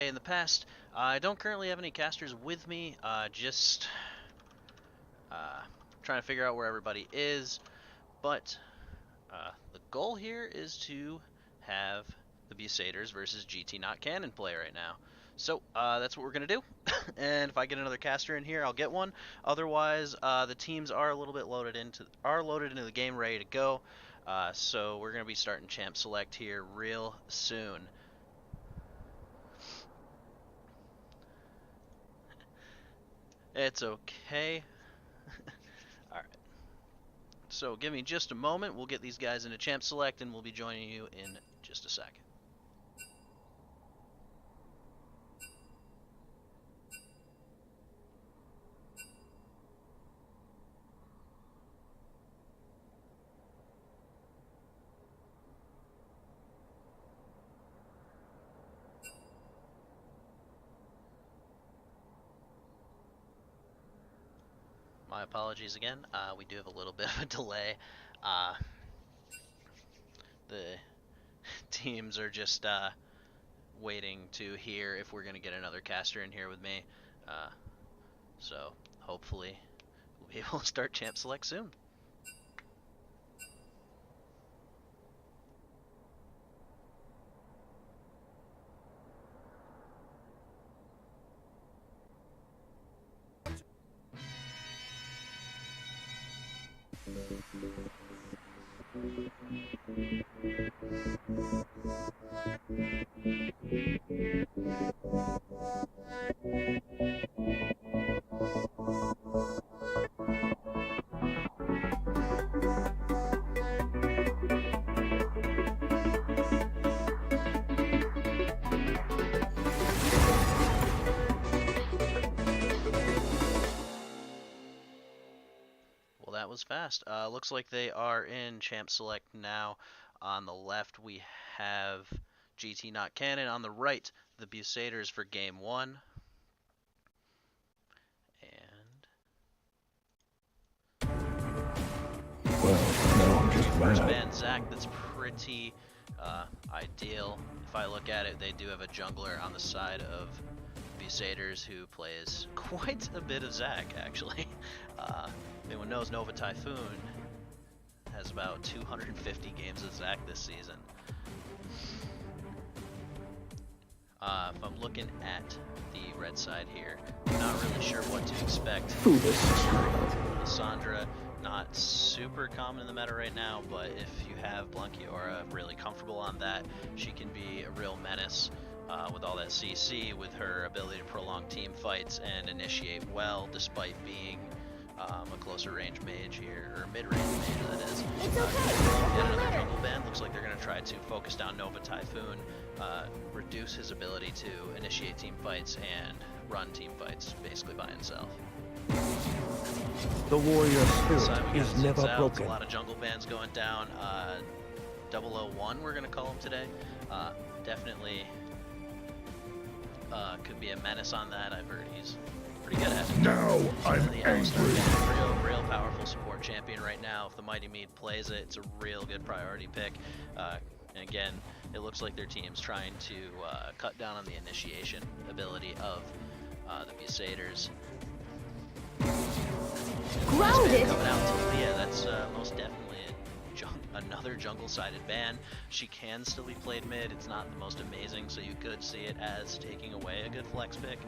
in the past. I don't currently have any casters with me, just trying to figure out where everybody is, but the goal here is to have the Busaders versus GT not canon play right now. So that's what we're gonna do, and if I get another caster in here, I'll get one. Otherwise, the teams are a little bit loaded into the game, ready to go. So we're gonna be starting champ select here real soon. It's okay. Alright. So give me just a moment. We'll get these guys into champ select and we'll be joining you in just a second. My apologies again. We do have a little bit of a delay. The teams are just waiting to hear if we're going to get another caster in here with me. So hopefully we'll be able to start champ select soon. That was fast. Looks like they are in champ select now. On the left we have GT not canon. On the right, the Busaders for game 1. And well, no, I'm just first ban Zach. That's pretty ideal. If I look at it, they do have a jungler on the side of Busaders who plays quite a bit of Zach, actually. Anyone knows, Nova Typhoon has about 250 games of Zach this season. If I'm looking at the red side here, I'm not really sure what to expect. Lissandra, not super common in the meta right now, but if you have Blankiora really comfortable on that, she can be a real menace. With all that CC, with her ability to prolong team fights and initiate well, despite being a closer range mage here, or mid-range mage that is. It's okay. Get another jungle ban. Looks like they're going to try to focus down Nova Typhoon, reduce his ability to initiate team fights and run team fights basically by himself. The warrior spirit is never broken. A lot of jungle bans going down. 001 we're going to call him today. Definitely could be a menace on that. I've heard he's pretty good at it. Now I'm angry. Real powerful support champion right now. If the Mighty Mead plays it, it's a real good priority pick. And again, it looks like their team's trying to cut down on the initiation ability of the Busaders. Grounded. Coming out to Leah, that's most definitely another jungle-sided ban. She can still be played mid. It's not the most amazing, so you could see it as taking away a good flex pick,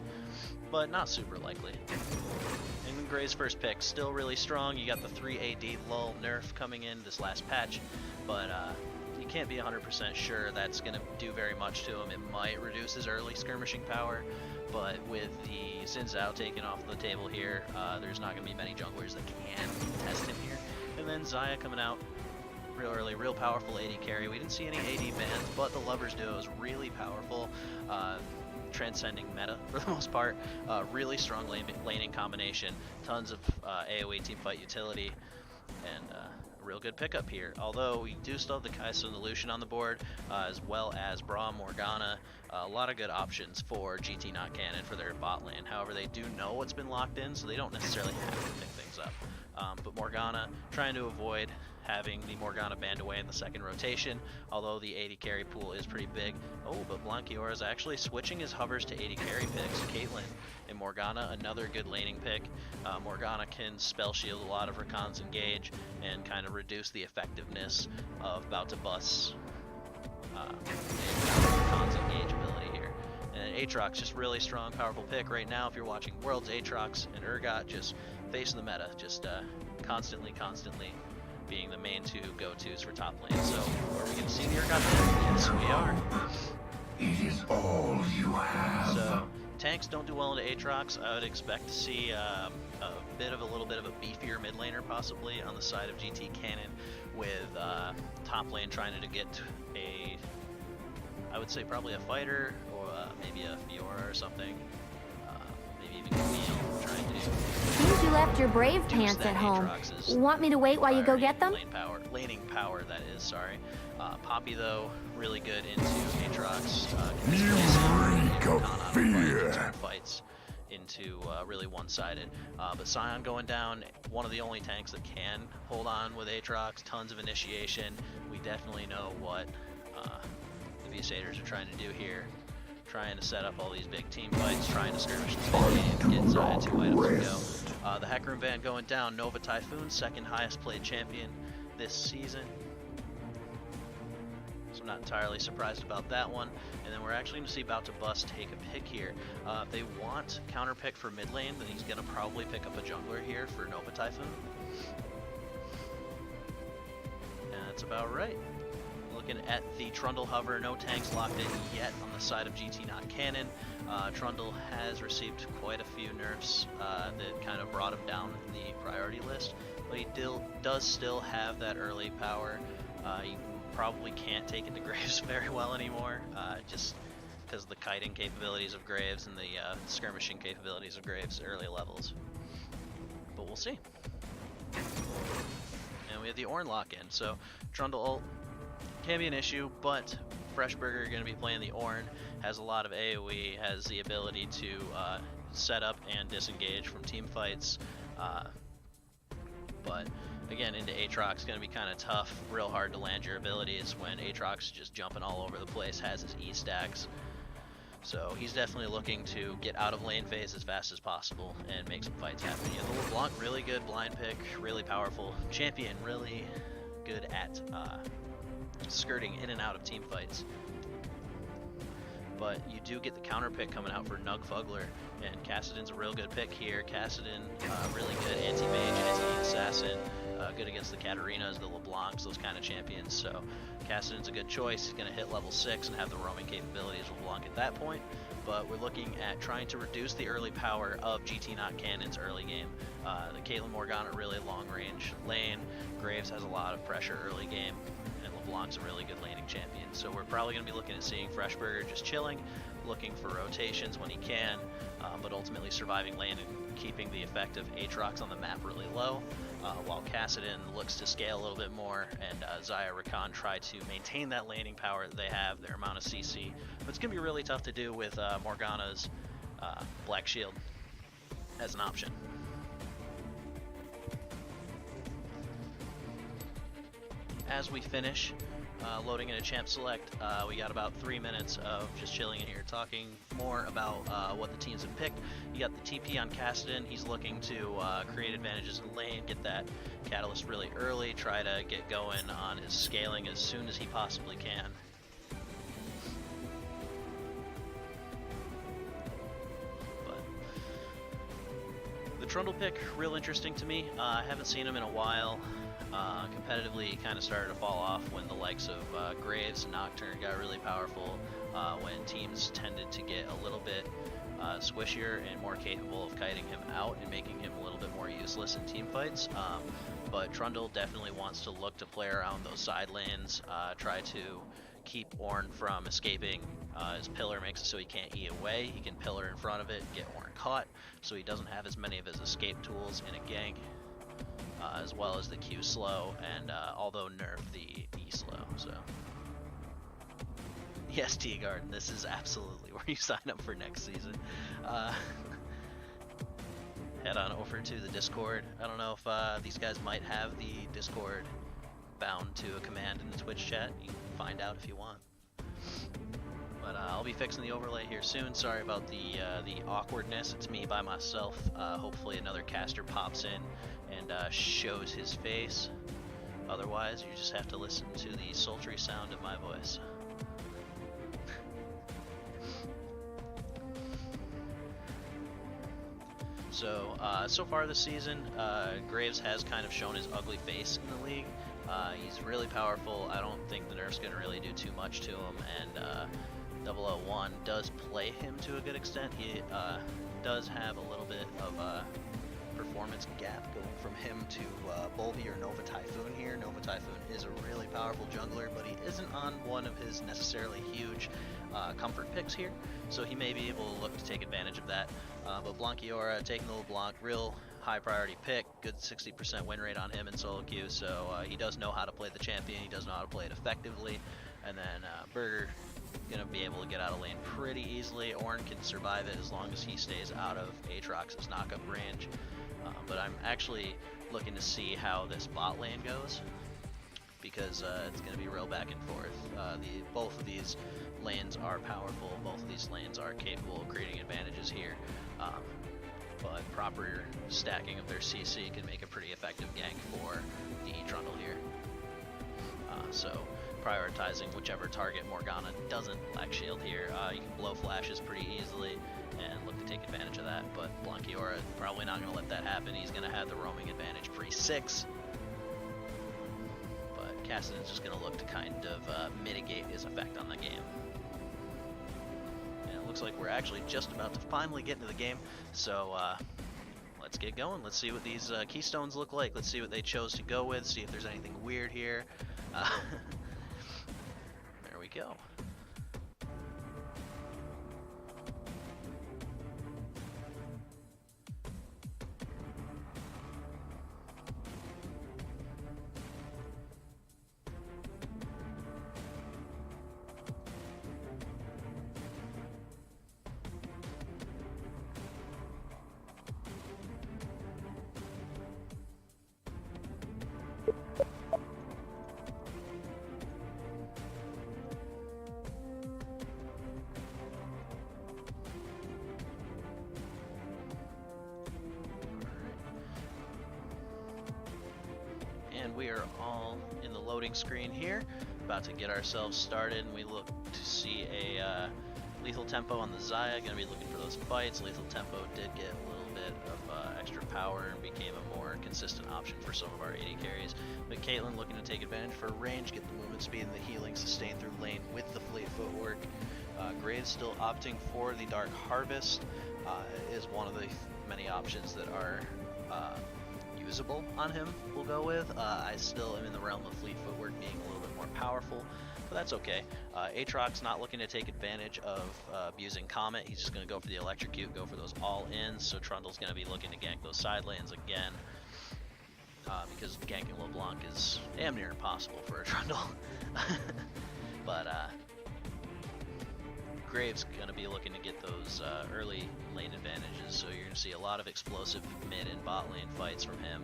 but not super likely. And Gray's first pick, still really strong. You got the 3 AD lull nerf coming in this last patch, but you can't be 100% sure that's going to do very much to him. It might reduce his early skirmishing power, but with the Xin Zhao taken off the table here, there's not going to be many junglers that can test him here. And then Xayah coming out real early, real powerful AD carry. We didn't see any AD bans, but the Lovers Duo is really powerful, transcending meta for the most part. Really strong laning combination, tons of AoE teamfight utility, and a real good pickup here. Although we do still have the Kai'Sa and the Lucian on the board, as well as Braum, Morgana. A lot of good options for GT not canon for their bot lane. However, they do know what's been locked in, so they don't necessarily have to pick things up. But Morgana trying to avoid having the Morgana banned away in the second rotation, although the 80 carry pool is pretty big. Oh, but Blanquior is actually switching his hovers to 80 carry picks. Caitlyn and Morgana, another good laning pick. Morgana can spell shield a lot of Rakan's engage and kind of reduce the effectiveness of About to Bust's Rakan's engage ability here. And Aatrox, just really strong, powerful pick right now. If you're watching Worlds, Aatrox and Urgot just facing the meta, just constantly being the main two go-tos for top lane. So, are we going to see the Urgot then? Yes, we are. It is all you have. So, tanks don't do well into Aatrox. I would expect to see a little bit of a beefier mid laner possibly on the side of GT Canon, with top lane trying to get I would say probably a fighter, or maybe a Fiora or something. Maybe even Camille trying to... Seems you left your brave pants at home. Want me to wait while you go get them? Laning power, that is, sorry. Poppy, though, really good into Aatrox. You reek of fear. Fights into really one-sided. But Sion going down, one of the only tanks that can hold on with Aatrox. Tons of initiation. We definitely know what the Busaders are trying to do here. Trying to set up all these big team fights, trying to skirmish the mid game, get Sion 2 items to go. The Hecarim Van going down, Nova Typhoon, second highest played champion this season. So I'm not entirely surprised about that one. And then we're actually going to see About to Bust take a pick here. If they want counter pick for mid lane, then he's going to probably pick up a jungler here for Nova Typhoon. And that's about right. Looking at the Trundle hover, no tanks locked in yet on the side of GT not Canon. Trundle has received quite a few nerfs that kind of brought him down the priority list, but he does still have that early power. He probably can't take it to Graves very well anymore, just because of the kiting capabilities of Graves and the skirmishing capabilities of Graves early levels. But we'll see. And we have the Ornn lock-in, so Trundle ult can be an issue, but Freshburger going to be playing the Ornn, has a lot of AoE, has the ability to set up and disengage from team fights, but again, into Aatrox going to be kind of tough, real hard to land your abilities when Aatrox is just jumping all over the place, has his E stacks. So he's definitely looking to get out of lane phase as fast as possible and make some fights happen. Yeah, the LeBlanc, really good blind pick, really powerful champion, really good at skirting in and out of team fights. But you do get the counter pick coming out for Nug Fugler, and Kassadin's a real good pick here. Kassadin, really good anti-mage, anti-assassin, good against the Katarinas, the LeBlancs, those kind of champions. So Kassadin's a good choice. He's going to hit level 6 and have the roaming capabilities of LeBlanc at that point. But we're looking at trying to reduce the early power of GT not Canon's early game. The Caitlyn Morgana, really long range lane. Graves has a lot of pressure early game. LeBlanc's a really good laning champion. So we're probably going to be looking at seeing Freshburger just chilling, looking for rotations when he can, but ultimately surviving lane and keeping the effect of Aatrox on the map really low, while Kassadin looks to scale a little bit more, and Xayah Rakan try to maintain that laning power that they have, their amount of CC. But it's going to be really tough to do with Morgana's Black Shield as an option. As we finish loading into Champ Select, we got about 3 minutes of just chilling in here, talking more about what the teams have picked. You got the TP on Kassadin. He's looking to create advantages in lane, get that Catalyst really early, try to get going on his scaling as soon as he possibly can. But the Trundle pick, real interesting to me. I haven't seen him in a while. Competitively kind of started to fall off when the likes of Graves and Nocturne got really powerful, when teams tended to get a little bit squishier and more capable of kiting him out and making him a little bit more useless in team fights. But Trundle definitely wants to look to play around those side lanes, try to keep Ornn from escaping. His pillar makes it so he can't E away. He can pillar in front of it, get Ornn caught, so he doesn't have as many of his escape tools in a gank. As well as the Q slow, and although nerf the E slow. So yes, Tea Garden, this is absolutely where you sign up for next season. Head on over to the Discord. I don't know if these guys might have the Discord bound to a command in the Twitch chat. You can find out if you want. But I'll be fixing the overlay here soon. Sorry about the awkwardness. It's me by myself. Hopefully another caster pops in and shows his face. Otherwise, you just have to listen to the sultry sound of my voice. So far this season, Graves has kind of shown his ugly face in the league. He's really powerful. I don't think the nerf's going to really do too much to him, and 001 does play him to a good extent. He does have a little bit of a performance gap going from him to Bulby or Nova Typhoon here. Nova Typhoon is a really powerful jungler, but he isn't on one of his necessarily huge comfort picks here, so he may be able to look to take advantage of that. But Blankiora taking the LeBlanc, real high priority pick, good 60% win rate on him in solo queue, so he does know how to play the champion, he does know how to play it effectively. And then Burger gonna be able to get out of lane pretty easily. Ornn can survive it as long as he stays out of Aatrox's knockup range. But I'm actually looking to see how this bot lane goes, because it's going to be real back and forth. Both of these lanes are powerful, both of these lanes are capable of creating advantages here, but proper stacking of their CC can make a pretty effective gank for the Trundle here. So prioritizing whichever target Morgana doesn't lack shield here. You can blow flashes pretty easily and look to take advantage of that, but Blankiora probably not going to let that happen. He's going to have the roaming advantage pre-6, but Kassadin's just going to look to kind of mitigate his effect on the game. And it looks like we're actually just about to finally get into the game, so let's get going. Let's see what these keystones look like. Let's see what they chose to go with, see if there's anything weird here. There we go. And we are all in the loading screen here, about to get ourselves started, and we look to see a lethal tempo on the Xayah. Gonna be looking for those fights. Lethal tempo did get a little bit of extra power and became a more consistent option for some of our AD carries. But Caitlyn looking to take advantage for range, get the movement speed and the healing sustained through lane with the fleet footwork. Graves still opting for the Dark Harvest. Is one of the many options that are usable on him, we'll go with. I still am in the realm of fleet footwork being a little bit more powerful, but that's okay. Aatrox not looking to take advantage of abusing Comet. He's just going to go for the electrocute, go for those all-ins, so Trundle's going to be looking to gank those side lanes again, because ganking LeBlanc is damn near impossible for a Trundle. But Graves going to be looking to get those early lane advantages, so you're going to see a lot of explosive mid and bot lane fights from him,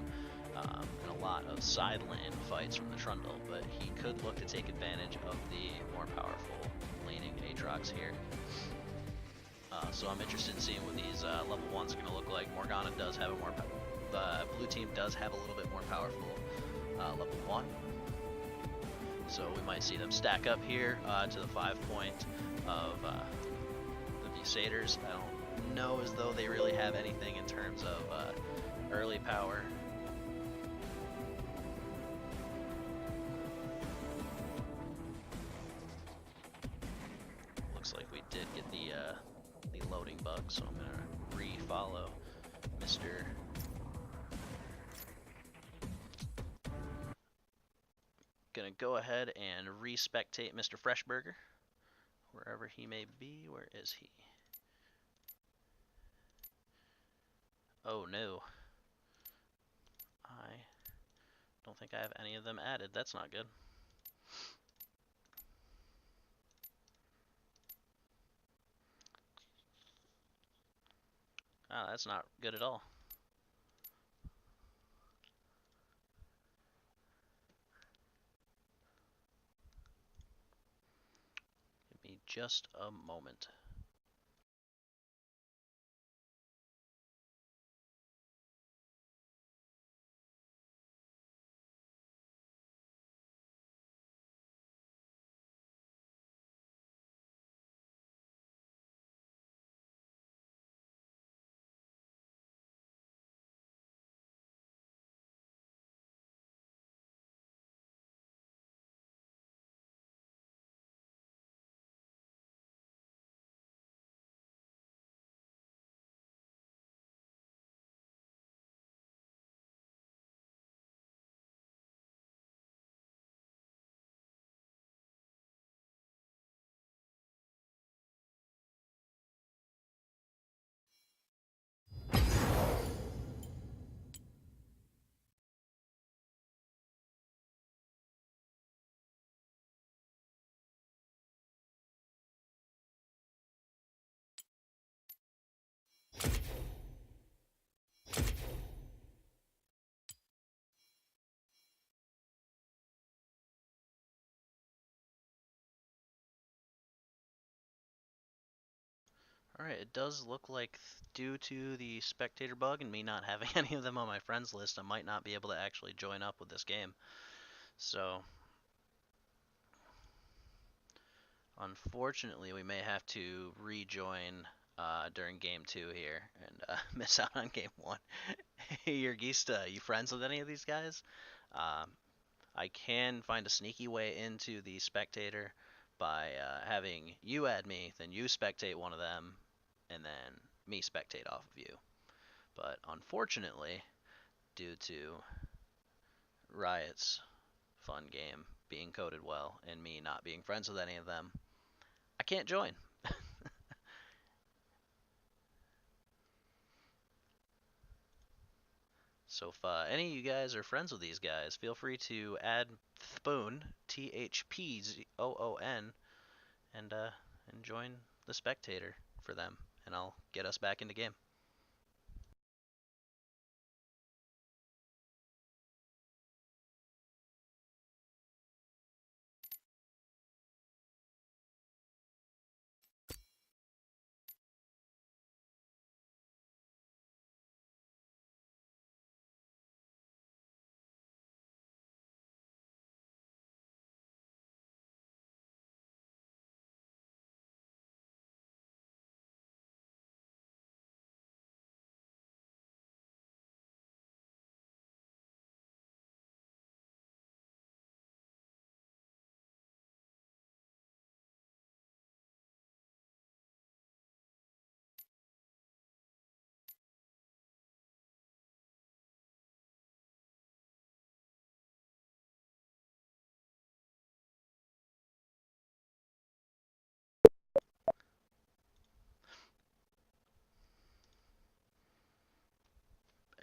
and a lot of side lane fights from the Trundle, but he could look to take advantage of the more powerful laning Aatrox here. So I'm interested in seeing what these level 1s are going to look like. Morgana does have a more, the blue team does have a little bit more powerful level 1. So we might see them stack up here to the 5 point of the Busaders. I don't know as though they really have anything in terms of early power. Looks like we did get the loading bug, so I'm gonna re-follow Mr. Gonna go ahead and re-spectate Mr. Freshburger, wherever he may be. Where is he? Oh no. I don't think I have any of them added. That's not good. Ah, that's not good at all. just a moment. Alright, it does look like due to the spectator bug and me not having any of them on my friends list, I might not be able to actually join up with this game. So, unfortunately, we may have to rejoin during game 2 here and miss out on game 1. Hey, Yergista, you friends with any of these guys? I can find a sneaky way into the spectator by having you add me, then you spectate one of them, and then me spectate off of you. But unfortunately, due to Riot's fun game being coded well and me not being friends with any of them, I can't join. So if any of you guys are friends with these guys, feel free to add Thpoon, THPZOON, and join the spectator for them, and I'll get us back into game.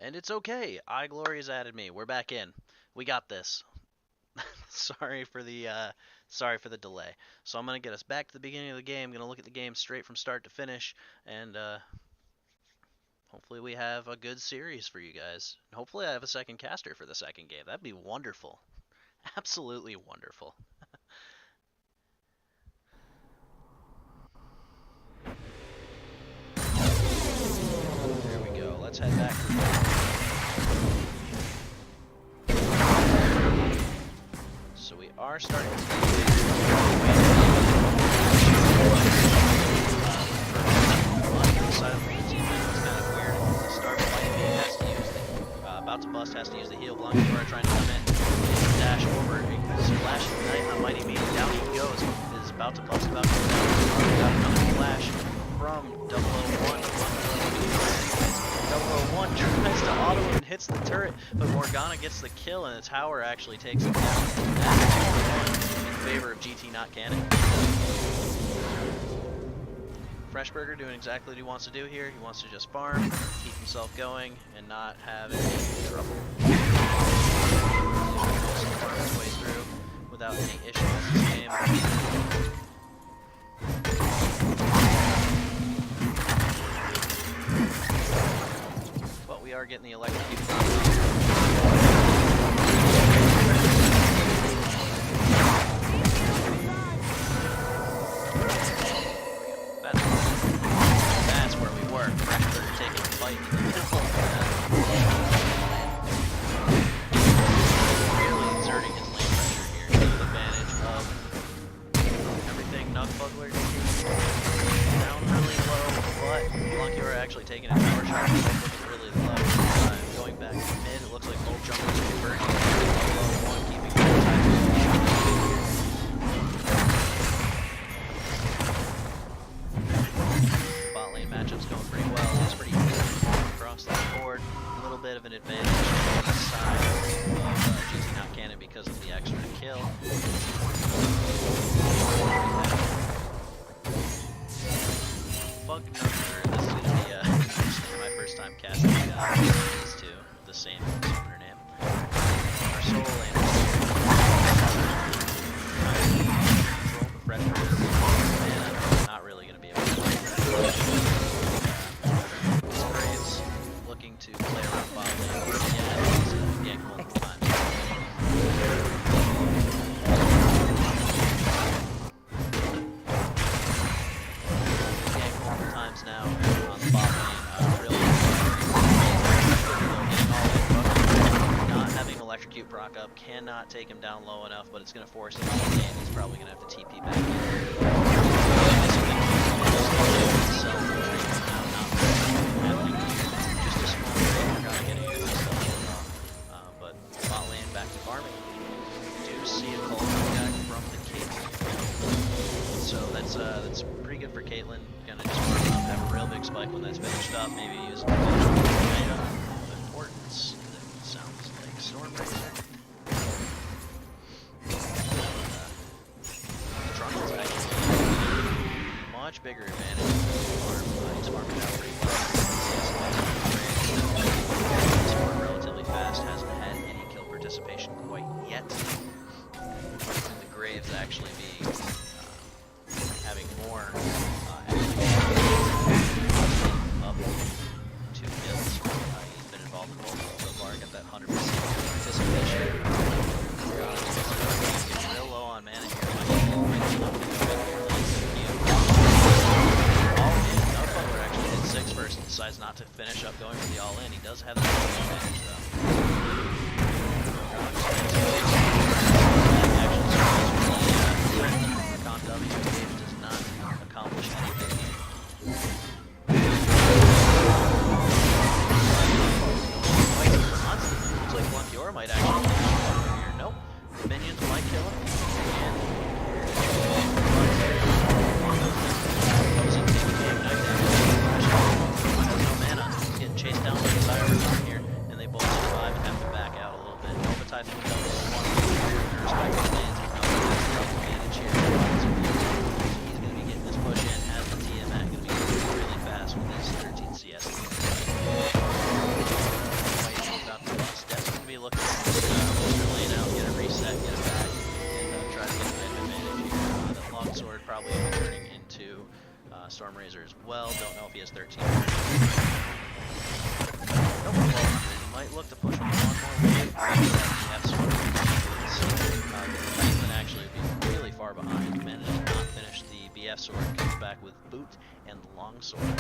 And it's okay. iGlory has added me. We're back in. We got this. sorry for the delay. So I'm gonna get us back to the beginning of the game. I'm gonna look at the game straight from start to finish, and hopefully we have a good series for you guys. Hopefully I have a second caster for the second game. That'd be wonderful. Absolutely wonderful. There we go. Let's head back. So we are starting to About to bust, has to use the heal. Blancura trying to come in. Dash over. A splash ignite on Mighty Meat. Down he goes. Is about to bust, about to go down. Got another flash from 001. 001 tries to auto and hits the turret, but Morgana gets the kill, and the tower actually takes it down. That's 2-1 in favor of GT, not canon. Freshburger doing exactly what he wants to do here. He wants to just farm, keep himself going, and not have any trouble. Farm his way through without any issues in this game. But we are getting the electrocuted. right in the middle of that. Really exerting his lane pressure here to take advantage of everything Nugbuggler down really low, but Blunkior actually taking a power shot, looking really low. Going back to mid, it looks like both jumpers are converting. Low one, keeping the bot lane matchup's going pretty well. It's pretty easy across the board. A little bit of an advantage on the side of GT not canon because of the extra kill. Bug number. This is gonna be my first time casting these two, the same summoner name. Our soul lane roll the and not really gonna be able to play Graves looking to play around bot lane. Yeah, he's ganked multiple times. Now on the bot lane, really not having electrocute proc up cannot take him down low enough, but it's going to force him to the game. He's probably going to have to TP back just a small break, got to get but bot lane back to farming. Do see a call coming back from the Caitlyn, so that's pretty good for Caitlyn. Gonna just have a real big spike when that's finished up. Maybe use an item of importance that sounds like Stormraiser. Trundle's actually much bigger advantage farm. He's farming out pretty well. He's farmed relatively fast, hasn't had any kill participation quite yet. The Graves actually be having more up 2 kills. He's been involved in both so far. Got that 100% participation. Getting real low on mana here. All in. Nugbuggler actually hit 6 first and decides not to finish up going for the all in. He does have the advantage though. Does not accomplish anything here. Looks like Blunkior might actually kill him here. Nope. The minions might kill him. Has no mana. He's getting chased down by the Sire Return here, and they both survive and have to back out a little bit. Nova Typhoon comes in one of their respective lanes and advantage here. He's going to be getting this push in as the Tiamat going to be moving really fast with his 13 CS. About to bust. That's going to be looking to push their lane out, get a reset, get it back, and try to get a bit of advantage here. The Longsword probably will be turning into Stormraiser as well. Don't know if he has 13. Nope, 1200. He might look to push him one more wave. Caitlyn actually would be really far behind. Managed to not finish the BF sword. Comes back with boot and longsword. Making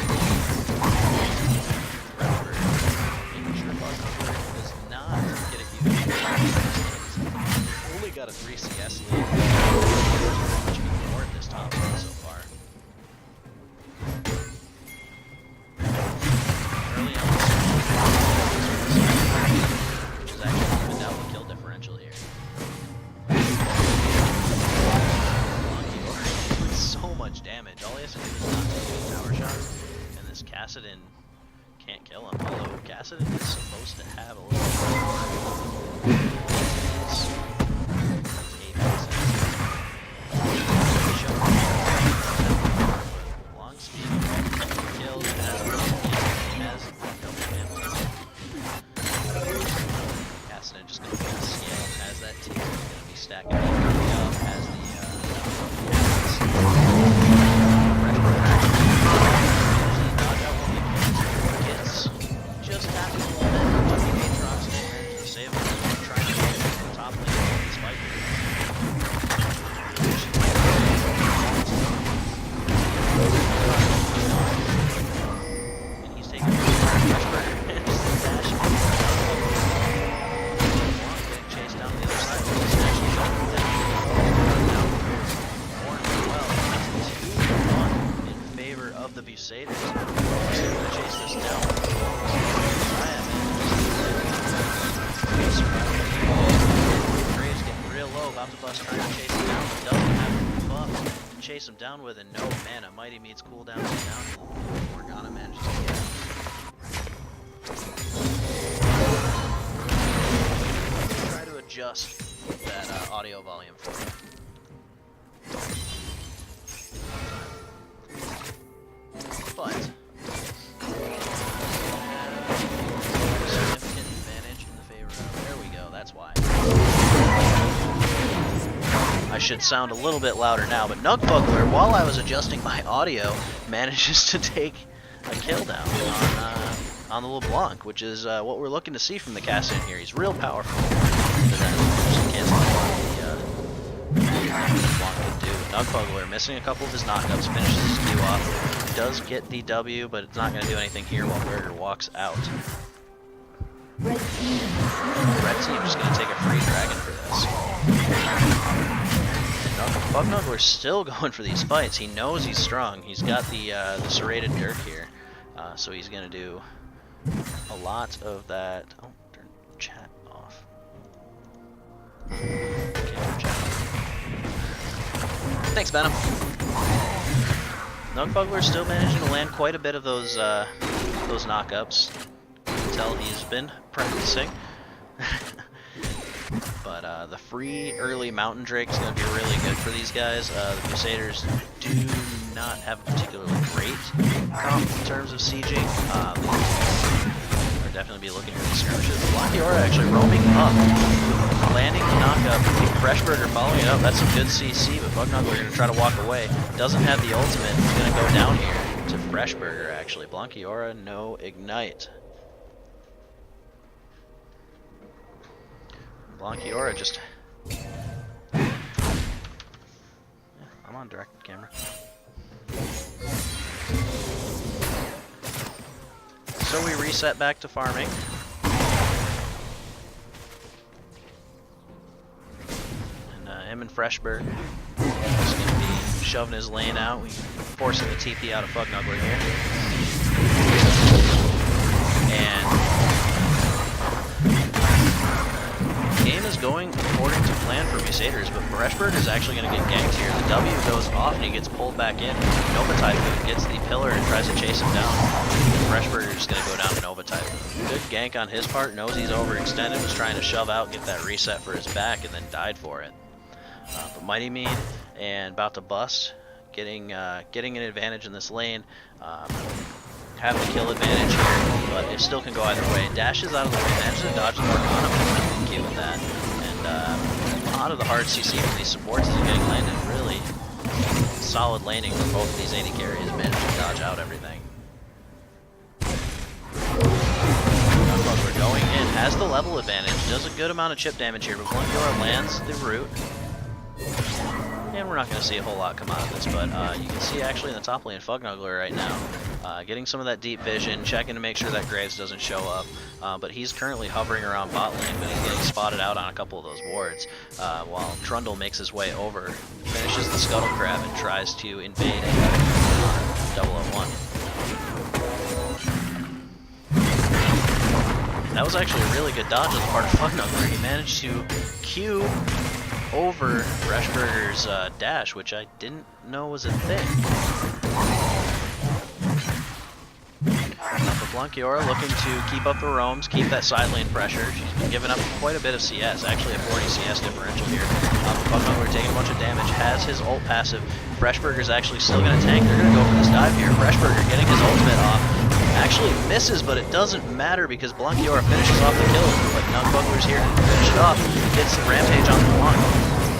sure Busaders does not get a huge. Only got a 3 CS lead. Much more at this top lane so far. Early on, which is actually evened out the kill differential here. Doing so much damage. All he has to do is not take any tower shots, and this Kassadin can't kill him. Although Kassadin is supposed to have a little long speed, kills, has Kassadin just going to be scale as that team is going to be stacking up as the just happened a little bit, but he drops and manages to save him. Trying to Chase this down. Graves getting real low, about to bust, trying to chase him down, but doesn't have a buff to chase him down with, and no mana. Mighty Meat's cooldowns is down. Morgana manages to get him. Try to adjust that audio volume for you. But significant advantage in the favor of. There we go, that's why. I should sound a little bit louder now, but Nugbuckler, while I was adjusting my audio, manages to take a kill down on the LeBlanc, which is what we're looking to see from the cast in here. He's real powerful. LeBlanc can do. Nugbuckler missing a couple of his knockups, finishes his Q off. Does get the W, but it's not going to do anything here while Burger walks out. Red team is going to take a free dragon for this. Bucknuggler's still going for these fights. He knows he's strong. He's got the serrated Dirk here, so he's going to do a lot of that. Oh, turn chat off. Okay, turn chat off. Thanks, Venom. Nugbuckler's still managing to land quite a bit of those knockups. You can tell he's been practicing. But the free early Mountain Drake is going to be really good for these guys. The Busaders do not have a particularly great comp in terms of sieging. They'll definitely be looking for the skirmishes. Blockiora actually roaming up, landing the knockup. Freshburger following it up. That's some good CC, but Bucknuggler going to try to walk away. Doesn't have the ultimate. He's going to go down here to Freshburger, actually. Blockiora, no ignite. Blockiora just... Yeah, I'm on direct camera. So we reset back to farming. Him and Freshburg is going to be shoving his lane out. We forcing the TP out of Bucknuggler here. And the game is going according to plan for Busaders, but Freshburg is actually going to get ganked here. The W goes off and he gets pulled back in. Nova Typhoon gets the pillar and tries to chase him down. Freshburger is going to go down to Nova Typhoon. Good gank on his part, knows he's overextended, was trying to shove out, get that reset for his back, and then died for it. But Mighty Mead and about to bust, getting an advantage in this lane, have the kill advantage here, but it still can go either way. Dashes out of the way, manages to dodge the Morgana, thank you with that, and a lot of the hard CC from these supports is getting landed. Really solid laning for both of these AD carries, managed to dodge out everything. We're going in, has the level advantage, does a good amount of chip damage here, but Blunkiora lands the root. And we're not going to see a whole lot come out of this, but you can see actually in the top lane Bucknuggler right now, getting some of that deep vision, checking to make sure that Graves doesn't show up, but he's currently hovering around bot lane, but he's getting spotted out on a couple of those wards, while Trundle makes his way over, finishes the Scuttle Crab, and tries to invade 001. That was actually a really good dodge on the part of Bucknuggler. He managed to Q over Freshburger's dash, which I didn't know was a thing. But Blunkiora looking to keep up the roams, keep that side lane pressure. She's been giving up quite a bit of CS, actually a 40 CS differential here. Bucknuggler taking a bunch of damage, has his ult passive. Freshburger's actually still going to tank. They're going to go for this dive here. Freshburger getting his ultimate off. Actually misses, but it doesn't matter because Blunkiora finishes off the kill. But Nugbuckler's here to finish it off. Gets the rampage on the LeBlanc.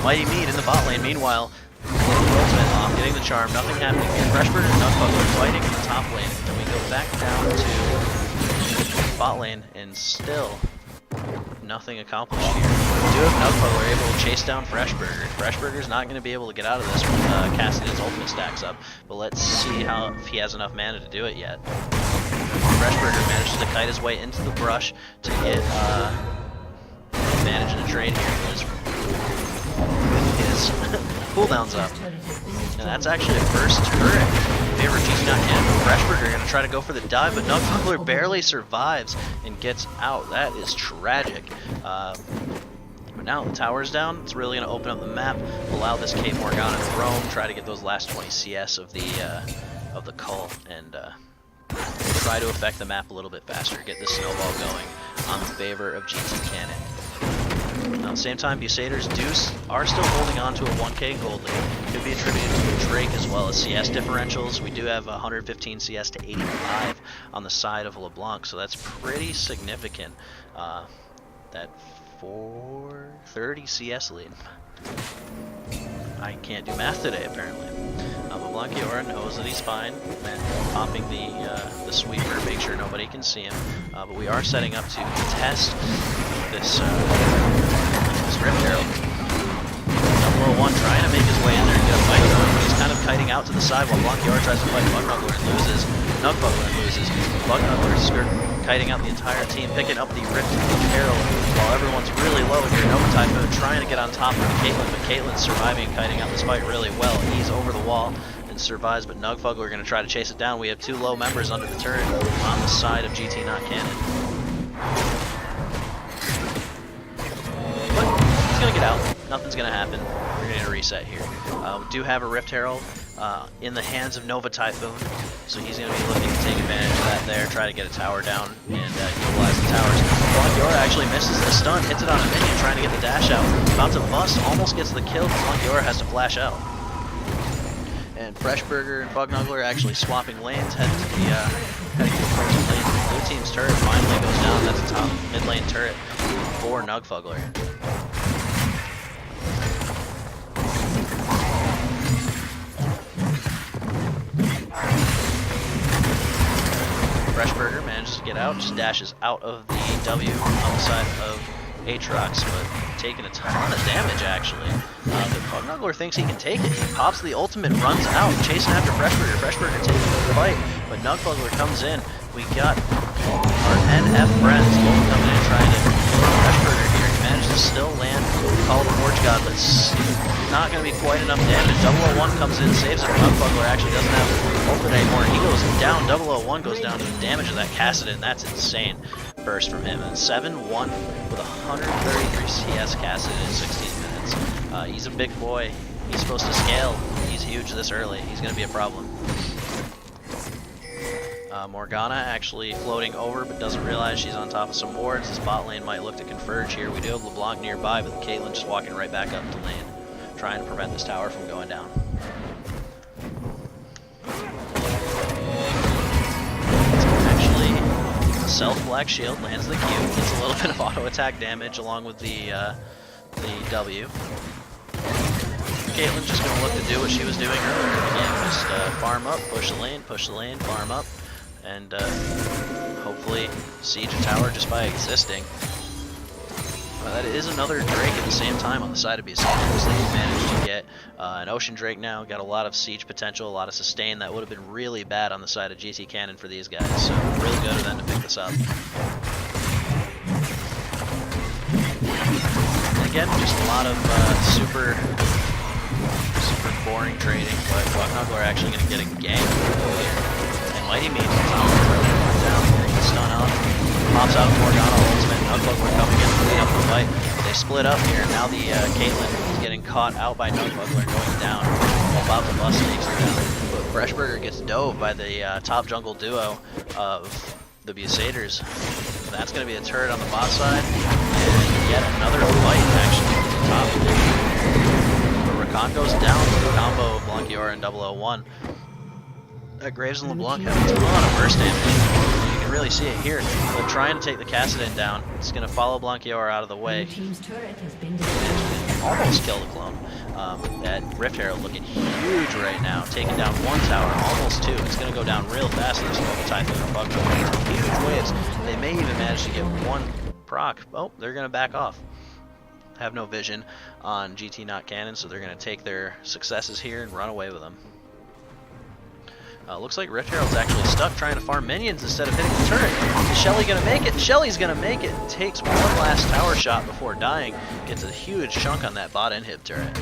Mighty Mead in the bot lane. Meanwhile, getting the ultimate off, getting the charm. Nothing happening here. Freshburger and Nugbuckler fighting in the top lane. Then we go back down to bot lane and still nothing accomplished here. We do have Nugbuckler able to chase down Freshburger. Freshburger's not going to be able to get out of this with casting his ultimate stacks up. But let's see if he has enough mana to do it yet. Freshburger manages to kite his way into the brush to get advantage in a trade here with his cooldowns up. And that's actually a first turret favor of GT Not Cannon. Freshberger going to try to go for the dive, but Nugfugler barely survives and gets out. That is tragic. But now the tower's down. It's really going to open up the map, allow this Cape Morgana to roam, try to get those last 20 CS of the Cull, and try to affect the map a little bit faster, get this snowball going on the favor of GT Cannon. Now, at the same time, Busaders are still holding on to a 1k gold lead. Could be attributed to the Drake as well as CS differentials. We do have 115 CS to 85 on the side of LeBlanc, so that's pretty significant. That 430 CS lead. I can't do math today, apparently. LeBlanc knows that he's fine, and popping the sweeper, make sure nobody can see him. But we are setting up to test this Rift Herald. 001 trying to make his way in there and get a fight going. He's kind of kiting out to the side while Blanquior tries to fight Bugnugler and loses. Nugfugler loses. Bugnugler is kiting out the entire team, picking up the Rift Herald while everyone's really low here. Nova Typhoon trying to get on top of Caitlyn, but Caitlyn's surviving and kiting out this fight really well. He's over the wall and survives, but Nugfugler are going to try to chase it down. We have 2 low members under the turret on the side of GT Not Cannon. But he's going to get out. Nothing's going to happen. We're going to reset here. We do have a Rift Herald in the hands of Nova Typhoon, so he's going to be looking to take advantage of that there, try to get a tower down and utilize the towers. Blanquior actually misses the stun, hits it on a minion, trying to get the dash out. About to bust, almost gets the kill, but Blanquior has to flash out. And Freshberger and Bugnugler actually swapping lanes, heading to the opposing lane. Blue team's turret finally goes down. That's a top mid lane turret for Nugfugler. Freshberger manages to get out, just dashes out of the W on the side of Aatrox, but taking a ton of damage actually. But Bugnugler thinks he can take it. He pops the ultimate, runs out, chasing after Freshberger. Freshberger taking the fight, but Nugfugler comes in. We got our NF friends both coming in trying to kill Freshberger here. He managed to still land Call of the Forge God, but not going to be quite enough damage. 001 comes in, saves it. Nugfugler actually doesn't have ultimate anymore. He goes down. 001 goes down to the damage of that Kassadin. That's insane burst from him. And 7-1 with 133 CS Kassadin in 16 minutes. He's a big boy. He's supposed to scale. He's huge this early. He's going to be a problem. Morgana actually floating over, but doesn't realize she's on top of some wards. This bot lane might look to converge here. We do have LeBlanc nearby, but Caitlyn just walking right back up to lane, trying to prevent this tower from going down. Actually, self-black shield lands the Q, gets a little bit of auto attack damage along with the W. Caitlyn's just going to look to do what she was doing earlier in the game, just farm up, push the lane, farm up, and hopefully siege a tower just by existing. That is another Drake at the same time on the side of Busaders. They managed to get an Ocean Drake now, got a lot of siege potential, a lot of sustain. That would have been really bad on the side of GT Cannon for these guys, so really good of them to pick this up. And again, just a lot of super boring trading, but Bugnugler actually going to get a gank here. And Mighty Meat down here, he stun up, pops out Morgana ultimate, Nugfugler coming in to clean up the fight. They split up here, now the Caitlyn is getting caught out by Nugfugler and going down, while Bob the Bus takes her down. But Freshberger gets dove by the top jungle duo of the Busaders. That's going to be a turret on the bot side, and yet another fight actually at the top. Rakan goes down with the combo of Blanquior and 001. Graves and LeBlanc have a ton of burst damage. You can really see it here. They're trying to take the Kassadin down. It's going to follow Blanquior out of the way. Almost kill the clone. That Rift Herald looking huge right now. Taking down 1 tower, almost 2. It's going to go down real fast. There's Nova Typhoon and Bugnugler. Huge waves. They may even manage to get 1 proc. Oh, they're going to back off. Have no vision on GT Not Cannon, so they're going to take their successes here and run away with them. Looks like Rift Herald's actually stuck trying to farm minions instead of hitting the turret. Is Shelly going to make it? Shelly's going to make it. Takes 1 last tower shot before dying. Gets a huge chunk on that bot inhib turret.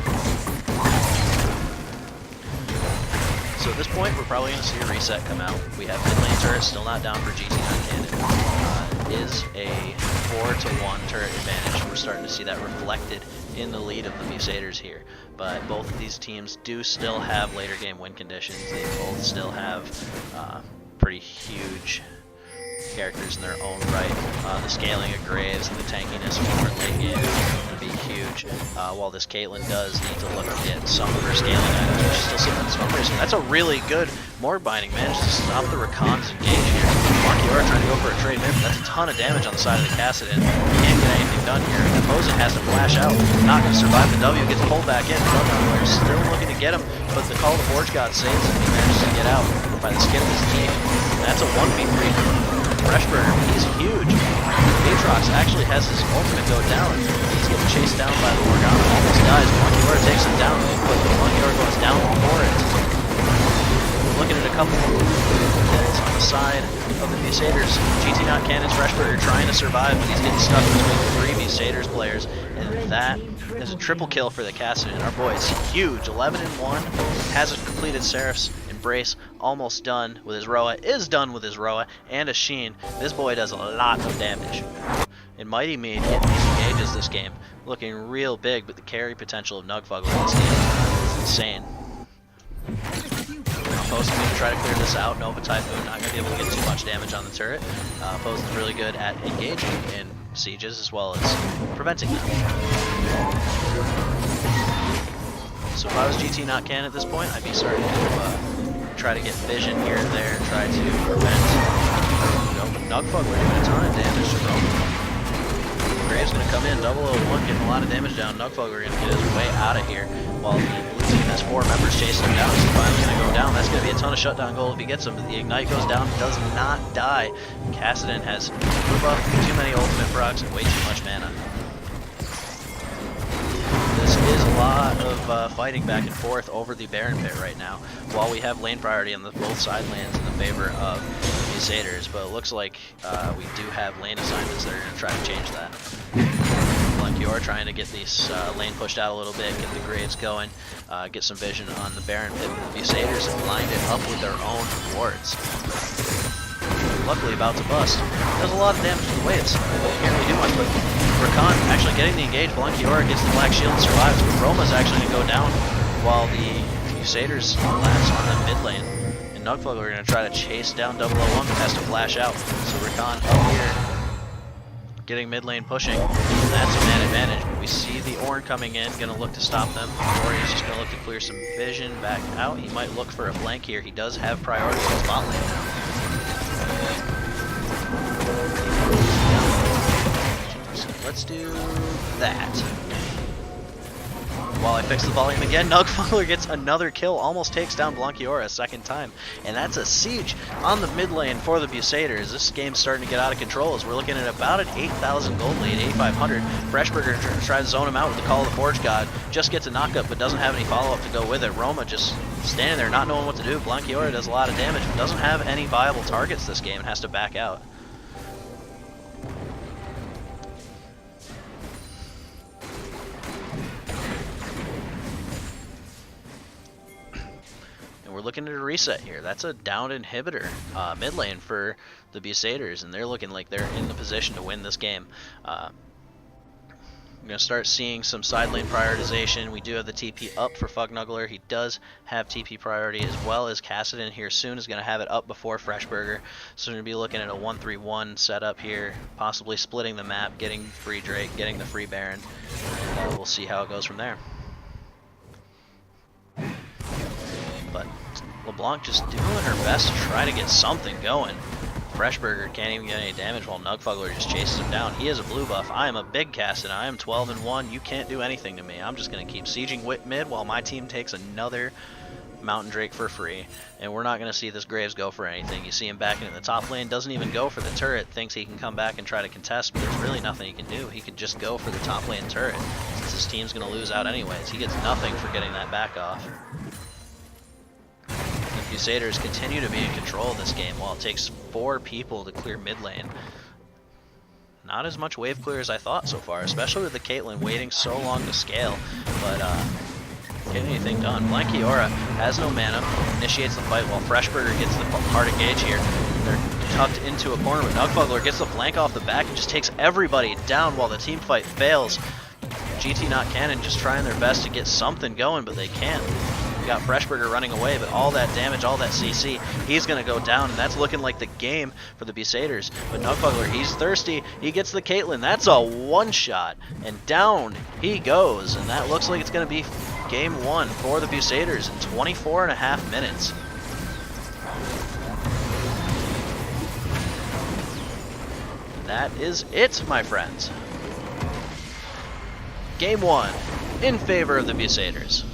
So at this point, we're probably going to see a reset come out. We have mid lane turret still not down for GT Cannon. Is a 4-to-1 turret advantage. We're starting to see that reflected in the lead of the Busaders here. But both of these teams do still have later game win conditions. They both still have pretty huge characters in their own right. The scaling of Graves and the tankiness of more late game is going to be huge. While this Caitlyn does need to look to get some of her scaling items, but she's still sitting in the smoke racing. That's a really good Morg Binding. Managed to stop the Rakan's engage here. Markiora trying to go for a trade mid, but that's a ton of damage on the side of the Kassadin. Can't get anything done here. Opposing has to flash out. Not going to survive the W. Gets pulled back in. They're still looking to get him, but the Call of the Forge God saves him. He manages to get out by the skin of his teeth. And that's a 1v3 for Freshburger. He's huge. Aatrox actually has his ultimate go down. He's getting chased down by the Morgana. Almost dies. Markiora takes him down, but the Markiora goes down for it. Looking at a couple kills on the side of the Busaders. GT Not Cannon's Freshburger trying to survive, but he's getting stuck between 3 Busaders players, and that is a triple kill for the Kassadin. Our boy is huge. 11-1. Hasn't completed Seraph's Embrace. Almost done with his Roa. Is done with his Roa and a Sheen. This boy does a lot of damage. And Mighty Mead getting these engages this game. Looking real big, but the carry potential of Nugfuggle in this game is insane. Post going to try to clear this out. Nova Typhoon not going to be able to get too much damage on the turret. Post is really good at engaging in sieges as well as preventing them. So if I was GT Not Can at this point, I'd be starting to try to get vision here and there, try to prevent. But Nugfuggle doing a ton of damage to Roma. Graves going to come in, 001, getting a lot of damage down. Nugfuggle going to get his way out of here, while the blue team has 4 members chasing him down. He's finally going to go down. That's going to be a ton of shutdown gold if he gets him, but the Ignite goes down, does not die. Kassadin has blue buff, too many ultimate procs, and way too much mana. This is a lot of fighting back and forth over the Baron Pit right now, while we have lane priority on both side lanes in the favor of Busaders, but it looks like we do have lane assignments that are going to try to change that. Blankior trying to get this lane pushed out a little bit, get the Graves going, get some vision on the Baron Pit. The Busaders have lined it up with their own wards. Luckily about to bust. Does a lot of damage to the waves. Can't really do much, but Rakan actually getting the engage. Blankiora gets the Black Shield and survives, but Roma's actually going to go down while the Busaders collapse on the mid lane. And Nugfuggle are going to try to chase down 001, but has to flash out. So Rakan up here, getting mid lane pushing. That's a man advantage. We see the Ornn coming in, going to look to stop them. Or he's just going to look to clear some vision back out. He might look for a flank here. He does have priority on bot lane now. So let's do that. While I fix the volume again, Nugfugler gets another kill, almost takes down Blankiora a second time. And that's a siege on the mid lane for the Busaders. This game's starting to get out of control as we're looking at about an 8,000 gold lead, 8,500. Freshburger tries to zone him out with the Call of the Forge God. Just gets a knockup, but doesn't have any follow-up to go with it. Roma just standing there not knowing what to do. Blankiora does a lot of damage, but doesn't have any viable targets this game and has to back out. We're looking at a reset here. That's a downed inhibitor mid lane for the Busaders, and they're looking like they're in the position to win this game. We're going to start seeing some side lane prioritization. We do have the TP up for Fugnuggler. He does have TP priority, as well as Kassadin here soon is going to have it up before Freshburger. So we're going to be looking at a 1-3-1 setup here, possibly splitting the map, getting free Drake, getting the free Baron, and we'll see how it goes from there. But LeBlanc just doing her best to try to get something going. Freshburger can't even get any damage while Nugfugler just chases him down. He has a blue buff. I am a big Kassadin. I am 12-1. You can't do anything to me. I'm just going to keep sieging mid while my team takes another Mountain Drake for free. And we're not going to see this Graves go for anything. You see him backing in the top lane. Doesn't even go for the turret. Thinks he can come back and try to contest, but there's really nothing he can do. He could just go for the top lane turret, since his team's going to lose out anyways. He gets nothing for getting that back off. Busaders continue to be in control of this game while it takes 4 people to clear mid lane. Not as much wave clear as I thought so far, especially with the Caitlyn waiting so long to scale. But get anything done. Blankiora has no mana, initiates the fight while Freshburger gets the hard engage here. They're tucked into a corner, but Nugfuggler gets the flank off the back and just takes everybody down while the team fight fails. GT not Canon just trying their best to get something going, but they can't. We got Freshburger running away, but all that damage, all that CC, he's going to go down, and that's looking like the game for the Busaders. But Nugfuggler, he's thirsty. He gets the Caitlyn. That's a one-shot, and down he goes, and that looks like it's going to be game one for the Busaders in 24.5 minutes. That is it, my friends. Game one in favor of the Busaders.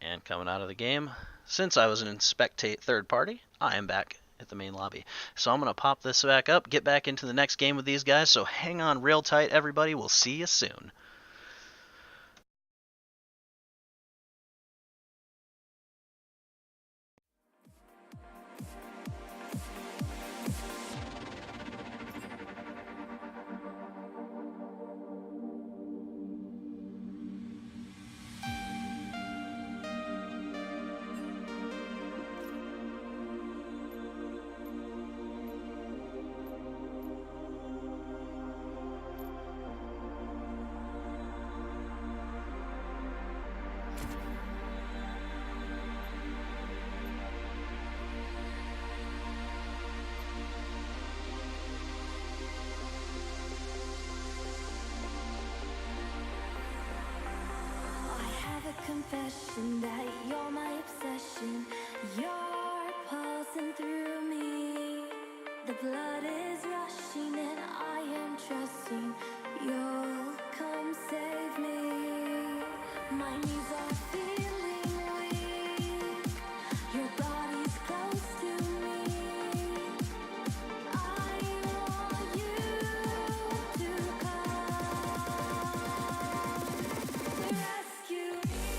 And coming out of the game, since I was in spectate third party, I am back at the main lobby. So I'm going to pop this back up, get back into the next game with these guys, so hang on real tight, everybody. We'll see you soon. Confession that you're my obsession. You're pulsing through me. The blood is rushing and I am trusting you'll come save me. My knees are feeling weak. Your body's close to me. I want you to come rescue me.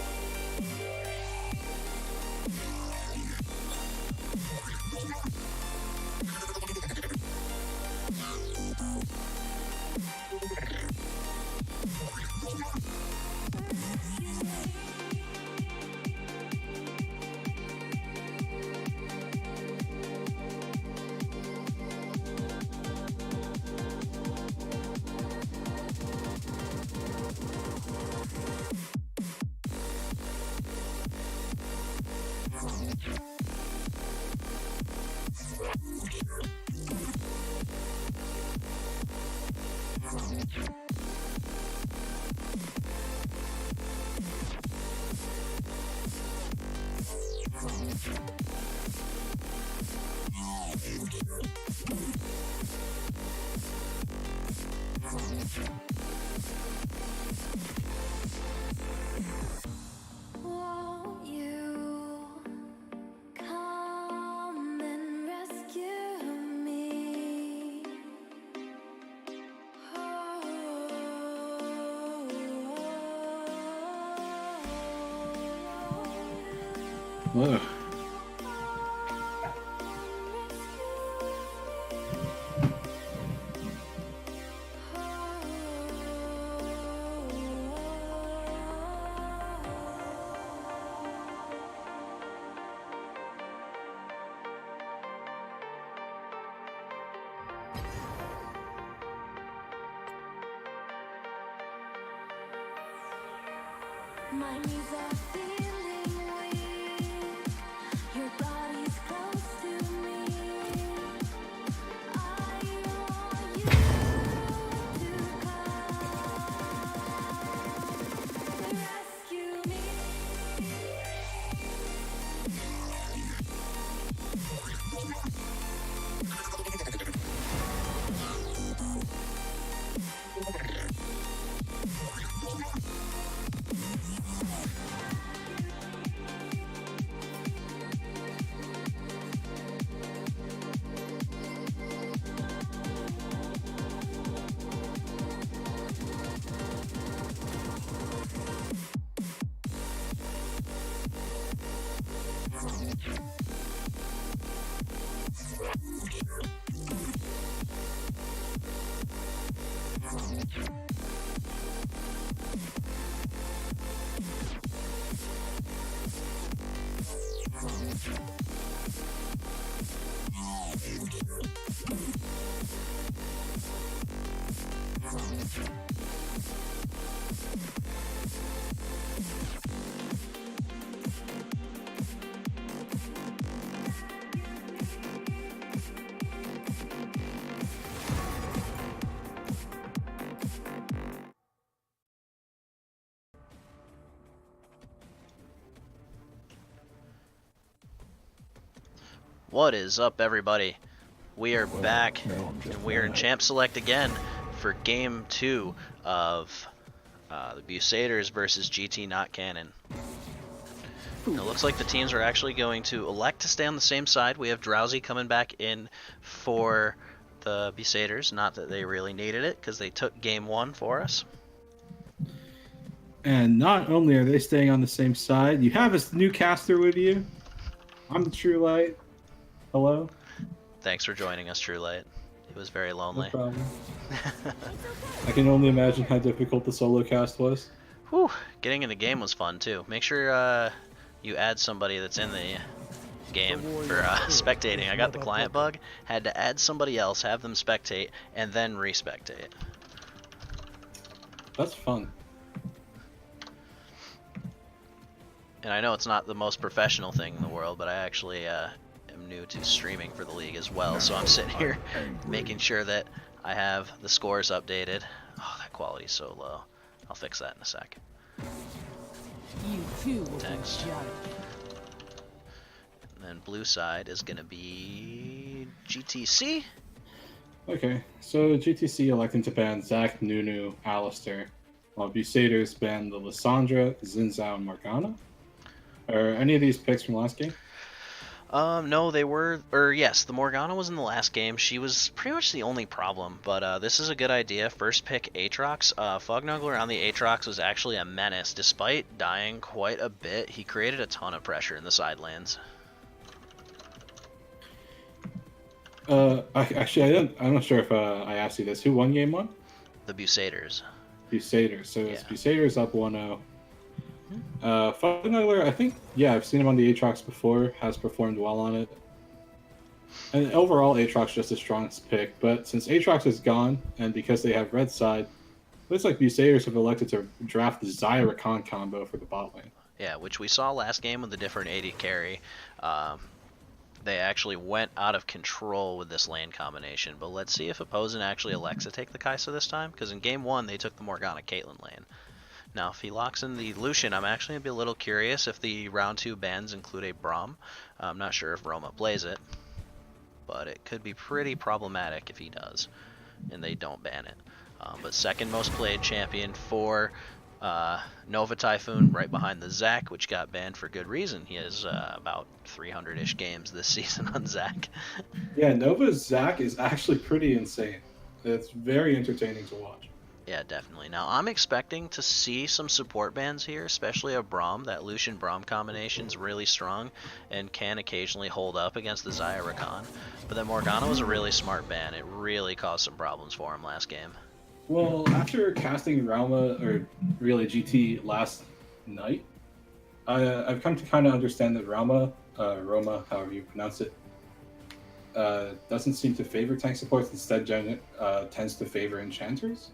Won't you come and rescue me? Ugh. My knees are feeling weak. Your body's close to me. I want you to come rescue me. What is up, everybody? We are back, and we are in Champ Select again for Game 2 of the Busaders versus GT Not Canon. Now, it looks like the teams are actually going to elect to stay on the same side. We have Drowsy coming back in for the Busaders. Not that they really needed it, because they took Game 1 for us. And not only are they staying on the same side, you have a new caster with you. I'm the True Light. Hello? Thanks for joining us, True Light. It was very lonely. No problem. I can only imagine how difficult the solo cast was. Whew, getting in the game was fun too. Make sure you add somebody that's in the game for spectating. I got the client bug, had to add somebody else, have them spectate, and then respectate. That's fun. And I know it's not the most professional thing in the world, but I actually am new to streaming for the league as well, so I'm sitting here making sure that I have the scores updated. Oh, that quality's so low. I'll fix that in a sec. Text. And then blue side is going to be GTC. Okay, so GTC electing to ban Zac, Nunu, Alistair, while Busaders ban the Lissandra, Xin and Morgana. Are any of these picks from last game? No, they were, yes, the Morgana was in the last game. She was pretty much the only problem, but this is a good idea. First pick Aatrox. Fognuggler on the Aatrox was actually a menace. Despite dying quite a bit, he created a ton of pressure in the side lanes. I'm not sure if I asked you this. Who won game 1? The Busaders. Busaders. So Yeah. it's Busaders up 1-0. Fognuggler, I think, yeah, I've seen him on the Aatrox before, has performed well on it. And overall, Aatrox just the strongest pick, but since Aatrox is gone, and because they have red side, looks like Busaders have elected to draft the Zyra Khan combo for the bot lane. Yeah, which we saw last game with the different AD carry. They actually went out of control with this lane combination, but let's see if opposing actually elects to take the Kai'Sa this time, because in game 1 they took the Morgana Caitlyn lane. Now, if he locks in the Lucian, I'm actually going to be a little curious if the round 2 bans include a Braum. I'm not sure if Roma plays it, but it could be pretty problematic if he does, and they don't ban it. But second most played champion for Nova Typhoon, right behind the Zac, which got banned for good reason. He has about 300-ish games this season on Zac. Yeah, Nova's Zac is actually pretty insane. It's very entertaining to watch. Yeah, definitely. Now, I'm expecting to see some support bans here, especially a Braum. That Lucian-Braum combination is really strong and can occasionally hold up against the Zyra Rakan. But then Morgana was a really smart ban. It really caused some problems for him last game. Well, after casting Rauma, or really GT last night, I've come to kind of understand that Roma, however you pronounce it, doesn't seem to favor tank supports, instead tends to favor enchanters.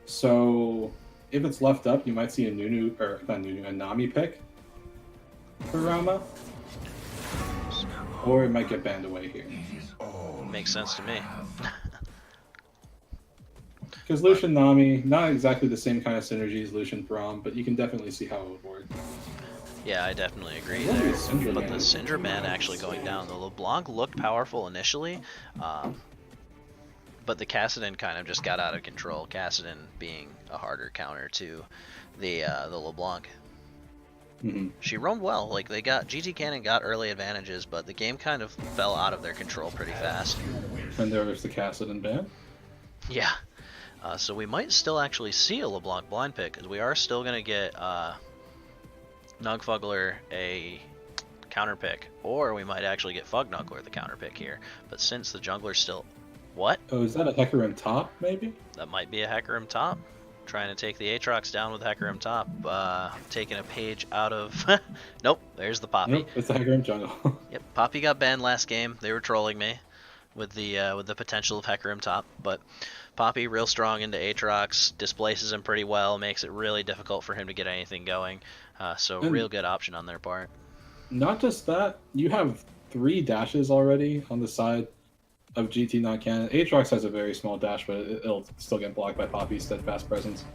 So if it's left up, you might see a a Nami pick for Rama, or it might get banned away here. Makes sense to me. Because Lucian Nami, not exactly the same kind of synergy as Lucian Braum, but you can definitely see how it would work. Yeah, I definitely agree What there. is Syndra But ban? the Syndra ban actually going down. The LeBlanc looked powerful initially, but the Kassadin kind of just got out of control. Kassadin being a harder counter to the LeBlanc. Mm-hmm. She roamed well. Like, they got GT Cannon got early advantages, but the game kind of fell out of their control pretty fast. And there was the Kassadin ban. Yeah. So we might still actually see a LeBlanc blind pick, because we are still going to get Nugfugler a counter pick, or we might actually get Fognuggler the counter pick here. But since the jungler's still What? Oh, is that a Hecarim top, maybe? That might be a Hecarim top. Trying to take the Aatrox down with Hecarim top. Taking a page out of... Nope, there's the Poppy. Nope, it's a Hecarim jungle. Yep, Poppy got banned last game. They were trolling me with the potential of Hecarim top, but Poppy real strong into Aatrox, displaces him pretty well, makes it really difficult for him to get anything going. So And real good option on their part. not just that, you have 3 dashes already on the side of GT not canon. Aatrox has a very small dash, but it'll still get blocked by Poppy's steadfast presence.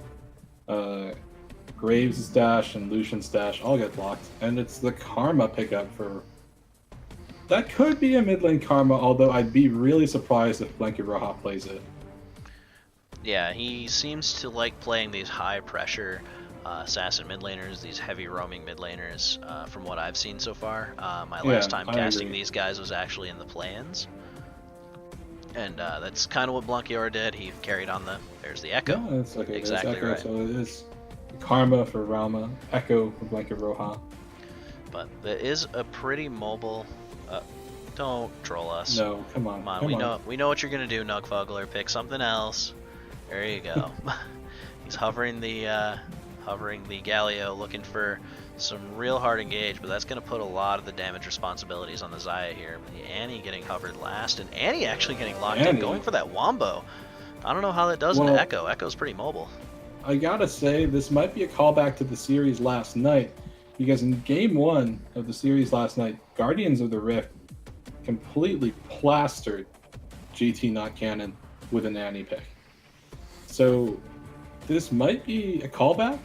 Graves' dash and Lucian's dash all get blocked, and it's the Karma pickup for... That could be a mid lane Karma, although I'd be really surprised if Blanket Roja plays it. Yeah, he seems to like playing these high pressure assassin mid laners, these heavy roaming mid laners, from what I've seen so far. My last time I casting agree. these guys was actually in the play-ins. And that's kind of what Blankior did. He carried on there's the Echo. Yeah, it's okay. Exactly Echo, right. So it is Karma for Rama, Echo for Blanket Roja. But it is a pretty mobile... don't troll us. No, come on. Come on, Come we know what you're gonna do, Nugfugler. Pick something else. There you go. He's hovering the Galio, looking for some real hard engage, but that's gonna put a lot of the damage responsibilities on the Xayah here. The Annie getting hovered last, and Annie actually getting locked in, going for that Wombo. I don't know how that does into Echo. Echo's pretty mobile. I gotta say, this might be a callback to the series last night, because in Game 1 of the series last night, Guardians of the Rift completely plastered GT not canon with an Annie pick. So this might be a callback.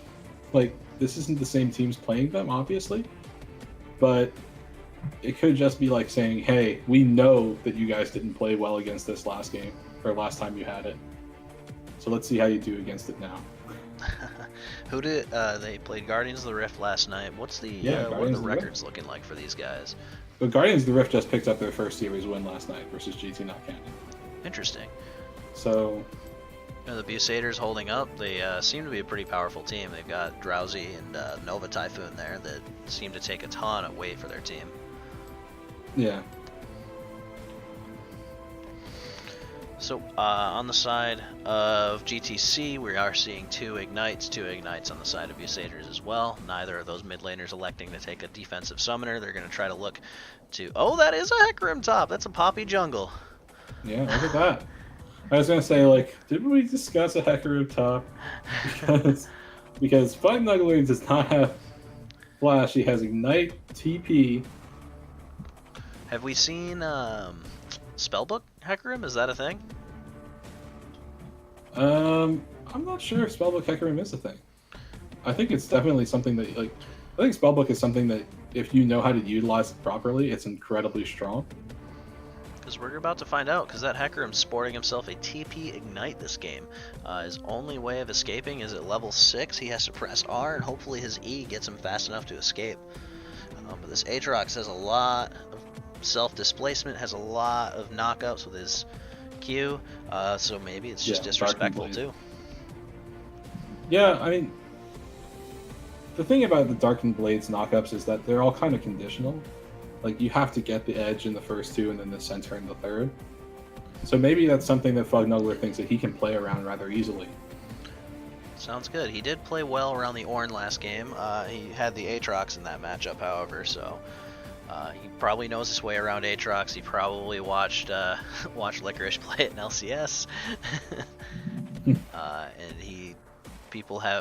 Like, this isn't the same teams playing them, obviously, but it could just be like saying, hey, we know that you guys didn't play well against this last game, or last time you had it. So let's see how you do against it now. Who did they played Guardians of the Rift last night? What's the what are Guardians the of the Rift. records looking like for these guys? But Guardians of the Rift just picked up their first series win last night versus GT not canon. Interesting. So You know, the Busaders holding up. They seem to be a pretty powerful team. They've got Drowsy and Nova Typhoon there that seem to take a ton of weight for their team. yeah. So on the side of GTC, we are seeing two ignites on the side of Busaders as well. Neither of those mid laners electing to take a defensive summoner. They're going to try to look to... Oh, that is a Hecarim top. That's a Poppy jungle. Yeah, look at that. I was gonna say, like, didn't we discuss a Hecarim top? Because Fight Nuggler does not have Flash. He has Ignite, TP. Have we seen Spellbook Hecarim? Is that a thing? I'm not sure if Spellbook Hecarim is a thing. I think it's definitely something that, like, I think Spellbook is something that if you know how to utilize it properly, it's incredibly strong. Because we're about to find out, because that Hecarim's sporting himself a TP Ignite this game. His only way of escaping is at level 6. He has to press R, and hopefully his E gets him fast enough to escape. But this Aatrox has a lot of self-displacement, has a lot of knockouts with his Q, so maybe it's just disrespectful too. Yeah, I mean, the thing about the Darkened Blades knockups is that they're all kind of conditional. Like, you have to get the edge in the first two and then the center in the third. So maybe that's something that Fugnuggler thinks that he can play around rather easily. Sounds good. He did play well around the Ornn last game. He had the Aatrox in that matchup, however, so he probably knows his way around Aatrox. He probably watched Licorice play it in LCS. And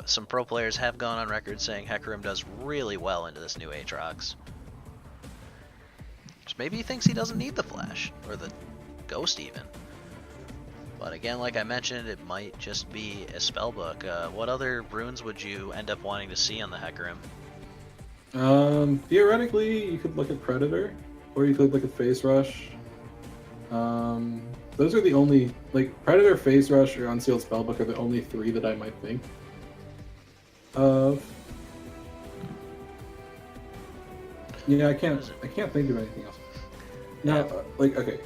some pro players have gone on record saying Hecarim does really well into this new Aatrox. So maybe he thinks he doesn't need the Flash, or the Ghost even. But again, like I mentioned, it might just be a spellbook. What other runes would you end up wanting to see on the Hecarim? Theoretically, you could look at Predator, or you could look at Phase Rush. Those are the only, like, Predator, Phase Rush, or Unsealed Spellbook are the only three that I might think of. Yeah, I can't think of anything else. No, like, okay,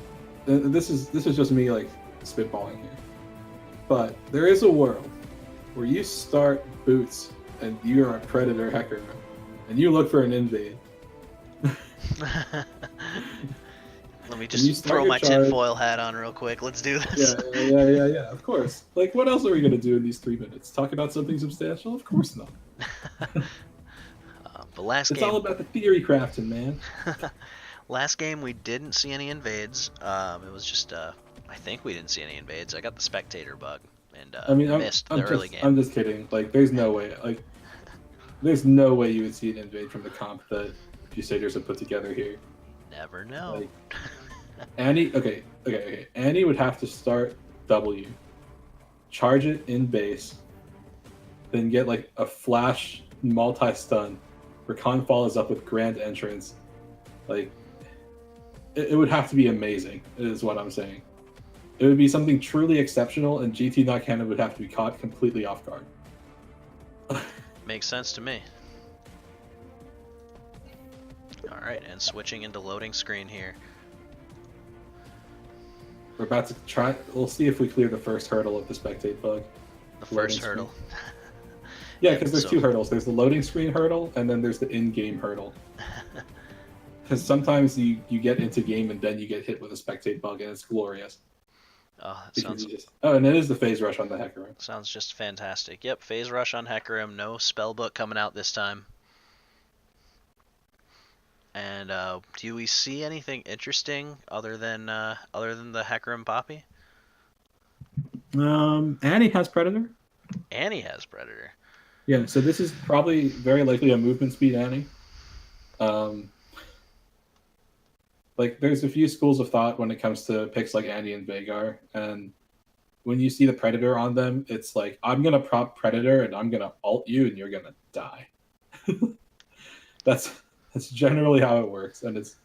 this is just me, like, spitballing here. But there is a world where you start Boots and you're a Predator Hecarim, and you look for an invade. Let me When you just start throw your my charge- tinfoil hat on real quick. Let's do this. Yeah, of course. Like, what else are we gonna do in these 3 minutes? Talk about something substantial? Of course not. But last It's game, all about the theory crafting, man. last game we didn't see any invades. It was just, I think we didn't see any invades. I got the spectator bug and I mean, missed the early game. I'm just kidding. Like, there's no way. Like, there's no way you would see an invade from the comp that Busaders have put together here. Never know. Like, Annie, okay. Annie would have to start W, charge it in base, then get like a flash multi-stun. Rakan follows up with grand entrance. Like, it would have to be amazing, is what I'm saying. It would be something truly exceptional, and GT not canon would have to be caught completely off guard. Makes sense to me. Alright, and switching into loading screen here. We're about to try. We'll see if we clear the first hurdle of the spectate bug. The Loading first screen. hurdle. Yeah, because there's So- two hurdles. There's the loading screen hurdle, and then there's the in-game hurdle. Because sometimes you get into game and then you get hit with a spectate bug, and it's glorious. Oh, that Because sounds, you just... Oh, and it is the phase rush on the Hecarim. sounds just fantastic. Yep, phase rush on Hecarim. No spellbook coming out this time. And do we see anything interesting other than the Hecarim Poppy? Annie has Predator. Annie has Predator. Yeah, so this is probably very likely a movement speed Annie. Like, there's a few schools of thought when it comes to picks like Annie and Vhagar, and when you see the Predator on them, it's like, I'm gonna prop Predator and I'm gonna ult you and you're gonna die. That's generally how it works, and it's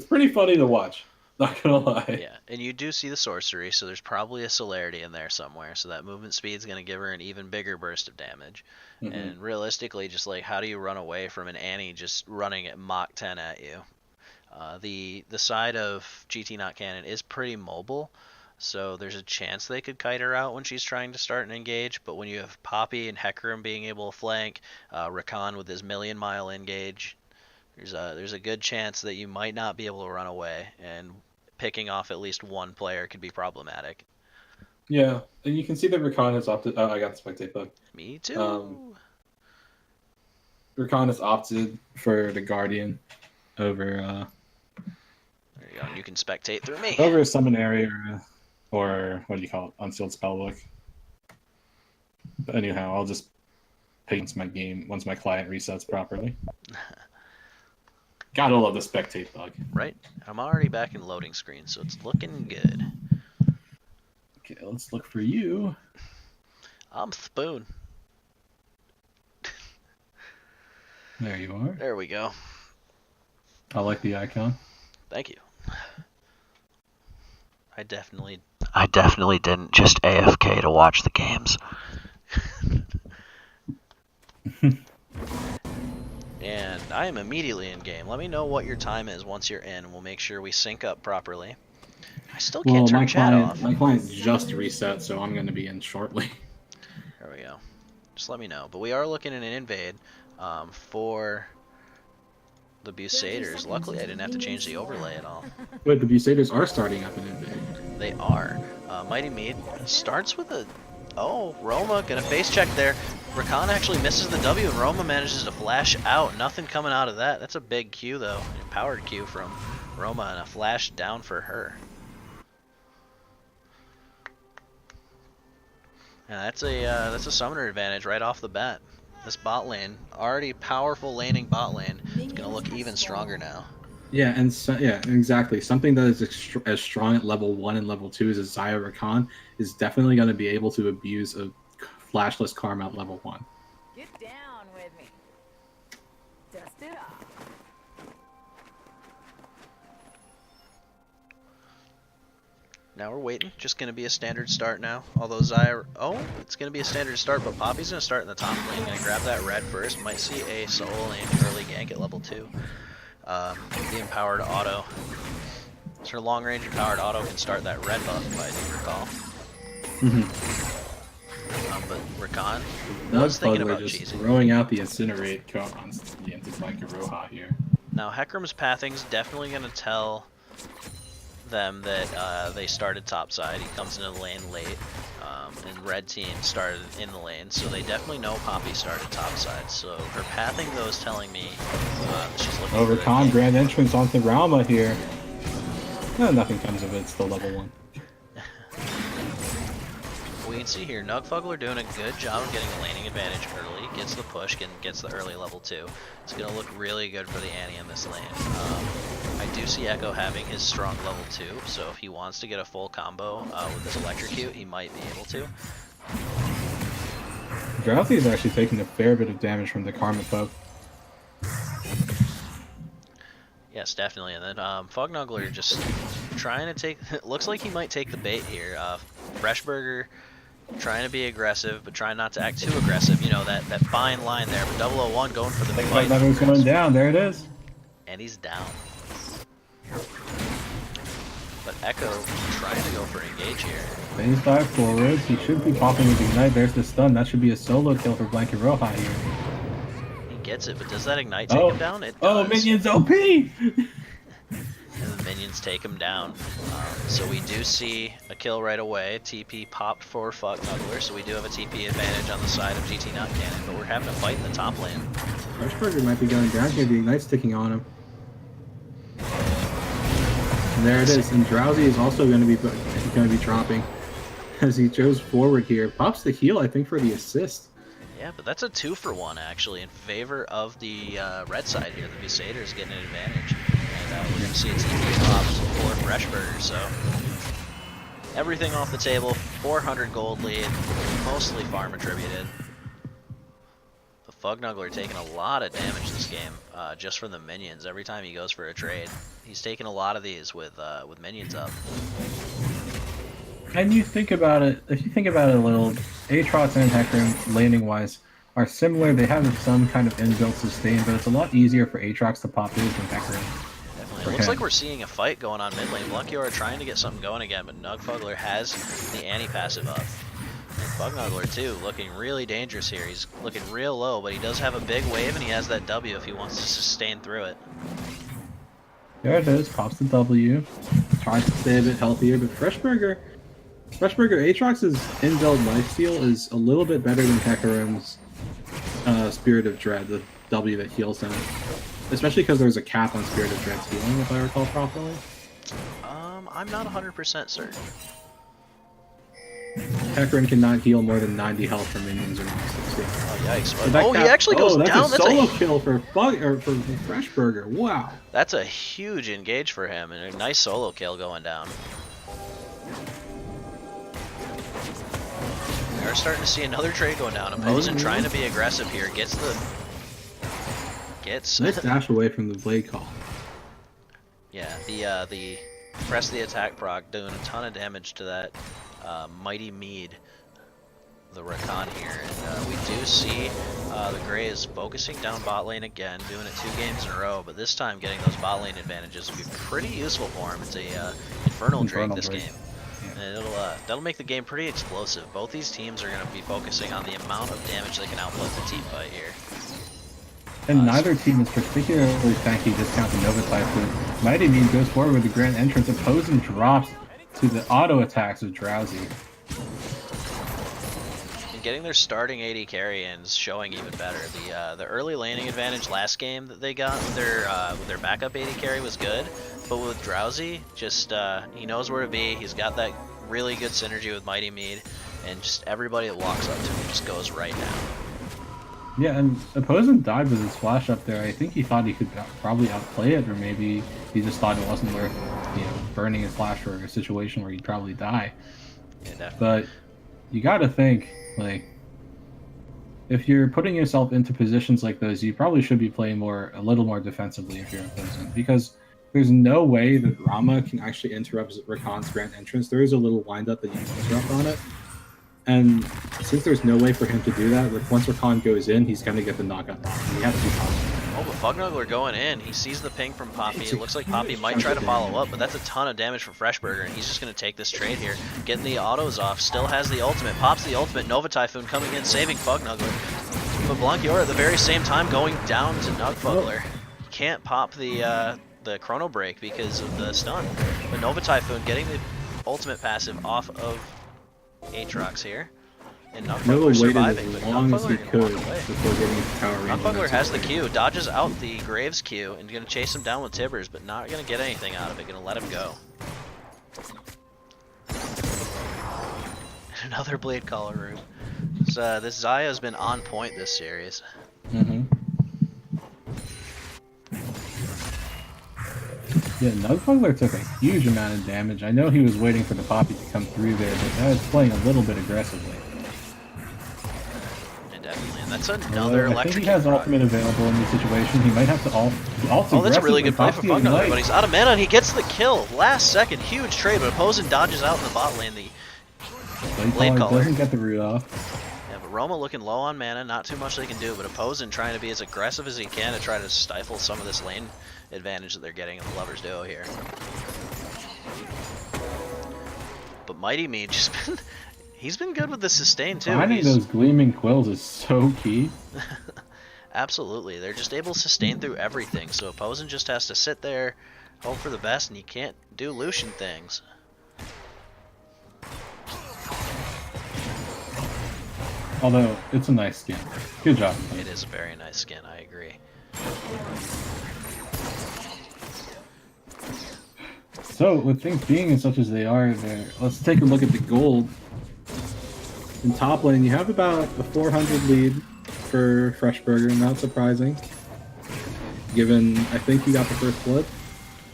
pretty funny to watch. Not gonna lie. Yeah, and you do see the sorcery, so there's probably a celerity in there somewhere. So that movement speed's gonna give her an even bigger burst of damage. Mhm. And realistically, just like, how do you run away from an Annie just running at Mach 10 at you? The side of GT not canon is pretty mobile, so there's a chance they could kite her out when she's trying to start and engage. But when you have Poppy and Hecarim being able to flank, Rakan with his million-mile engage, there's a good chance that you might not be able to run away, and picking off at least one player could be problematic. Yeah, and you can see that Rakan has opted. Oh, I got the spectate bug. Me too. Rakan has opted for the Guardian over There you go. You can spectate through me. over a summon area or what do you call it? Unsealed spellbook. But anyhow, I'll just pay once my client resets properly. Gotta love the spectate bug. Right. I'm already back in loading screen, so it's looking good. Okay, let's look for you. I'm Spoon. There you are. There we go. I like the icon. Thank you. I definitely didn't just AFK to watch the games. And I am immediately in game. Let me know what your time is once you're in, and we'll make sure we sync up properly. I still can't turn chat off. my client just reset, so I'm going to be in shortly. There we go. Just let me know. But we are looking at an invade for the Busaders. Luckily, I didn't have to change the overlay at all. Wait, the Busaders are starting up an invade. They are. Mighty Mead starts with a... Oh, Roma gonna face check there. Rakan actually misses the W, and Roma manages to flash out. Nothing coming out of that. That's a big Q, though. An empowered Q from Roma, and a flash down for her. Yeah, that's a summoner advantage right off the bat. This bot lane, already powerful laning bot lane, is gonna look even stronger now. Yeah, and yeah, exactly. Something that is as strong at level 1 and level 2 as Xayah Rakan is definitely going to be able to abuse a flashless Karma at level 1. Get down with me. Dust it off. Now we're waiting. Just going to be a standard start now. Although Xayah... Oh, it's going to be a standard start, but Poppy's going to start in the top lane. Going to grab that red first. Might see a solo lane early gank at level 2. The empowered auto. So long range empowered auto can start that red buff, if I do recall. But Rakan was thinking about just cheesing. throwing out the incinerate constantly into Micah Roja here. Now Hecarim's pathing's definitely going to tell them that they started topside. He comes into the lane late, and red team started in the lane, so they definitely know Poppy started topside. So her pathing though is telling me she's looking for Recon grand entrance onto Rauma here. No, nothing comes of it. It's still level 1. We can see here, Nugfuggler doing a good job of getting the laning advantage early, gets the push, gets the early level 2. It's going to look really good for the Annie in this lane. I do see Echo having his strong level 2, so if he wants to get a full combo with his electrocute, he might be able to. Drowsy is actually taking a fair bit of damage from the Karma Poke. Yes, definitely. And then Fognuggler just trying to take... It looks like he might take the bait here. Freshburger trying to be aggressive, but trying not to act too aggressive. You know, that fine line there. But 001 going for the big fight. Fognuggler's going down. There it is. And he's down. But Echo trying to go for engage here. Phase dive forwards. He should be popping with Ignite. There's the stun. That should be a solo kill for Blanket Roja here. He gets it, but does that Ignite take him down? It does. Oh, minions OP! And the minions take him down. So we do see a kill right away. TP popped for Fognuggler, so we do have a TP advantage on the side of GT not Canon, but we're having a fight in the top lane. Freshburger might be going down here. The Ignite's ticking on him. And there it is. And Drowsy is also going to be dropping as he goes forward here. Pops the heal, I think, for the assist. Yeah, but that's a 2-for-1 actually in favor of the red side here. The Busaders getting an advantage. And we're going to see a TP pops for Freshburger, so everything off the table. 400 gold lead, mostly farm attributed. The Fognuggler taking a lot of damage this game just from the minions every time he goes for a trade. He's taking a lot of these with minions up. And you think about it, if you think about it a little, Aatrox and Hecarim, laning-wise, are similar. They have some kind of inbuilt sustain, but it's a lot easier for Aatrox to pop through than Hecarim. It looks like we're seeing a fight going on mid lane. Blunkiora trying to get something going again, but Nugfuggler has the anti-passive up. And Fognuggler too, looking really dangerous here. He's looking real low, but he does have a big wave and he has that W if he wants to sustain through it. There it is, pops the W. Tries to stay a bit healthier, but Freshburger, Aatrox's inbuilt lifesteal is a little bit better than Hecarim's Spirit of Dread, the W that heals him. Especially because there's a cap on Spirit of Dread's healing, if I recall properly. I'm not 100% certain. Hecarim cannot heal more than 90 health from minions or 60. Oh, yikes. So he actually goes down. That's a solo kill for Freshburger. Wow. That's a huge engage for him, and a nice solo kill going down. We're starting to see another trade going down. Opposing trying to be aggressive here. Nice dash away from the blade call. Yeah, the press the attack proc doing a ton of damage to that Mighty Mead, the Rakan here. And we do see the Gray is focusing down bot lane again, doing it 2 games in a row, but this time getting those bot lane advantages will be pretty useful for him. It's a Infernal Drake this game. And that'll make the game pretty explosive. Both these teams are going to be focusing on the amount of damage they can output the team fight here. And neither team is particularly tanky discounting Nova Typhoon. Mighty Mean goes forward with the grand entrance. Opposing drops to the auto attacks of Drowsy. And getting their starting AD carry in is showing even better. The early laning advantage last game that they got with their backup AD carry was good, but with Drowsy, just he knows where to be. He's got that really good synergy with Mighty Mead, and just everybody that walks up to him just goes right down. Yeah, and opposing died with his flash up there. I think he thought he could probably outplay it, or maybe he just thought it wasn't worth, burning his flash for a situation where he'd probably die. Yeah, definitely. But you gotta think, like, if you're putting yourself into positions like those, you probably should be playing a little more defensively if you're opposing, because there's no way that Rauma can actually interrupt Rakan's grand entrance. There is a little windup that you can interrupt on it. And since there's no way for him to do that, once Rakan goes in, he's going to get the knockout. He has to be positive. Oh, but Fognuggler going in. He sees the ping from Poppy. It looks like Poppy might try to follow up, but that's a ton of damage from Freshburger, and he's just going to take this trade here. Getting the autos off. Still has the ultimate. Pops the ultimate. Nova Typhoon coming in, saving Fognuggler. But Blunkiora at the very same time going down to Nugfuggler. He can't pop the the chrono break because of the stun. But Nova Typhoon getting the ultimate passive off of Aatrox here. And Noah Nugfugler waited surviving, as but long as he Nugfugler could gonna walk away. before getting his power range. Nugfugler has the Q, dodges out the Graves Q, and gonna chase him down with Tibbers, but not gonna get anything out of it, gonna let him go. And another Blade Caller room. So this Xayah has been on point this series. Mm-hmm. Yeah, Nugfugler took a huge amount of damage. I know he was waiting for the Poppy to come through there, but that was playing a little bit aggressively. And definitely, and that's another I electric. think he has ultimate available in this situation. He might have to ult. Oh, that's a really good play for Fugnugler, Fugnugler, but he's out of mana and he gets the kill. Last second, huge trade, but opposing dodges out in the bot lane. The Blade Caller doesn't get the root off. Yeah, but Roma looking low on mana, not too much they can do, but opposing trying to be as aggressive as he can to try to stifle some of this lane advantage that they're getting in the Lover's Duo here. But Mighty Me just been, he's been good with the sustain too. Finding those gleaming quills is so key. Absolutely, they're just able to sustain through everything, so opposing just has to sit there, hope for the best, and you can't do Lucian things. Although, it's a nice skin. Good job. It is a very nice skin, I agree. So, with things being as such as they are there, let's take a look at the gold. In top lane, you have about a 400 lead for Freshburger, not surprising. Given, I think he got the first blood.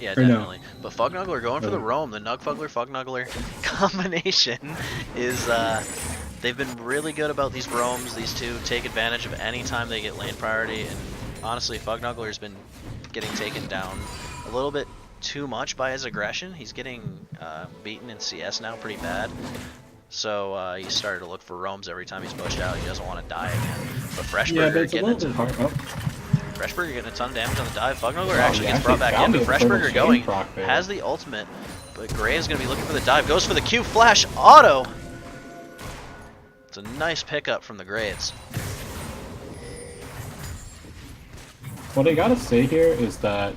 Yeah, Or definitely. no? But Fugnugler going for the roam. The Nugfugler-Fugnugler combination is, they've been really good about these roams. These two take advantage of any time they get lane priority, and honestly, Fugnugler's been getting taken down a little bit too much by his aggression. He's getting beaten in CS now pretty bad. So he started to look for roams every time he's pushed out. He doesn't want to die again. But Freshburger getting a ton of damage on the dive. Fugnugler actually gets brought back in, but Freshburger going, has the ultimate, but Graves going to be looking for the dive. Goes for the Q flash auto. It's a nice pickup from the Graves. What I gotta say here is that,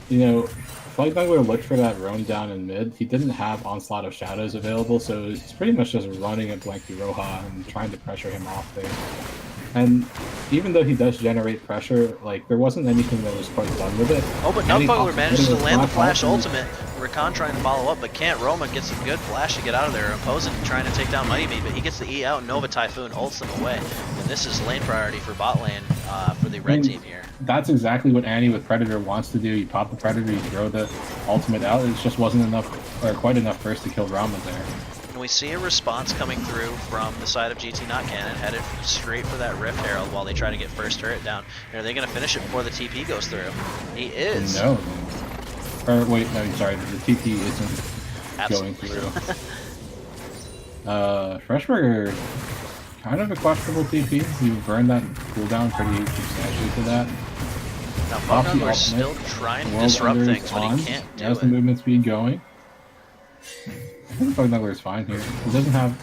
you know, Fugnugler looked for that roam down in mid. He didn't have Onslaught of Shadows available, so it's pretty much just running at Blanky Roja and trying to pressure him off there. And even though he does generate pressure, like, there wasn't anything that was quite done with it. Oh, but Nugfugler manages to land the flash ultimate. Rakan trying to follow up, but can't. Roma gets a good flash to get out of there. Opposing trying to take down Mighty Me, but he gets the E out, and Nova Typhoon ults them away. And this is lane priority for bot lane for the red team here. That's exactly what Annie with Predator wants to do. You pop the Predator, you throw the ultimate out. It just wasn't enough, or quite enough first to kill Rama there. And we see a response coming through from the side of GT Not Canon, headed straight for that Rift Herald while they try to get first turret down. And are they going to finish it before the TP goes through? He is. No. Or wait, no, sorry, the TP isn't going through. Freshburger, kind of a questionable TP. You burned that cooldown pretty substantially for that. Now Fugnugler's still trying to disrupt things, but he can't do it. Has the movement speed going. I think Fugnugler's fine here.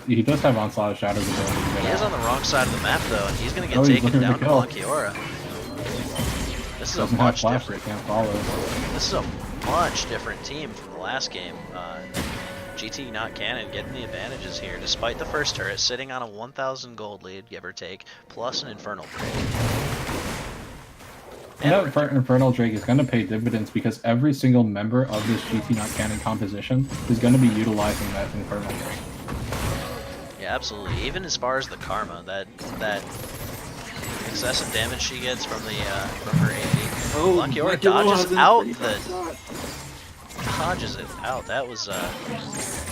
He does have Onslaught of Shadows ability. He is on the wrong side of the map though, and he's going to get taken down to Blankiora. This is a much different. Can't follow. This is a much different team from the last game. GT Not Canon getting the advantages here, despite the first turret sitting on a 1,000 gold lead, give or take, plus an Infernal Drake. And that Infernal Drake is going to pay dividends because every single member of this GT Not Canon composition is going to be utilizing that Infernal Drake. Yeah, absolutely. Even as far as the karma, that excessive damage she gets from the from her AD. Oh, Blankiora dodges out the it out. That was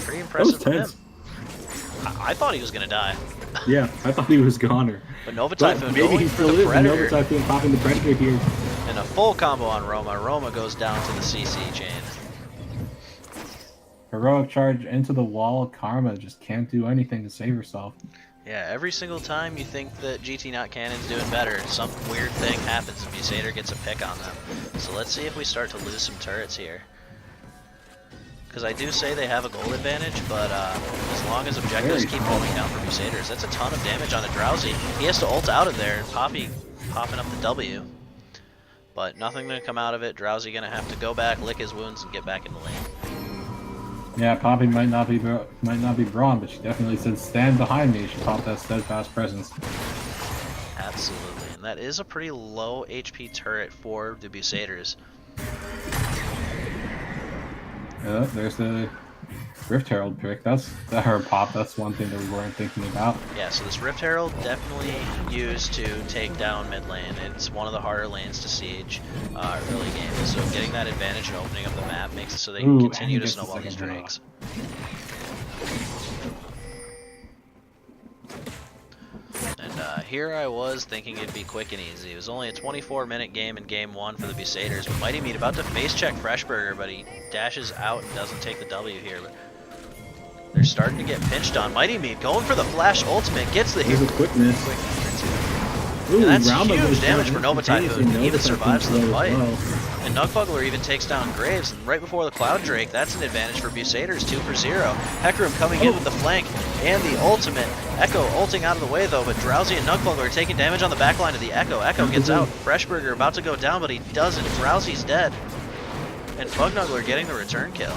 pretty impressive from him. I thought he was gonna die. Yeah, I thought he was goner. But Nova Typhoon maybe going he for still the is. Predator. Nova Typhoon popping the Predator here. And a full combo on Roma. Roma goes down to the CC chain. Heroic charge into the wall. Karma just can't do anything to save herself. Yeah, every single time you think that GT Not Canon's doing better, some weird thing happens and Busader gets a pick on them. So let's see if we start to lose some turrets here. Because I do say they have a gold advantage, but as long as objectives keep rolling down for Busaders, that's a ton of damage on a Drowsy. He has to ult out of there, and Poppy popping up the W. But nothing to come out of it. Drowsy gonna have to go back, lick his wounds, and get back in the lane. Yeah, Poppy might not be brawn, but she definitely said, "Stand behind me." She popped that steadfast presence. Absolutely, and that is a pretty low HP turret for the Busaders. There's the Rift Herald pick. That's her pop. That's one thing that we weren't thinking about. Yeah, so this Rift Herald definitely used to take down mid lane. It's one of the harder lanes to siege early game. So getting that advantage and opening up the map makes it so they can continue to snowball these drakes. And here I was thinking it'd be quick and easy. It was only a 24-minute game in game 1 for the Busaders, but Mighty Meat about to face check Freshburger, but he dashes out and doesn't take the W here. But they're starting to get pinched on. Mighty Meat going for the flash ultimate, gets the hit. There's a quickness. And that's huge damage for Nova Typhoon. He even survives the fight. And Nugbuggler even takes down Graves, and right before the Cloud Drake, that's an advantage for Busaders, 2 for 0. Hecarim coming in with the flank and the ultimate. Echo ulting out of the way though, but Drowsy and Nugbuggler are taking damage on the backline of the Echo. Echo gets out. Freshburger about to go down, but he doesn't. Drowsy's dead. And Fugnugler getting the return kill.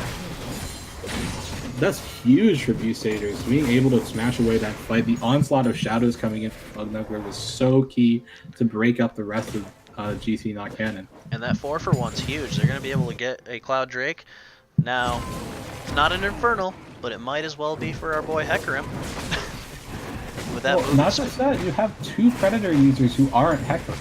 That's huge for Busaders. Being able to smash away that fight, the onslaught of shadows coming in from Fugnugler was so key to break up the rest of GT not canon. And that 4-for-1's huge. They're going to be able to get a Cloud Drake. Now, it's not an Infernal, but it might as well be for our boy Hecarim. With that well, not just that, you have 2 Predator users who aren't Hecarim.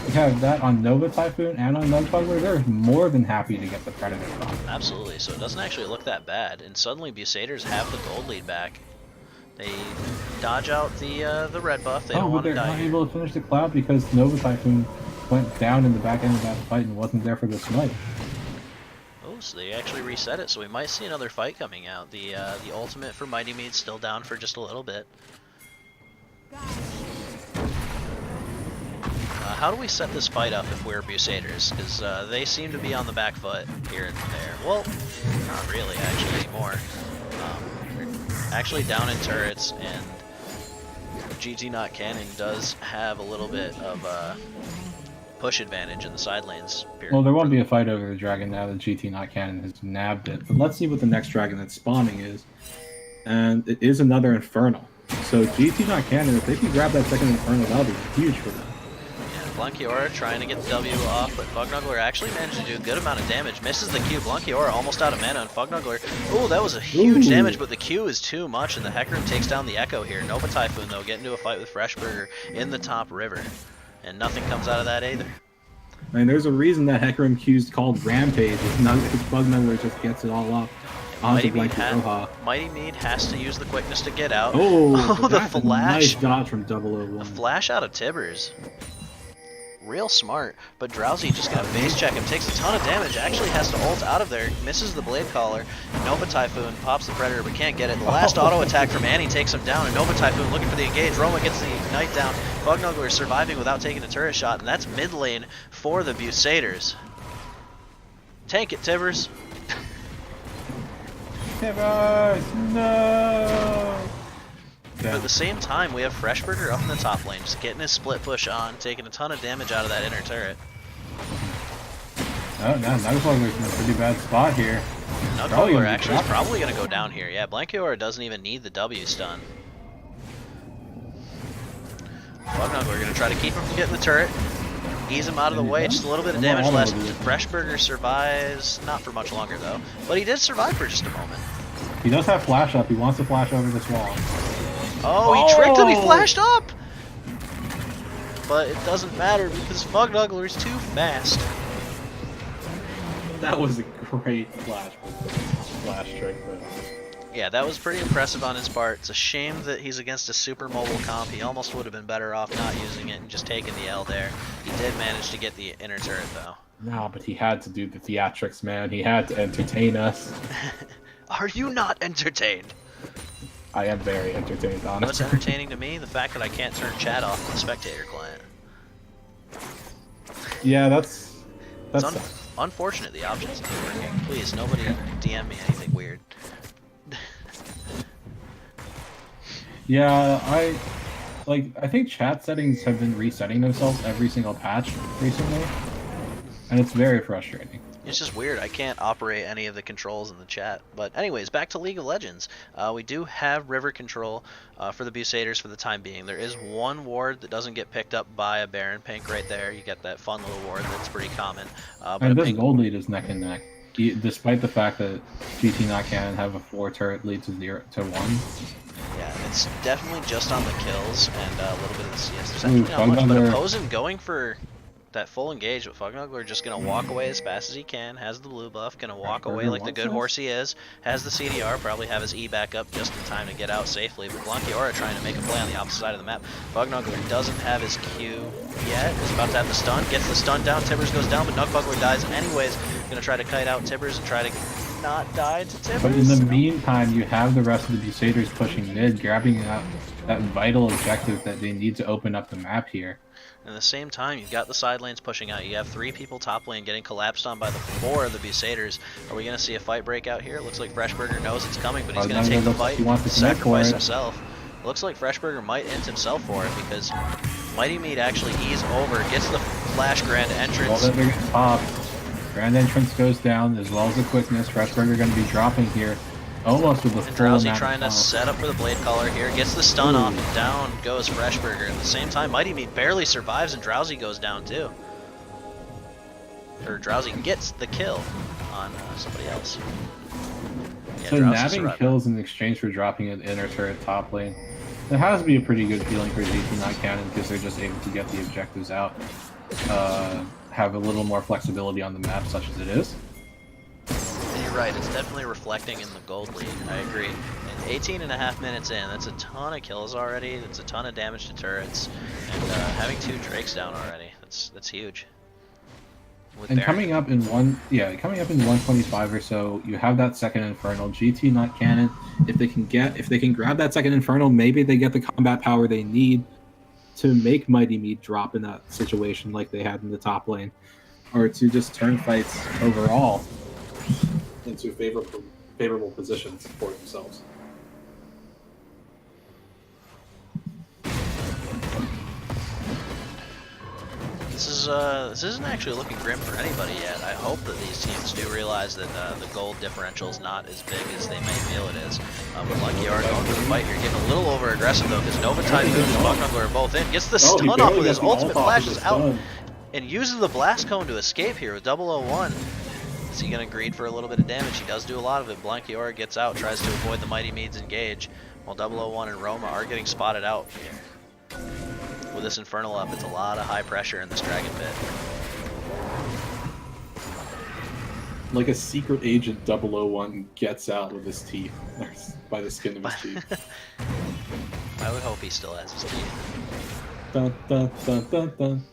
You have that on Nova Typhoon and on Nugbuggler. They're more than happy to get the Predator from. Absolutely, so it doesn't actually look that bad. And suddenly Busaders have the gold lead back. They dodge out the red buff. They don't want to die. But they're not able to finish the Cloud because Nova Typhoon went down in the back end of that fight and wasn't there for the smite. Oh, so they actually reset it, so we might see another fight coming out. The ultimate for Mighty Meat's still down for just a little bit. How do we set this fight up if we're Busaders? Because they seem to be on the back foot here and there. Well, not really actually anymore. They're actually down in turrets, and GT not canon does have a little bit of push advantage in the side lanes. Well, there won't be a fight over the dragon now that GT not canon has nabbed it. But let's see what the next dragon that's spawning is. And it is another Infernal. So GT not canon, if they can grab that second Infernal, that'll be huge for them. Blankiora trying to get the W off, but Fugnugler actually managed to do a good amount of damage. Misses the Q. Blankiora almost out of mana, and Fugnugler, oh, that was a huge damage, but the Q is too much, and the Hecarim takes down the Echo here. Nova Typhoon, though, getting into a fight with Freshburger in the top river, and nothing comes out of that either. I mean, there's a reason that Hecarim Q's called Rampage. Fugnugler just gets it all up. Mighty Meat has to use the quickness to get out. Oh, the flash. Nice dodge from 001. The flash out of Tibbers. Real smart, but Drowsy just gonna base check him, takes a ton of damage, actually has to ult out of there, misses the Blade Caller, Nova Typhoon pops the Predator but can't get it. The last auto attack from Annie takes him down, and Nova Typhoon looking for the engage. Roma gets the Ignite down, Fugnugler surviving without taking a turret shot, and that's mid lane for the Busaders. Tank it, Tibbers. Tibbers, no! But at the same time, we have Freshburger up in the top lane, just getting his split push on, taking a ton of damage out of that inner turret. Oh, no, Nugbuggler's in a pretty bad spot here. Nugbuggler actually is probably going to go down here. Yeah, Blankiora doesn't even need the W stun. Fugnugler going to try to keep him from getting the turret. Ease him out of the way, just a little bit of damage less. Freshburger survives, not for much longer though, but he did survive for just a moment. He does have flash up, he wants to flash over this wall. Oh, he tricked him, he flashed up! But it doesn't matter because Fugnugler is too fast. That was a great flash trick though. Yeah, that was pretty impressive on his part. It's a shame that he's against a super mobile comp. He almost would have been better off not using it and just taking the L there. He did manage to get the inner turret though. No, but he had to do the theatrics, man. He had to entertain us. Are you not entertained? I am very entertained, honestly. What's entertaining to me? The fact that I can't turn chat off on the spectator client. Yeah, that's unfortunate the option's not working. Please, nobody DM me anything weird. Yeah, I think chat settings have been resetting themselves every single patch recently. and it's very frustrating. It's just weird. I can't operate any of the controls in the chat. But anyways, back to League of Legends. We do have river control for the Busaders for the time being. There is one ward that doesn't get picked up by a Baron Pink right there. You get that fun little ward that's pretty common. And this gold lead is neck and neck, despite the fact that GT not canon have a 4 turret lead to 1. Yeah, it's definitely just on the kills and a little bit of the CS. There's actually not much, but opposing going for that full engage, but Fugnuggler just going to walk away as fast as he can, has the blue buff, going to walk away like the good horse he is, has the CDR, probably have his E back up just in time to get out safely, but Blankiora trying to make a play on the opposite side of the map. Fugnuggler doesn't have his Q yet, is about to have the stun, gets the stun down, Tibbers goes down, but Nugbugler dies anyways, going to try to kite out Tibbers and try to not die to Tibbers. But in the meantime, you have the rest of the Busaders pushing mid, grabbing out that vital objective that they need to open up the map here. At the same time, you've got the side lanes pushing out. You have 3 people top lane getting collapsed on by the 4 of the Busaders. Are we going to see a fight break out here? It looks like Freshburger knows it's coming, but he's going to take the fight, sacrifice himself. Looks like Freshburger might int himself for it because Mighty Meat actually ease over, gets the flash grand entrance. Well, they're getting popped. Grand entrance goes down as well as the quickness. Freshburger going to be dropping here. Almost with the full Drowsy trying to set up for the blade caller here, gets the stun off, and down goes Freshburger. At the same time, Mighty Meat barely survives, and Drowsy goes down too. Or Drowsy gets the kill on somebody else. Yeah, so Drowsy nabbing survived. kills in exchange for dropping an inner turret top lane. It has to be a pretty good feeling for GT not canon because they're just able to get the objectives out. Have a little more flexibility on the map, such as it is. You're right, it's definitely reflecting in the gold lead. I agree. And 18.5 minutes in, that's a ton of kills already. That's a ton of damage to turrets, and having 2 Drakes down already. That's huge. With And Baron. coming up in 125 or so, you have that second Infernal. GT not canon. If they can grab that second Infernal, maybe they get the combat power they need to make Mighty Meat drop in that situation like they had in the top lane, or to just turn fights overall into favorable positions for themselves. This isn't actually looking grim for anybody yet. I hope that these teams do realize that the gold differential is not as big as they may feel it is. But Lucky are going for the fight here, getting a little over aggressive though, because Nova Typhoon and Bucknuggler are both in. Gets the stun off with his ultimate, flashes out, and uses the blast cone to escape here with 001. Is he going to greed for a little bit of damage? He does do a lot of it. Blankiora gets out, tries to avoid the Mighty Mead's engage, while 001 and Roma are getting spotted out here. With this Infernal up, it's a lot of high pressure in this Dragon Pit. Like a secret agent 001 gets out with his teeth, by the skin of his teeth. I would hope he still has his teeth. Dun, dun, dun, dun, dun.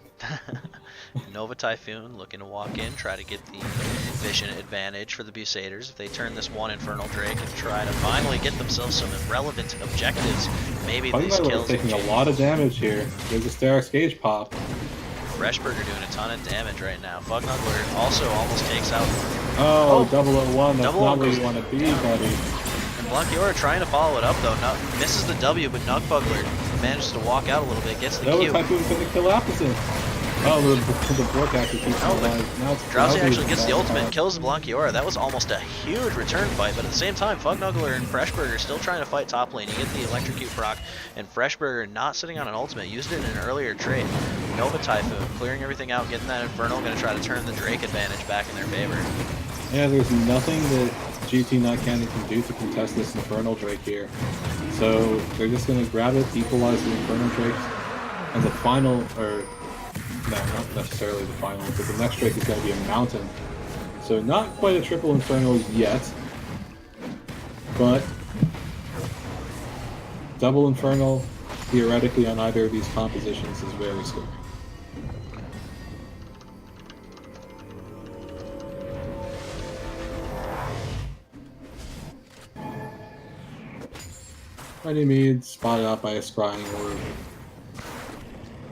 Nova Typhoon looking to walk in, try to get the vision advantage for the Busaders. If they turn this one Infernal Drake and try to finally get themselves some irrelevant objectives, maybe these kills. Taking a lot of damage here. There's a Sterak's Gauge pop. Freshburger doing a ton of damage right now. Fugnuggler also almost takes out. Oh, 001. That's 001 not where you want to be, buddy. And Blankiora trying to follow it up though. Misses the W, but Nugbugler manages to walk out a little bit, gets the Q. Typhoon's going to kill opposite. Oh, the broadcaster keeps alive. Now Drowsy actually gets the ultimate and kills Blankiora. That was almost a huge return fight, but at the same time, Fugnuggler and Freshburger still trying to fight top lane. You get the electrocute proc, and Freshburger not sitting on an ultimate, used it in an earlier trade. Nova Typhoon clearing everything out, getting that Infernal, going to try to turn the Drake advantage back in their favor. Yeah, there's nothing that GT not canon can do to contest this Infernal Drake here. So they're just going to grab it, equalize the Infernal Drake, and the final, or no, not necessarily the final, but the next Drake is going to be a mountain. So not quite a triple Infernal yet, but double Infernal, theoretically on either of these compositions, is very scary. Mighty Mead spotted out by a scrying orb.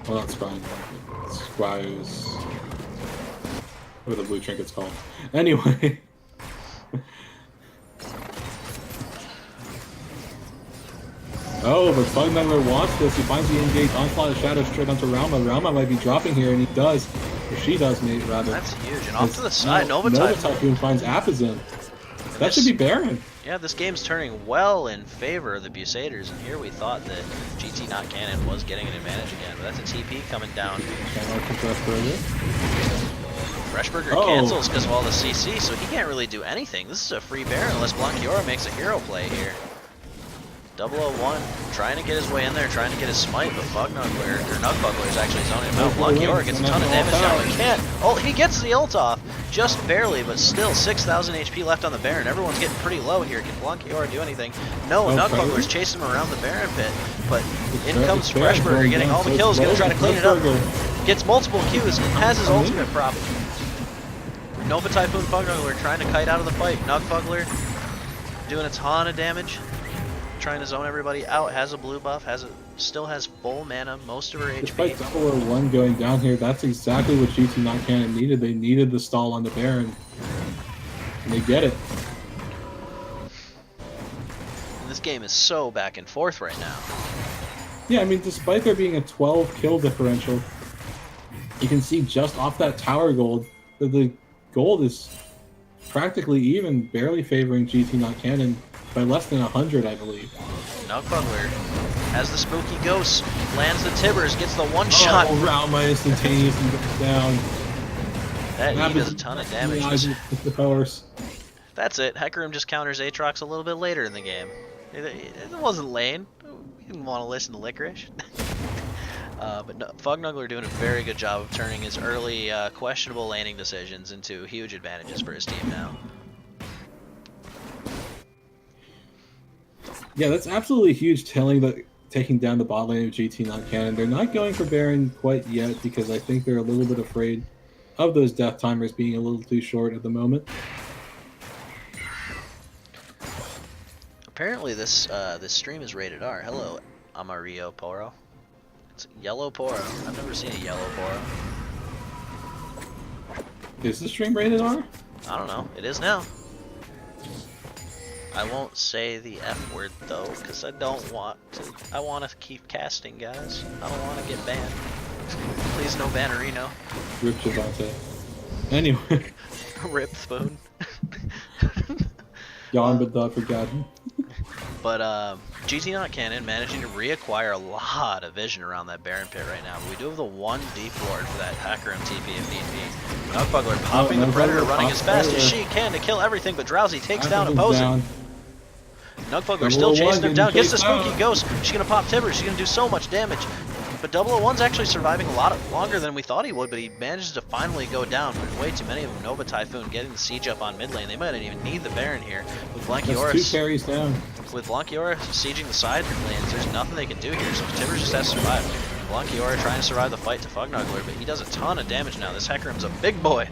Well, not scrying orb, scryers. What are the blue trinkets called? Anyway. Oh, but Fugnuggler wants this. He finds the engage onslaught of shadow straight onto Rauma. Rauma might be dropping here, and he does. Or she does, Nate, rather. That's huge. And off to the side, Nova Typhoon finds Apizin. That should be Baron. Yeah, this game's turning well in favor of the Busaders, and here we thought that GT Not Canon was getting an advantage again, but that's a TP coming down. Freshburger cancels because of all the CC, so he can't really do anything. This is a free Baron unless Blanquiora makes a hero play here. 001 trying to get his way in there, trying to get his smite, but Nugbuckler is actually zoning him out. Blanquiora gets a ton of damage now, but can't. Oh, he gets the ult off, just barely, but still 6,000 HP left on the Baron. Everyone's getting pretty low here. Can Blanquiora do anything? No, Nugbuckler's chasing him around the Baron pit, but in comes Freshburger getting all the kills, gonna try to clean it up. Gets multiple Qs, has his ultimate prop. Nova Typhoon Bugnuggler trying to kite out of the fight. Nugbuckler doing a ton of damage. Trying to zone everybody out, has a blue buff, still has full mana, most of her HP. Despite 001 going down here, that's exactly what GT Not Canon needed. They needed the stall on the Baron. And they get it. And this game is so back and forth right now. Yeah, I mean, despite there being a 12 kill differential, you can see just off that tower gold that the gold is practically even, barely favoring GT Not Canon. By less than 100, I believe. Nugbuckler has the spooky ghost, lands the Tibbers, gets the one shot. Oh, Rauma instantaneously goes down. That he does a ton of damage. That's it. Hecarim just counters Aatrox a little bit later in the game. It wasn't lane. You didn't want to listen to Licorice. But no, Fognuggler doing a very good job of turning his early questionable laning decisions into huge advantages for his team now. Yeah, that's absolutely huge, taking down the bot lane of GT Not Canon. They're not going for Baron quite yet because I think they're a little bit afraid of those death timers being a little too short at the moment. Apparently this this stream is rated R. Hello, Amarillo Poro. It's yellow Poro. I've never seen a yellow Poro. Is the stream rated R? I don't know. It is now. I won't say the F word though, because I don't want to. I want to keep casting, guys. I don't want to get banned. Please no Bannerino. Rip Javante. Anyway. Rip Spoon. Yawn but not forgotten. But GT Not Canon managing to reacquire a lot of vision around that Baron pit right now. But we do have the one deep ward for that Hecarim TP if need be. Nugbuckler popping the Predator, running as fast as she can to kill everything, but Drowsy takes down opposing. Nugbuckler still chasing him down, gets the spooky ghost. She's gonna pop Tibbers, she's gonna do so much damage. But 001's actually surviving a lot longer than we thought he would, but he manages to finally go down. There's way too many of them. Nova Typhoon getting the siege up on mid lane. They might not even need the Baron here. With Blanquiora, that's 2 carries down. With Blanquiora sieging the side lanes, there's nothing they can do here, so Tibbers just has to survive. Blanquiora trying to survive the fight to Fognuggler, but he does a ton of damage now. This Hecarim's a big boy.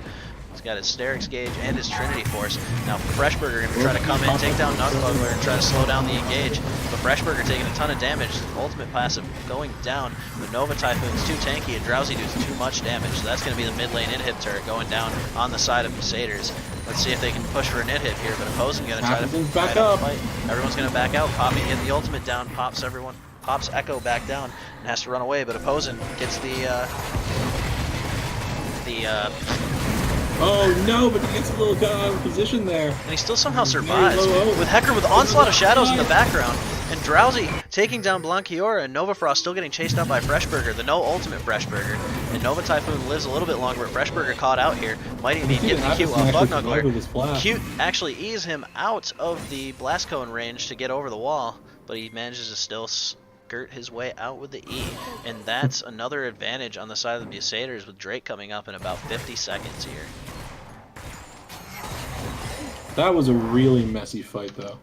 He's got his Sterix Gauge and his Trinity Force. Now Freshburger going to try to come in, take down Nugbuckler, and try to slow down the engage. But Freshburger taking a ton of damage. Ultimate passive going down. The Nova Typhoon's too tanky and Drowsy does too much damage. So that's going to be the mid lane inhib turret going down on the side of Busaders. Let's see if they can push for an inhib here, but opposing going to try to back up. Fight. Everyone's going to back out. Poppy getting the ultimate down, pops everyone. Pops Echo back down and has to run away, but opposing gets oh no, but he gets a little cut out of position there. And he still somehow survives. With Hecarim with Onslaught of Shadows in the background. And Drowsy taking down Blanquiora, and Nova Frost still getting chased out by Freshburger, the no ultimate Freshburger. And Nova Typhoon lives a little bit longer, but Freshburger caught out here. Mighty Beam getting the Q on Fognuggler. Q actually ease him out of the Blast Cone range to get over the wall, but he manages to still skirt his way out with the E. And that's another advantage on the side of the Busaders with Drake coming up in about 50 seconds here. That was a really messy fight, though.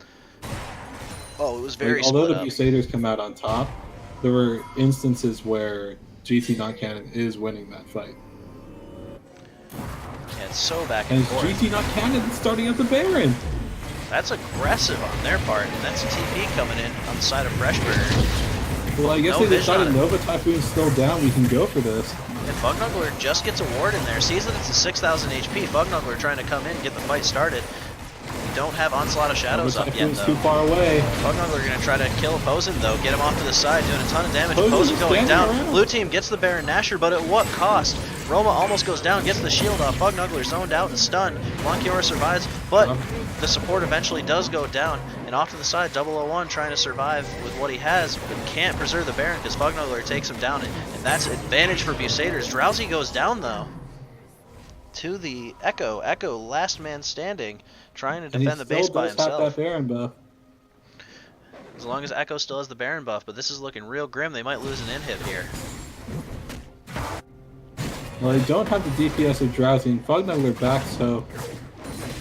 Oh, it was very although split the up. Busaders come out on top, there were instances where GT Not Canon is winning that fight. Yeah, it's so back and forth. And GT Not Canon starting at the Baron. That's aggressive on their part, and that's a TP coming in on the side of Freshburger. Well, I guess they decided Nova Typhoon's still down, we can go for this. And Fognuggler just gets a ward in there, sees that it's a 6,000 HP. Fognuggler trying to come in, get the fight started. We don't have Onslaught of Shadows up yet, though. Too far away. Fognuggler going to try to kill Posen, though, get him off to the side, doing a ton of damage. Posen going down. Blue team gets the Baron Nashor, but at what cost? Roma almost goes down, gets the shield off. Bugnuggler zoned out and stunned. Blankiora survives, but the support eventually does go down. And off to the side, 001 trying to survive with what he has, but can't preserve the Baron because Bugnuggler takes him down. And that's advantage for Busaders. Drowsy goes down, though, to the Echo. Echo, last man standing, trying to defend the base by himself. That Baron buff. As long as Echo still has the Baron buff, but this is looking real grim. They might lose an inhib here. Well, they don't have the DPS of Drowsy, and Bugnuggler back, so...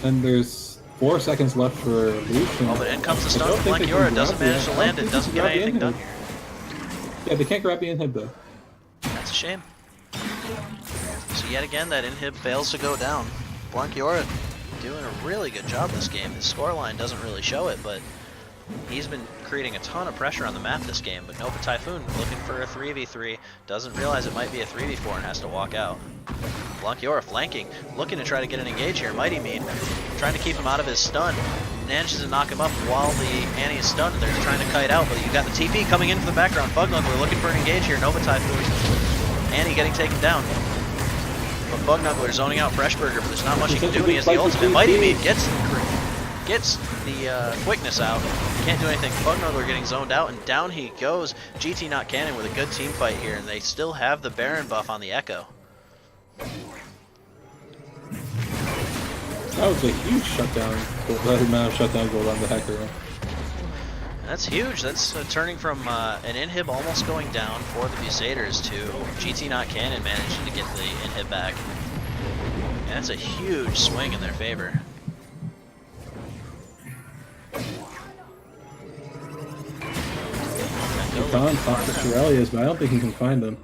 And there's 4 seconds left for Lucian. Oh, but in comes the stun from Blankiora. Doesn't manage to land it. Doesn't get anything done here. Yeah, they can't grab the inhib, though. That's a shame. So yet again, that inhib fails to go down. Blankiora doing a really good job this game. His scoreline doesn't really show it, but he's been creating a ton of pressure on the map this game. But Nova Typhoon looking for a 3v3, doesn't realize it might be a 3v4 and has to walk out. Blankiora flanking, looking to try to get an engage here. Mighty Mean trying to keep him out of his stun. Manages to knock him up while the Annie is stunned, and they're trying to kite out, but you got the TP coming in from the background. Bugnuggler looking for an engage here. Nova Typhoon. Annie getting taken down. But Bugnuggler zoning out Freshburger, but there's not much he can do, and he has the ultimate. Mighty Mean gets the quickness out. Can't do anything. Bugnuggler getting zoned out, and down he goes. GT not canon with a good team fight here, and they still have the Baron buff on the Echo. That was a huge shutdown. That amount of shutdown gold on the Hacker. That's huge. That's turning from an inhib almost going down for the Busaders to GT not canon managing to get the inhib back. And that's a huge swing in their favor. Khan talked to Shirelius, but I don't think he can find them.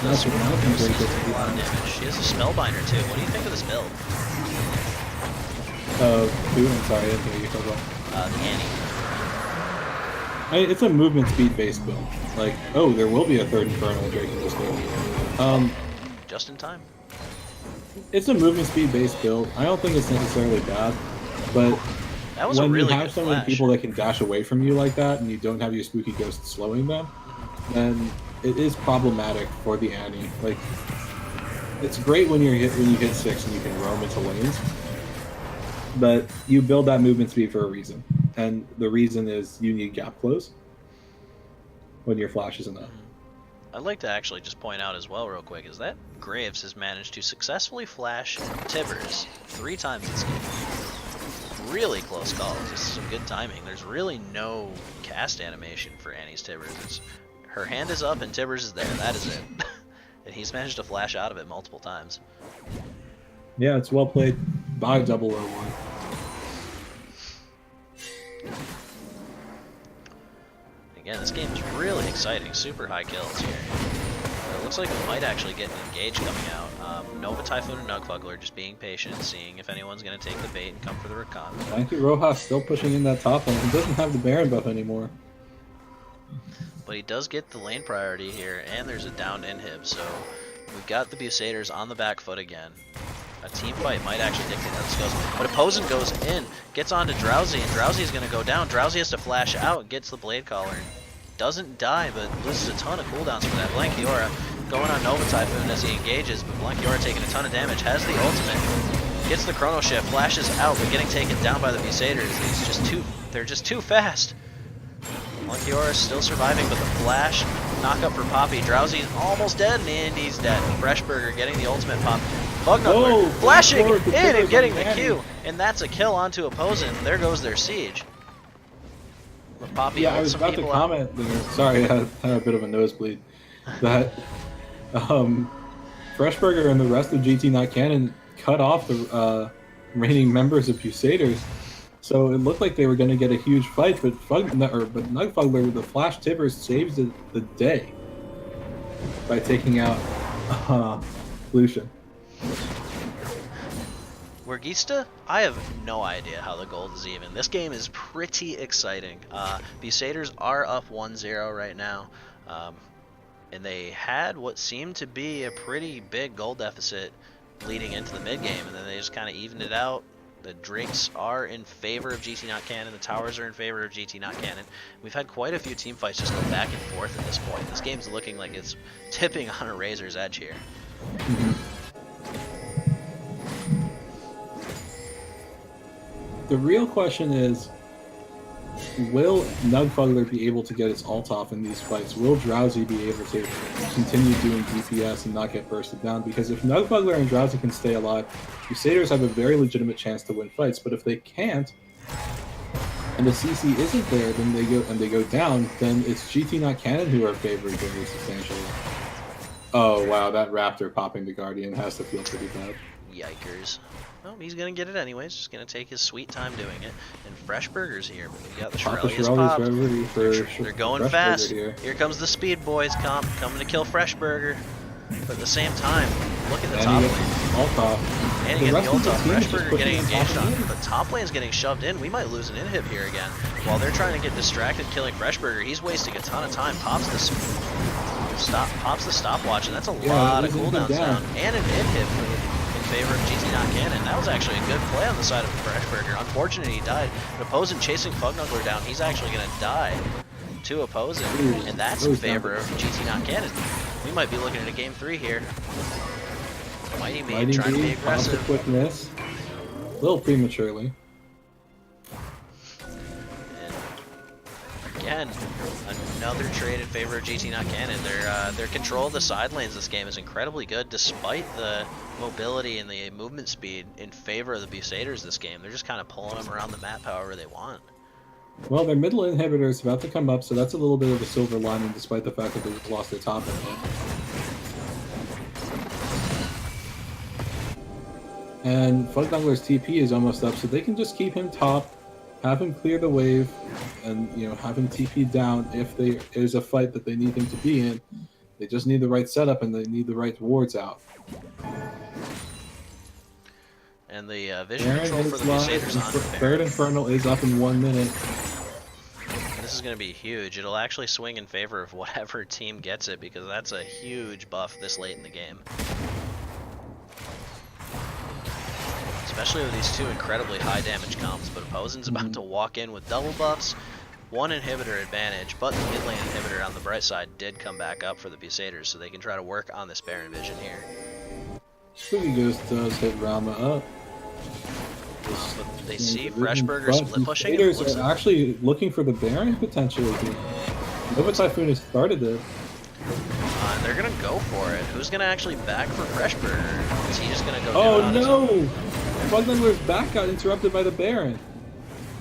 She has a Spellbinder too. What do you think of this build? Who? I'm sorry, I didn't hear you talk about. The Annie. It's a movement speed based build. Like, oh, there will be a third Infernal Drake in this build. Just in time. It's a movement speed based build. I don't think it's necessarily bad, but that was when a really you have so many people that can dash away from you like that, and you don't have your Spooky Ghost slowing them, then it is problematic for the Annie. Like, it's great when you hit 6 and you can roam into lanes, but you build that movement speed for a reason, and the reason is you need gap close when your flash isn't up. I'd like to actually just point out as well real quick is that Graves has managed to successfully flash Tibbers 3 times this game. Really close calls. This is some good timing. There's really no cast animation for Annie's Tibbers. Her hand is up and Tibbers is there. That is it. And he's managed to flash out of it multiple times. Yeah, it's well played by 001. Again, this game is really exciting. Super high kills here. It looks like we might actually get an engage coming out. Nova Typhoon and Nugfuggler are just being patient, seeing if anyone's going to take the bait and come for the recon. Thank you, Rojas, still pushing in that top lane. He doesn't have the Baron buff anymore. But he does get the lane priority here, and there's a downed inhib, so we've got the Busaders on the back foot again. A team fight might actually dictate how this goes. But Opposing goes in, gets onto Drowsy, and Drowsy's going to go down. Drowsy has to flash out, gets the Blade Collar. Doesn't die, but loses a ton of cooldowns for that. Blankiora going on Nova Typhoon as he engages, but Blankiora taking a ton of damage, has the ultimate, gets the Chrono Shift, flashes out, but getting taken down by the Busaders. They're just too fast. Blankiora is still surviving, but the flash knock up for Poppy. Drowsy's almost dead, and he's dead. Freshburger getting the ultimate pop. Bugnuggler flashing in and getting the Q, and that's a kill onto Opposing. There goes their siege. But Poppy, yeah, I was about to comment there. Sorry, I had a bit of a nosebleed. That Freshburger and the rest of GT not canon cut off the remaining members of Busaders. So it looked like they were going to get a huge fight, but Nugfuggler with the Flash Tibbers saves the day by taking out Lucian. Wargista, I have no idea how the gold is even. This game is pretty exciting. Busaders are up 1-0 right now, and they had what seemed to be a pretty big gold deficit leading into the mid game, and then they just kind of evened it out. The Drakes are in favor of GT not canon. The towers are in favor of GT not canon. We've had quite a few team fights just go back and forth at this point. This game's looking like it's tipping on a razor's edge here. The real question is, will Nugfuggler be able to get its ult off in these fights? Will Drowsy be able to continue doing DPS and not get bursted down? Because if Nugfuggler and Drowsy can stay alive, Busaders have a very legitimate chance to win fights. But if they can't, and the CC isn't there, then they go down, then it's GT not canon who are favored very substantially. Oh wow, that Raptor popping the Guardian has to feel pretty bad. Yikers. Well, he's gonna get it anyways. Just gonna take his sweet time doing it. And Fresh Burger's here, but we got the Shirelli's popped. They're going fast. Here comes the Speed Boys coming to kill Fresh Burger. But at the same time, look at the top lane. And he gets the ult off. Fresh Burger getting engaged on. The top lane's getting shoved in. We might lose an inhib here again. While they're trying to get distracted killing Fresh Burger, he's wasting a ton of time. Pops the stopwatch, and that's a lot of cooldowns down. And an inhib in favor of GT not canon. That was actually a good play on the side of Fresh Burger. Unfortunately, he died. An opposing chasing Fugnuggler down. He's actually going to die to opposing, and that's in favor of GT not canon. We might be looking at a game 3 here. Mighty Me trying to be aggressive. Quick miss. A little prematurely. And again, another trade in favor of GT not canon. Their control of the side lanes this game is incredibly good, despite the mobility and the movement speed in favor of the Busaders this game. They're just kind of pulling them around the map however they want. Well, their middle inhibitor is about to come up, so that's a little bit of a silver lining, despite the fact that they lost their top inhibitor. And Fugnuggler's TP is almost up, so they can just keep him top, have him clear the wave, and have him TP down if there is a fight that they need him to be in. They just need the right setup and they need the right wards out. And the vision control for the Busaders on. Third Infernal is up in 1 minute. This is going to be huge. It'll actually swing in favor of whatever team gets it, because that's a huge buff this late in the game. Especially with these two incredibly high damage comps, but opposing's about to walk in with double buffs, one inhibitor advantage, but the mid lane inhibitor on the bright side did come back up for the Busaders, so they can try to work on this Baron vision here. Spooky Ghost does hit Rama up. But they see Fresh Burger split pushing. The Busaders are actually looking for the Baron potentially. Nova Typhoon has started it. They're gonna go for it. Who's gonna actually back for Fresh Burger? Is he just gonna go down? Oh no! Fugnuggler's back got interrupted by the Baron.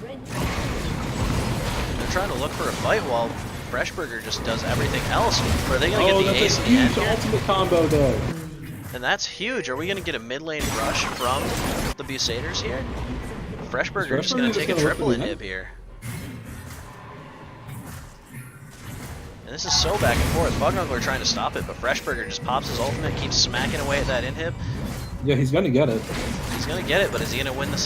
They're trying to look for a fight while Fresh Burger just does everything else. But are they gonna get the ace in the end here? Ultimate combo though. And that's huge. Are we gonna get a mid lane rush from the Busaders here? Fresh Burger just gonna take a triple inhib here. And this is so back and forth. Fugnuggler trying to stop it, but Fresh Burger just pops his ultimate, keeps smacking away at that inhib. Yeah, he's gonna get it. He's gonna get it, but is he gonna win the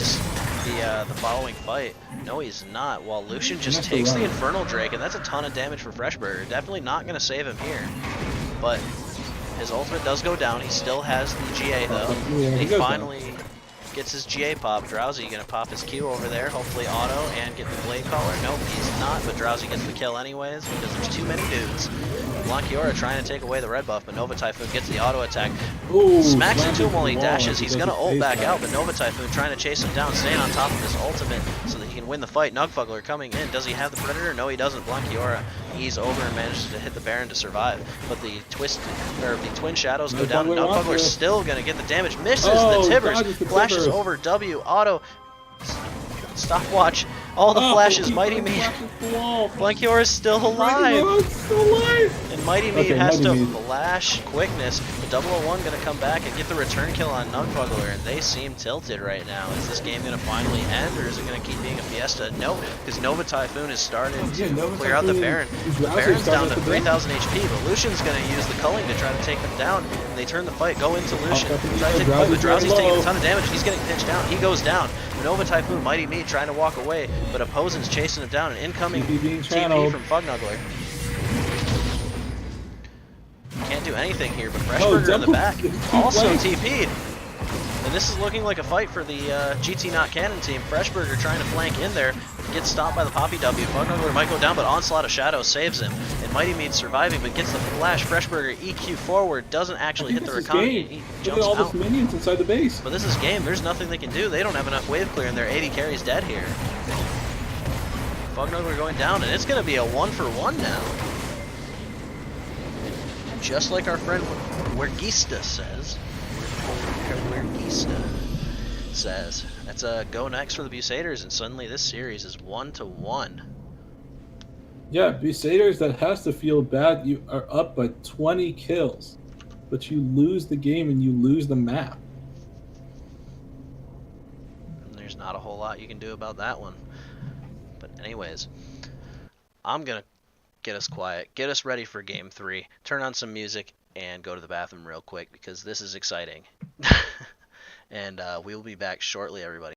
following fight? No, he's not. While Lucian just takes the Infernal Drake, and that's a ton of damage for Fresh Burger. Definitely not gonna save him here. But his ultimate does go down. He still has the GA though. He finally gets his GA pop. Drowsy gonna pop his Q over there, hopefully auto and get the Blade Caller. Nope, he's not, but Drowsy gets the kill anyways because there's too many dudes. Blankiora trying to take away the red buff, but Nova Typhoon gets the auto attack. Smacks into him while he dashes. He's gonna ult back out, but Nova Typhoon trying to chase him down, staying on top of his ultimate so that he can win the fight. Nugfuggler coming in. Does he have the Predator? No, he doesn't. Blankiora ease over and manages to hit the Baron to survive. But the Twin Shadows go down. Nugfuggler's still gonna get the damage. Misses the Tibbers. Flashes over W. Auto. Stopwatch. All the flashes. Mighty Me. Blankiora is still alive. And Mighty Me has to flash quickness. But 001 going to come back and get the return kill on Nugfuggler. And they seem tilted right now. Is this game going to finally end, or is it going to keep being a fiesta? No, because Nova Typhoon is starting to clear out the Baron. The Baron's down to 3,000 HP, but Lucian's going to use the culling to try to take them down. And they turn the fight, go into Lucian. Try to take the fight, but Drowsy's taking a ton of damage. He's getting pinched down. He goes down. Nova Typhoon, Mighty Me trying to walk away, but opposing's chasing him down. An incoming TP from Fugnuggler. Can't do anything here, but Fresh Burger in the back also TP'd. And this is looking like a fight for the GT Not Canon team. Freshburger trying to flank in there. Gets stopped by the Poppy W. Bugnuggler might go down, but Onslaught of Shadow saves him. And Mighty Meat surviving, but gets the flash. Freshburger EQ forward, doesn't actually hit the Rakan. He Look at all jumps those out. minions inside the base. But this is game. There's nothing they can do. They don't have enough wave clear, and their 80 carry's dead here. Bugnuggler going down, and it's going to be a 1-for-1 now. Just like our friend Wergista says. Wergista says. That's a go next for the Busaders, and suddenly this series is 1-1. Yeah, Busaders, that has to feel bad. You are up by 20 kills, but you lose the game and you lose the map. And there's not a whole lot you can do about that one. But anyways, I'm going to get us quiet, get us ready for game 3, turn on some music, and go to the bathroom real quick because this is exciting. And we will be back shortly, everybody.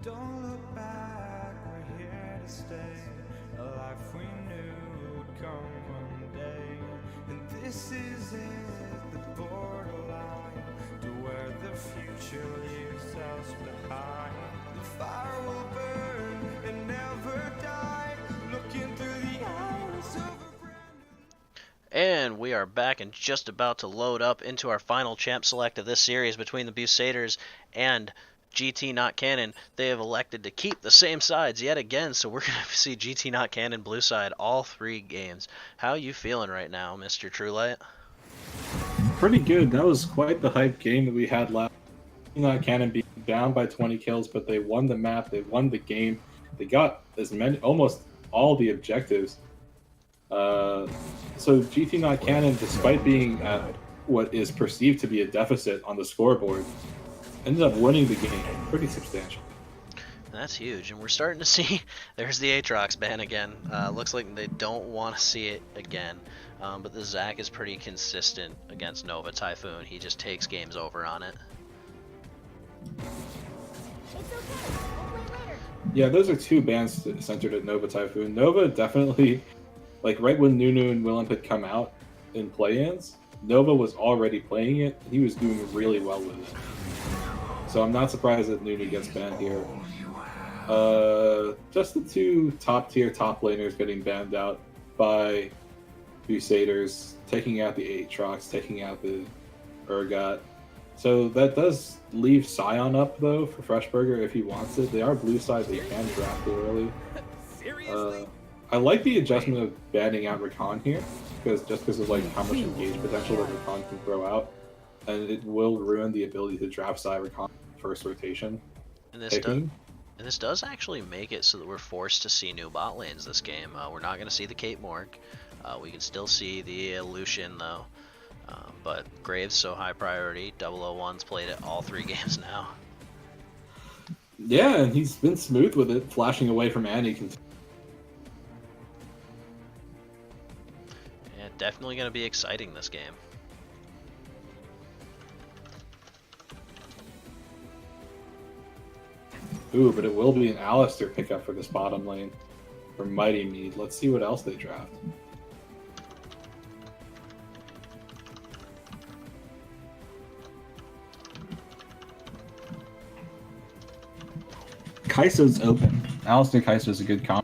Don't look back, we're here to stay. A life we knew would come one day. And this is it, the borderline to where the future leaves us behind. The fire will burn and never die, looking through the eyes of a brand new... And we are back and just about to load up into our final champ select of this series between the Busaders and GT Not Canon. They have elected to keep the same sides yet again, so we're going to see GT Not Canon blue side all 3 games. How are you feeling right now, Mr. Truelight? Pretty good. That was quite the hype game that we had last. Not Canon being down by 20 kills, but they won the map, they won the game, they got as many, almost all the objectives. So GT Not Canon, despite being at what is perceived to be a deficit on the scoreboard, ended up winning the game pretty substantial. That's huge, and we're starting to see there's the Aatrox ban again. Looks like they don't want to see it again, but the Zac is pretty consistent against Nova Typhoon. He just takes games over on it. It's okay. We'll play later. Yeah, those are 2 bans centered at Nova Typhoon. Nova definitely, like right when Nunu and Willem had come out in play-ins, Nova was already playing it. He was doing really well with it. So I'm not surprised that Nunu gets banned here. Just the 2 top-tier top laners getting banned out by Busaders, taking out the Aatrox, taking out the Urgot. So that does leave Scion up, though, for Freshburger if he wants it. They are blue side, they can draft it early. I like the adjustment of banning out Rakan here, because of like how much engage potential that Rakan can throw out. And it will ruin the ability to draft Rakan first rotation. And this does actually make it so that we're forced to see new bot lanes this game. We're not going to see the Kate Morg. We can still see the Lucian, though. But Graves so high priority. 001's played it all 3 games now. Yeah, and he's been smooth with it, flashing away from Annie. Yeah, definitely going to be exciting this game. Ooh, but it will be an Alistar pickup for this bottom lane for Mighty Mead. Let's see what else they draft. Kai'Sa's open. Alistar Kai'Sa is a good comp.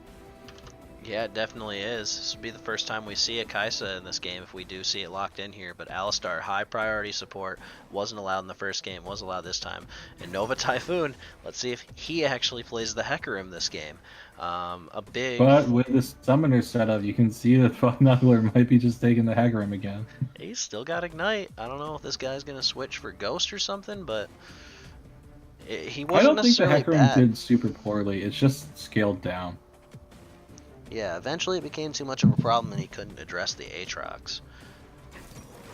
Yeah, it definitely is. This will be the first time we see a Kai'Sa in this game if we do see it locked in here. But Alistar, high priority support, wasn't allowed in the first game, was allowed this time. And Nova Typhoon, let's see if he actually plays the Hecarim this game. But with the summoner setup, you can see that Knuckler might be just taking the Hecarim again. He's still got Ignite. I don't know if this guy's going to switch for Ghost or something, but he wasn't necessarily I don't think the Hecarim did super poorly. It's just scaled down. Yeah, eventually it became too much of a problem and he couldn't address the Aatrox.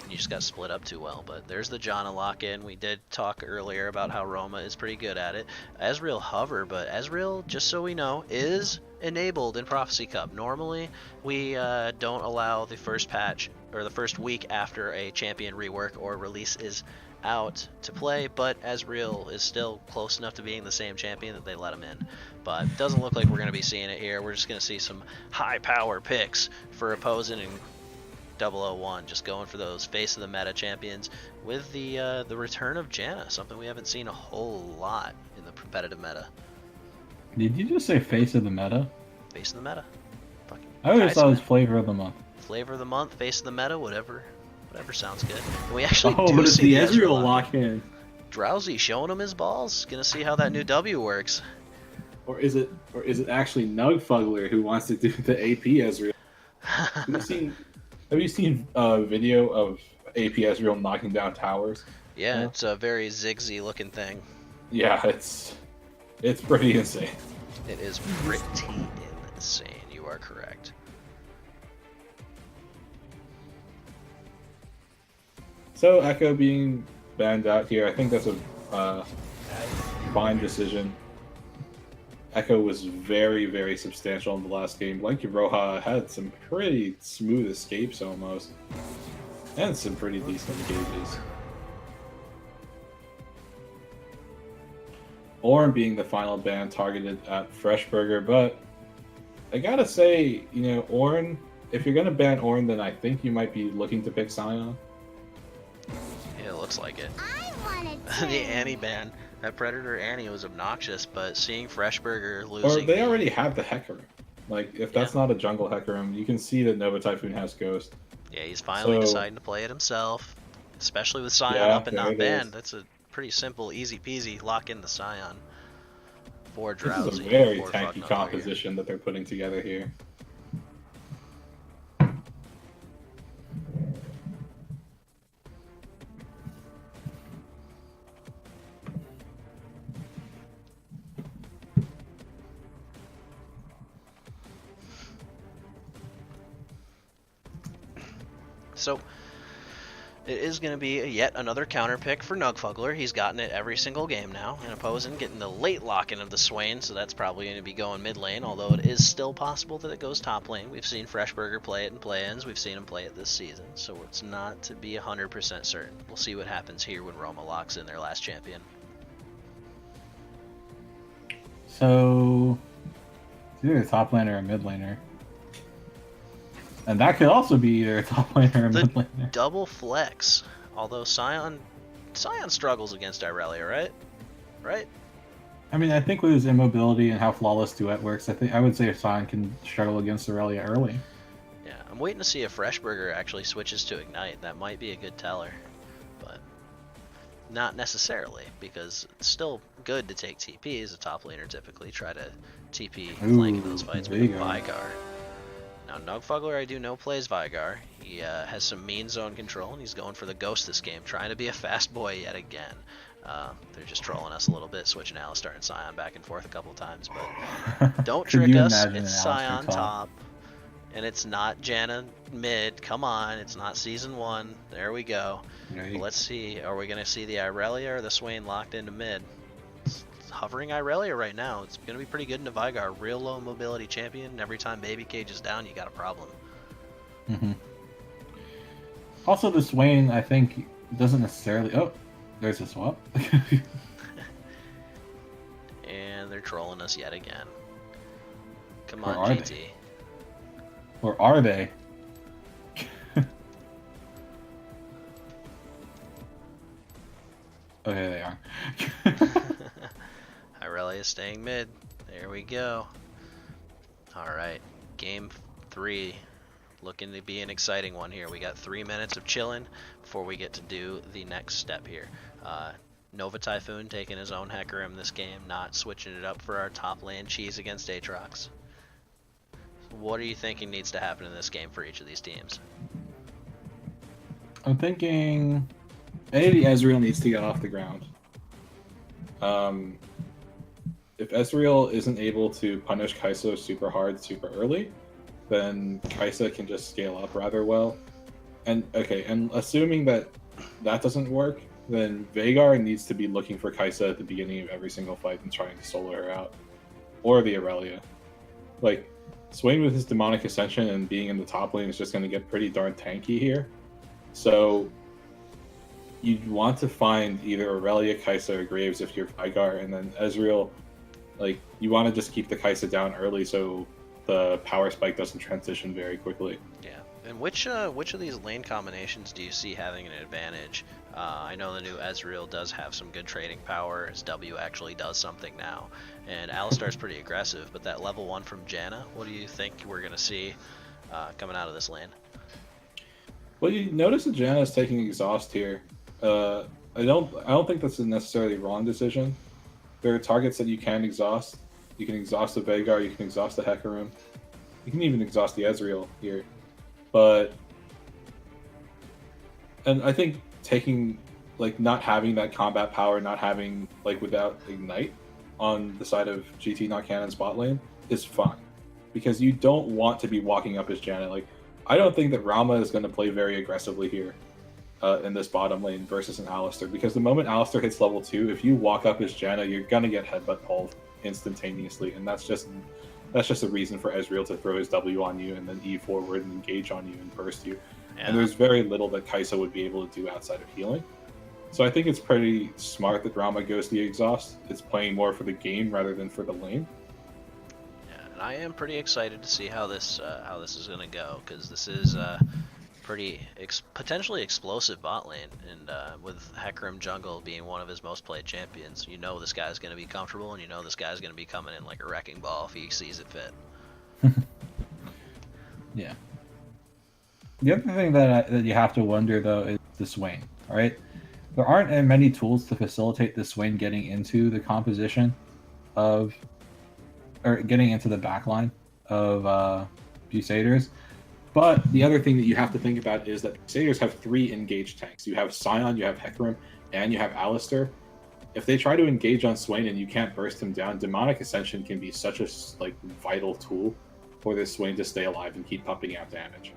You just got split up too well. But there's the Janna lock-in. We did talk earlier about how Roma is pretty good at it. Ezreal hover, but Ezreal, just so we know, is enabled in Prophecy Cup. Normally, we don't allow the first patch or the first week after a champion rework or release is out to play, but Ezreal is still close enough to being the same champion that they let him in. But it doesn't look like we're going to be seeing it here. We're just going to see some high power picks for opposing and 001, just going for those face of the meta champions with the return of Janna, something we haven't seen a whole lot in the competitive meta. Did you just say face of the meta? Face of the meta. Fucking I always thought it was flavor of the month. Flavor of the month, face of the meta, whatever sounds good. And we actually but it's the Ezreal lock-in. Drowsy showing him his balls. Gonna see how that new W works. Or is it actually Nugfuggler who wants to do the AP Ezreal? Have you seen a video of AP Ezreal knocking down towers? Yeah, it's a very Ziggsy looking thing. Yeah, it's pretty insane. It is pretty insane. You are correct. So Echo being banned out here, I think that's a fine decision. Echo was very, very substantial in the last game. Like Roja had some pretty smooth escapes almost, and some pretty decent engages. Ornn being the final ban targeted at Freshburger, but I gotta say, you know, Ornn, if you're gonna ban Ornn, then I think you might be looking to pick Scion. Yeah, it looks like it. I wanted The Annie ban. That Predator Annie was obnoxious, but seeing Freshburger Or losing... they already have the Hecarim. Like, if that's not a jungle Hecarim, you can see that Nova Typhoon has Ghost. Yeah, he's finally deciding to play it himself, especially with Scion up and not banned. That's a pretty simple, easy peasy, lock in the Scion. For Drowsy. This is a very tanky composition that they're putting together here. So, it is going to be yet another counter pick for Nugfuggler. He's gotten it every single game now, and opposing getting the late lock-in of the Swain, so that's probably going to be going mid lane, although it is still possible that it goes top lane. We've seen Freshburger play it in play-ins. We've seen him play it this season, so it's not to be 100% certain. We'll see what happens here when Roma locks in their last champion. So, it's either a top laner or a mid laner. And that could also be either a top laner or a mid laner. Double flex. Although Scion struggles against Irelia, right? Right? I mean, I think with his immobility and how flawless duet works, I would say Scion can struggle against Irelia early. Yeah, I'm waiting to see if Freshburger actually switches to Ignite. That might be a good teller, but not necessarily, because it's still good to take TP as a top laner. Typically, try to TP flank in those fights with Vigar. Now, Nugfuggler, I do know, plays Vigar. He has some mean zone control, and he's going for the Ghost this game, trying to be a fast boy yet again. They're just trolling us a little bit, switching Alistar and Scion back and forth a couple times, but don't trick us. It's Scion top, and it's not Janna mid. Come on, it's not Season 1. There we go. Let's see, are we going to see the Irelia or the Swain locked into mid? Hovering Irelia right now. It's going to be pretty good into Vigar. Real low mobility champion. Every time Baby Cage is down, you got a problem. Also, the Swain, I think, doesn't necessarily... Oh, there's a swap. And they're trolling us yet again. Come Or on, are GT. they? Or are they? Okay, they are. Irelia staying mid. There we go. Alright, game 3. Looking to be an exciting one here. We got 3 minutes of chilling before we get to do the next step here. Nova Typhoon taking his own Hecarim this game, not switching it up for our top lane cheese against Aatrox. What are you thinking needs to happen in this game for each of these teams? I'm thinking... Maybe Ezreal needs to get off the ground. If Ezreal isn't able to punish Kai'Sa super hard, super early, then Kai'Sa can just scale up rather well. And assuming that doesn't work, then Veigar needs to be looking for Kai'Sa at the beginning of every single fight and trying to solo her out. Or the Irelia. Like, Swain with his Demonic Ascension and being in the top lane is just going to get pretty darn tanky here. So you'd want to find either Aurelia, Kai'Sa, or Graves if you're Vigar, and then Ezreal, like, you want to just keep the Kai'Sa down early so the power spike doesn't transition very quickly. Yeah, and which of these lane combinations do you see having an advantage? I know the new Ezreal does have some good trading power, his W actually does something now, and Alistar's pretty aggressive, but that level 1 from Janna, what do you think we're going to see coming out of this lane? Well, you notice that Janna is taking exhaust here. I don't think that's a necessarily wrong decision. There are targets that you can exhaust. You can exhaust the Veigar, you can exhaust the Hecarim. You can even exhaust the Ezreal here. And I think taking, like, not having that combat power, not having, like, without Ignite on the side of GT not Canon's bot lane is fine. Because you don't want to be walking up as Janna. Like, I don't think that Rama is going to play very aggressively here in this bottom lane versus an Alistar. Because the moment Alistar hits level 2, if you walk up as Janna, you're going to get headbutt pulled instantaneously. And that's just a reason for Ezreal to throw his W on you and then E forward and engage on you and burst you. Yeah. And there's very little that Kai'Sa would be able to do outside of healing. So I think it's pretty smart that Rama goes the exhaust. It's playing more for the game rather than for the lane. Yeah, and I am pretty excited to see how this is gonna go, because this is pretty potentially explosive bot lane, and with Hecarim jungle being one of his most played champions, you know this guy's gonna be comfortable, and you know this guy's gonna be coming in like a wrecking ball if he sees it fit. Yeah. The other thing that you have to wonder though is the Swain. All right, there aren't many tools to facilitate the Swain getting into the composition of, or getting into the backline of Busaders. But the other thing that you have to think about is that Busaders have 3 engaged tanks. You have Scion, you have Hecarim, and you have Alistar. If they try to engage on Swain and you can't burst him down, Demonic Ascension can be such a vital tool for this Swain to stay alive and keep pumping out damage.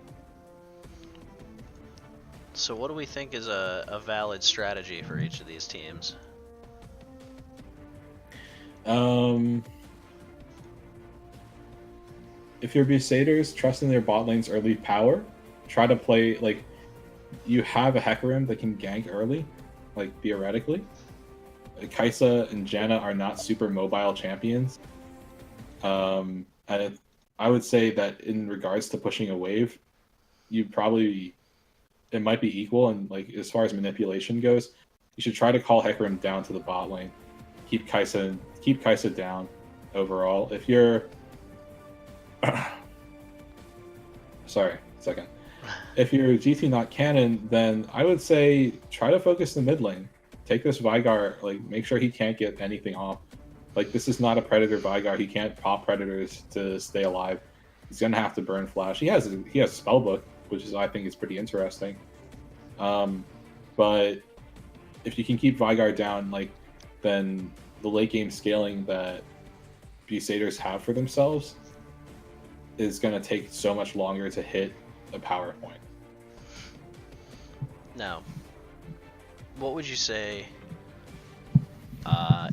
So what do we think is a valid strategy for each of these teams? If you're Busaders, trust in their bot lane's early power. Try to play, like, you have a Hecarim that can gank early, like, theoretically. Kai'Sa and Janna are not super mobile champions. And I would say that in regards to pushing a wave, it might be equal, and like as far as manipulation goes, you should try to call Hecarim down to the bot lane. Keep Kai'Sa down overall. If you're sorry, second. If you're GT not canon, then I would say try to focus the mid lane. Take this Veigar, like make sure he can't get anything off. Like this is not a Predator Veigar. He can't pop Predators to stay alive. He's gonna have to burn Flash. He has Spellbook, which is I think is pretty interesting. But if you can keep Veigar down, like then the late game scaling that Busaders have for themselves is going to take so much longer to hit a power point. Now, what would you say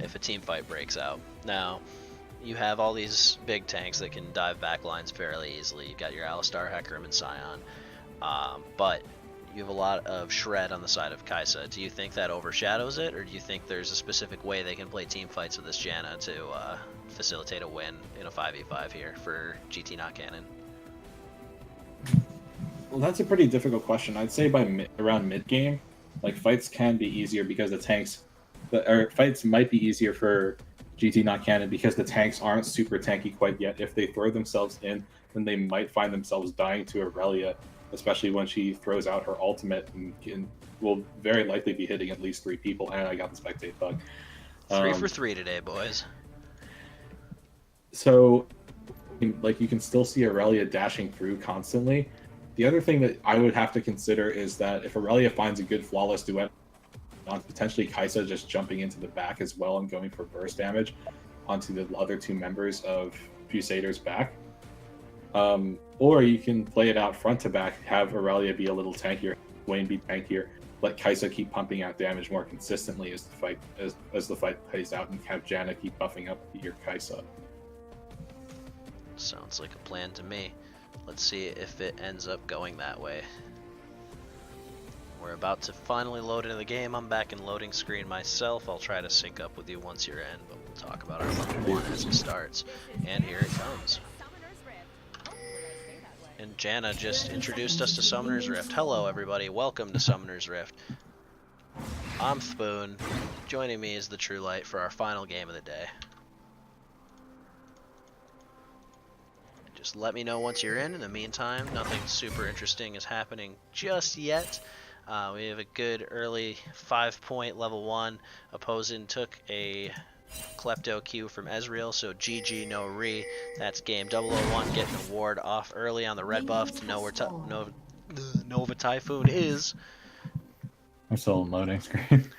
if a team fight breaks out? Now, you have all these big tanks that can dive back lines fairly easily. You've got your Alistar, Hecarim, and Scion. But you have a lot of shred on the side of Kai'Sa. Do you think that overshadows it, or do you think there's a specific way they can play team fights with this Janna to facilitate a win in a 5v5 here for GT not canon? Well, that's a pretty difficult question. I'd say around mid game, like fights can be easier because fights might be easier for GT not canon because the tanks aren't super tanky quite yet. If they throw themselves in, then they might find themselves dying to Aurelia, especially when she throws out her ultimate and will very likely be hitting at least 3 people. And I got the spectate bug. 3 for 3 today, boys. So, like, you can still see Aurelia dashing through constantly. The other thing that I would have to consider is that if Aurelia finds a good flawless duet on potentially Kai'Sa just jumping into the back as well and going for burst damage onto the other 2 members of Busaders' back. Or you can play it out front to back, have Aurelia be a little tankier, Wayne be tankier, let Kai'Sa keep pumping out damage more consistently as the fight plays out, and have Janna keep buffing up your Kai'Sa. Sounds like a plan to me. Let's see if it ends up going that way. We're about to finally load into the game. I'm back in loading screen myself. I'll try to sync up with you once you're in, but we'll talk about our level 1 as it starts. And here it comes. And Janna just introduced us to Summoner's Rift. Hello everybody, welcome to Summoner's Rift. I'm Spoon. Joining me is the True Light for our final game of the day. Just let me know once you're in. In the meantime, nothing super interesting is happening just yet. We have a good early 5-point level 1. Opposing took a Klepto Q from Ezreal, so GG no re. That's game 001 getting a ward off early on the red buff to know where Nova Typhoon is. I'm still in loading screen.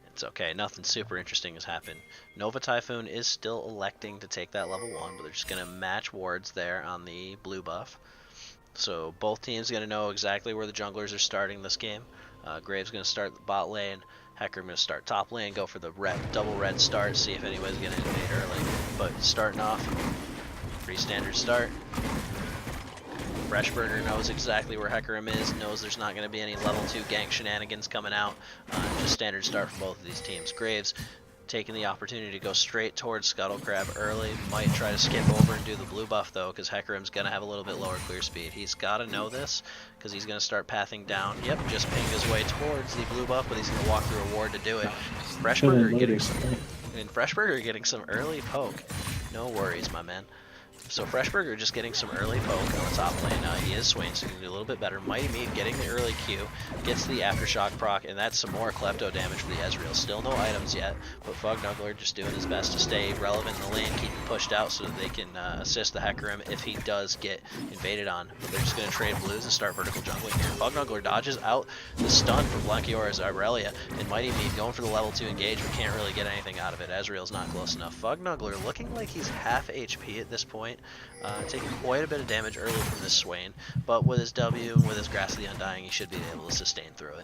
It's okay, nothing super interesting has happened. Nova Typhoon is still electing to take that level 1, but they're just going to match wards there on the blue buff. So both teams going to know exactly where the junglers are starting this game. Graves going to start the bot lane. Hecarim going to start top lane, go for the double red start, see if anybody's going to invade early. But starting off, pretty standard start. Freshburger knows exactly where Hecarim is, knows there's not going to be any level 2 gank shenanigans coming out. Just standard start for both of these teams. Graves taking the opportunity to go straight towards Scuttle Crab early. Might try to skip over and do the blue buff though, because Hecarim's going to have a little bit lower clear speed. He's got to know this, because he's going to start pathing down. Yep, just pinged his way towards the blue buff, but he's going to walk through a ward to do it. Freshburger getting some early poke. No worries, my man. So Freshburger just getting some early poke on the top lane. Now he is Swain, so he can do a little bit better. Mighty Meat getting the early Q, gets the Aftershock proc, and that's some more Klepto damage for the Ezreal. Still no items yet, but Fognuggler just doing his best to stay relevant in the lane, keep him pushed out so that they can assist the Hecarim if he does get invaded on. But they're just going to trade blues and start vertical jungling here. Fognuggler dodges out the stun from Blankiora's Irelia, and Mighty Meat going for the level 2 engage, but can't really get anything out of it. Ezreal's not close enough. Fognuggler looking like he's half HP at this point. Taking quite a bit of damage early from this Swain, but with his W and with his Grass of the Undying, he should be able to sustain through it.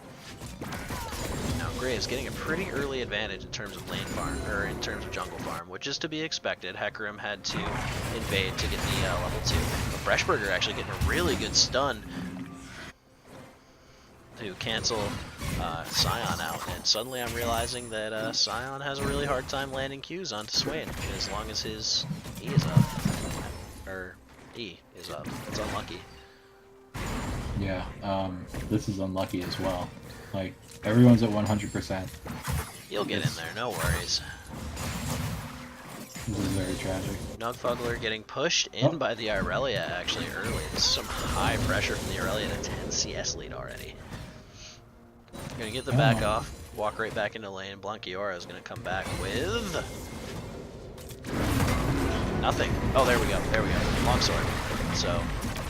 Now Graves getting a pretty early advantage in terms of lane farm, or in terms of jungle farm, which is to be expected. Hecarim had to invade to get the level 2. But Freshburger actually getting a really good stun to cancel Sion out, and suddenly I'm realizing that Sion has a really hard time landing Qs onto Swain, as long as his E is up. Or E is up. It's unlucky. Yeah, this is unlucky as well. Like, everyone's at 100%. You'll get in there, no worries. This is very tragic. Nugfugler getting pushed in by the Irelia actually early. This is some high pressure from the Irelia to 10 CS lead already. Gonna get the back off, walk right back into lane. Blankiora is gonna come back with nothing. Oh, there we go. There we go. Longsword. So,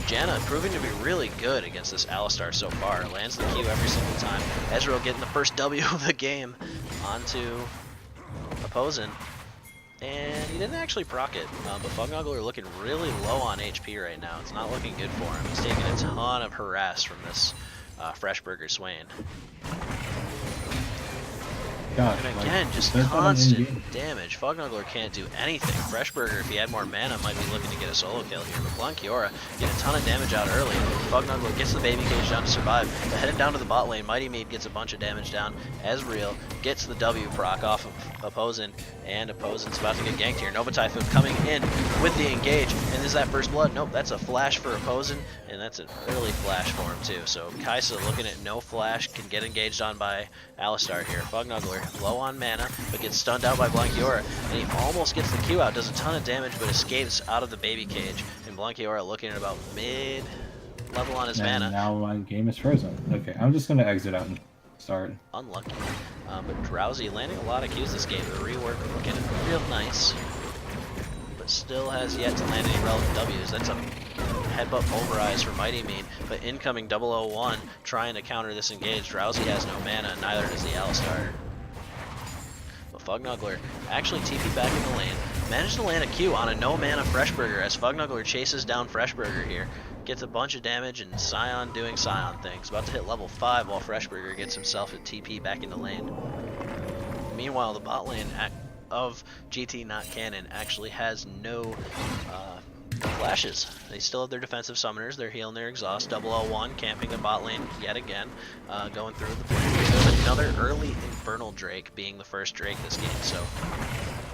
Janna proving to be really good against this Alistar so far. Lands the Q every single time. Ezreal getting the first W of the game onto opposing. And he didn't actually proc it, but Fognuggler looking really low on HP right now. It's not looking good for him. He's taking a ton of harass from this Freshburger Swain. God, and again, just constant damage. Fognuggler can't do anything. Freshburger, if he had more mana, might be looking to get a solo kill here. But Blankiora getting a ton of damage out early. Fognuggler gets the baby cage down to survive. But headed down to the bot lane, Mighty Meat gets a bunch of damage down. Ezreal gets the W proc off of Opposing, and Opposing's about to get ganked here. Nova Typhoon coming in with the engage. And is that first blood? Nope, that's a flash for Opposing, and that's an early flash for him too. So Kaisa looking at no flash, can get engaged on by Alistar here. Fognuggler low on mana, but gets stunned out by Blankiora, and he almost gets the Q out, does a ton of damage, but escapes out of the baby cage. And Blankiora looking at about mid-level on his mana. Now my game is frozen. Okay, I'm just gonna exit out and start. Unlucky. But Drowsy landing a lot of Qs this game. The rework looking real nice, but still has yet to land any relevant Ws. That's a headbutt pulverize for Mighty Meat, but incoming 001 trying to counter this engage. Drowsy has no mana, neither does the Alistar. But Fognuggler actually TP back in the lane, managed to land a Q on a no mana Freshburger as Fognuggler chases down Freshburger here. Gets a bunch of damage, and Sion doing Sion things. About to hit level 5 while Freshburger gets himself a TP back into lane. Meanwhile, the bot lane of GT not canon actually has no flashes. They still have their defensive summoners. They're healing their exhaust. 001 camping the bot lane yet again, going through the plane. There's another early Infernal Drake being the first Drake this game, so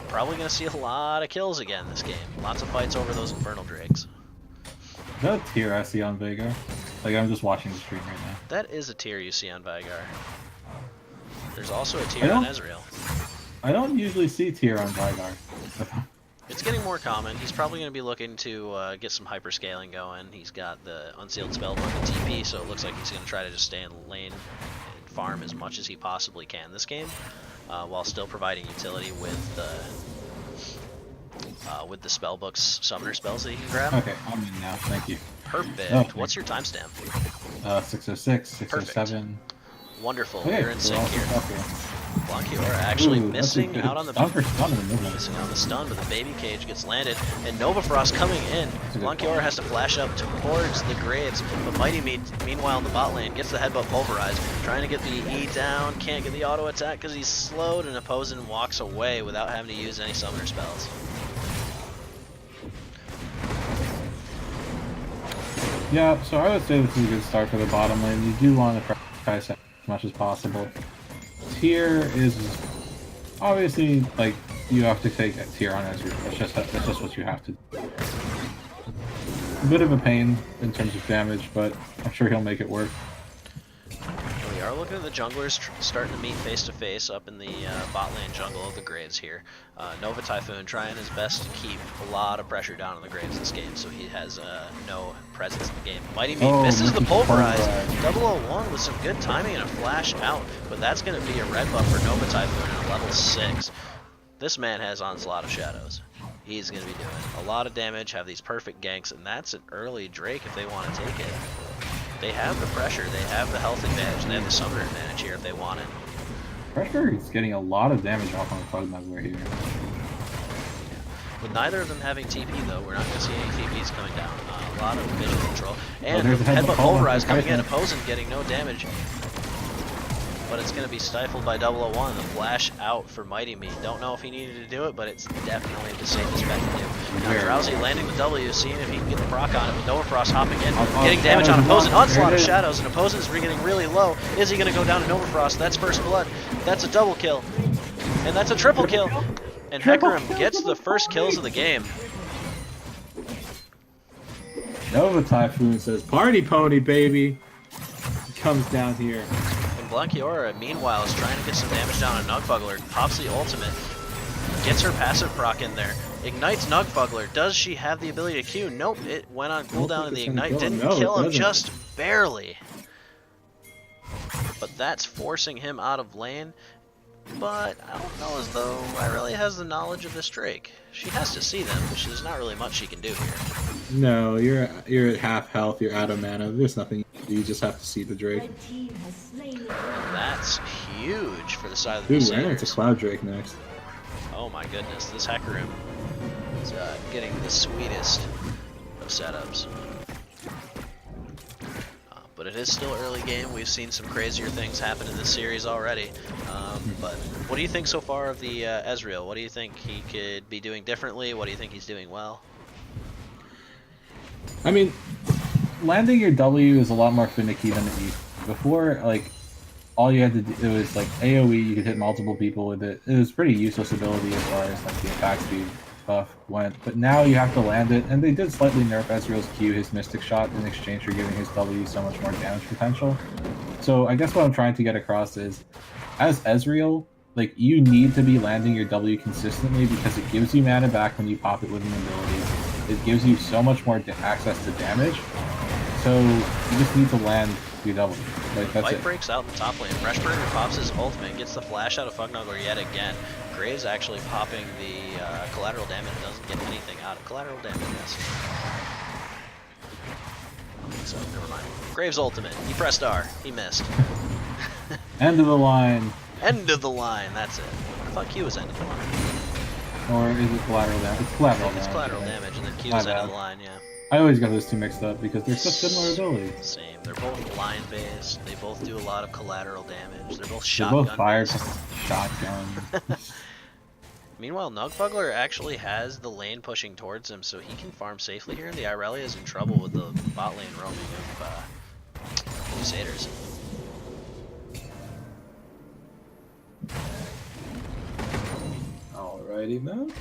probably going to see a lot of kills again this game. Lots of fights over those Infernal Drakes. Is that a tier I see on Veigar? Like, I'm just watching the stream right now. That is a tier you see on Veigar. There's also a tier on Ezreal. I don't usually see tier on Veigar. It's getting more common. He's probably going to be looking to get some hyperscaling going. He's got the Unsealed Spellbook and TP, so it looks like he's going to try to just stay in lane and farm as much as he possibly can this game, while still providing utility with the Spellbook's summoner spells that he can grab. Okay, I'm in now. Thank you. Perfect. Oh, what's your timestamp? 606, 607. Wonderful. Okay, You're in sync here. Okay. Blankiora actually missing good out on the missing on the stun, but the baby cage gets landed, and Nova Frost coming in. Blankiora has to flash up towards the Graves, but Mighty Meat, meanwhile in the bot lane, gets the headbutt pulverized, trying to get the E down, can't get the auto attack because he's slowed, and Opposing walks away without having to use any summoner spells. Yeah, so I would say this is a good start for the bottom lane. You do want to prioritize as much as possible. Tier is obviously like you have to take a tier on Ezreal. That's just what you have to do. A bit of a pain in terms of damage, but I'm sure he'll make it work. We are looking at the junglers starting to meet face to face up in the bot lane jungle of the Graves here. Nova Typhoon trying his best to keep a lot of pressure down on the Graves this game, so he has no presence in the game. Mighty Me misses the pulverize. 001 with some good timing and a flash out, but that's going to be a red buff for Nova Typhoon at level 6. This man has Onslaught of Shadows. He's going to be doing a lot of damage, have these perfect ganks, and that's an early Drake if they want to take it. They have the pressure, they have the health advantage, and they have the summoner advantage here if they want it. Pressure is getting a lot of damage off on the Fugnuggler here. With neither of them having TP though, we're not going to see any TPs coming down. A lot of vision control. And there's a Headbutt Pulverize coming in, Typhoon. opposing getting no damage. But it's going to be stifled by 001. The flash out for Mighty Me. Don't know if he needed to do it, but it's definitely the safest bet to do. Now Drowsy landing the W, seeing if he can get the proc on it with Nova Frost hopping in. Getting damage on opposing. Onslaught of Shadows, and opposing is getting really low. Is he going to go down to Nova Frost? That's first blood. That's a double kill. And that's a triple kill. And Hecarim gets the first kills of the game. Nova Typhoon says, "Party pony, baby." He comes down here. And Blankiora, meanwhile, is trying to get some damage down on Nugfugler. Pops the ultimate. Gets her passive proc in there. Ignites Nugfugler. Does she have the ability to Q? Nope, it went on cooldown and the Ignite didn't kill him, just barely. But that's forcing him out of lane. But I don't know as though Irelia has the knowledge of this Drake. She has to see them, but there's not really much she can do here. No, you're at half health, you're out of mana. There's nothing you just have to see the Drake. And that's huge for the side of the Dude, we're into Busaders. Cloud Drake next. Oh my goodness, this Hecarim is getting the sweetest of setups. But it is still early game. We've seen some crazier things happen in this series already. But what do you think so far of the Ezreal? What do you think he could be doing differently? What do you think he's doing well? I mean, landing your W is a lot more finicky than it used to be. Before, like, all you had to do, it was like AoE, you could hit multiple people with it. It was pretty useless ability as far as like the attack speed buff went. But now you have to land it, and they did slightly nerf Ezreal's Q, his Mystic Shot, in exchange for giving his W so much more damage potential. So I guess what I'm trying to get across is, as Ezreal, like, you need to be landing your W consistently because it gives you mana back when you pop it with an ability. It gives you so much more access to damage. So you just need to land your W. Like, that's Fight it. breaks out in the top lane. Freshburger pops his ultimate, gets the flash out of Fugnuggler yet again. Graves actually popping the collateral damage, doesn't get anything out of collateral damage. So, never mind. Graves ultimate. He pressed R. He missed. End of the line. End of the line. That's it. I thought Q was end of the line. Or is it collateral damage? It's collateral damage. It's collateral right? damage, and then Q My is end of bad. the line, yeah. I always get those two mixed up because they're such similar abilities. Same. They're both line based. They both do a lot of collateral damage. They're both They're shotgun both fire based. shotgun. Meanwhile, Nugfugler actually has the lane pushing towards him, so he can farm safely here. The Irelia is in trouble with the bot lane roaming of Busaders. Alrighty, man.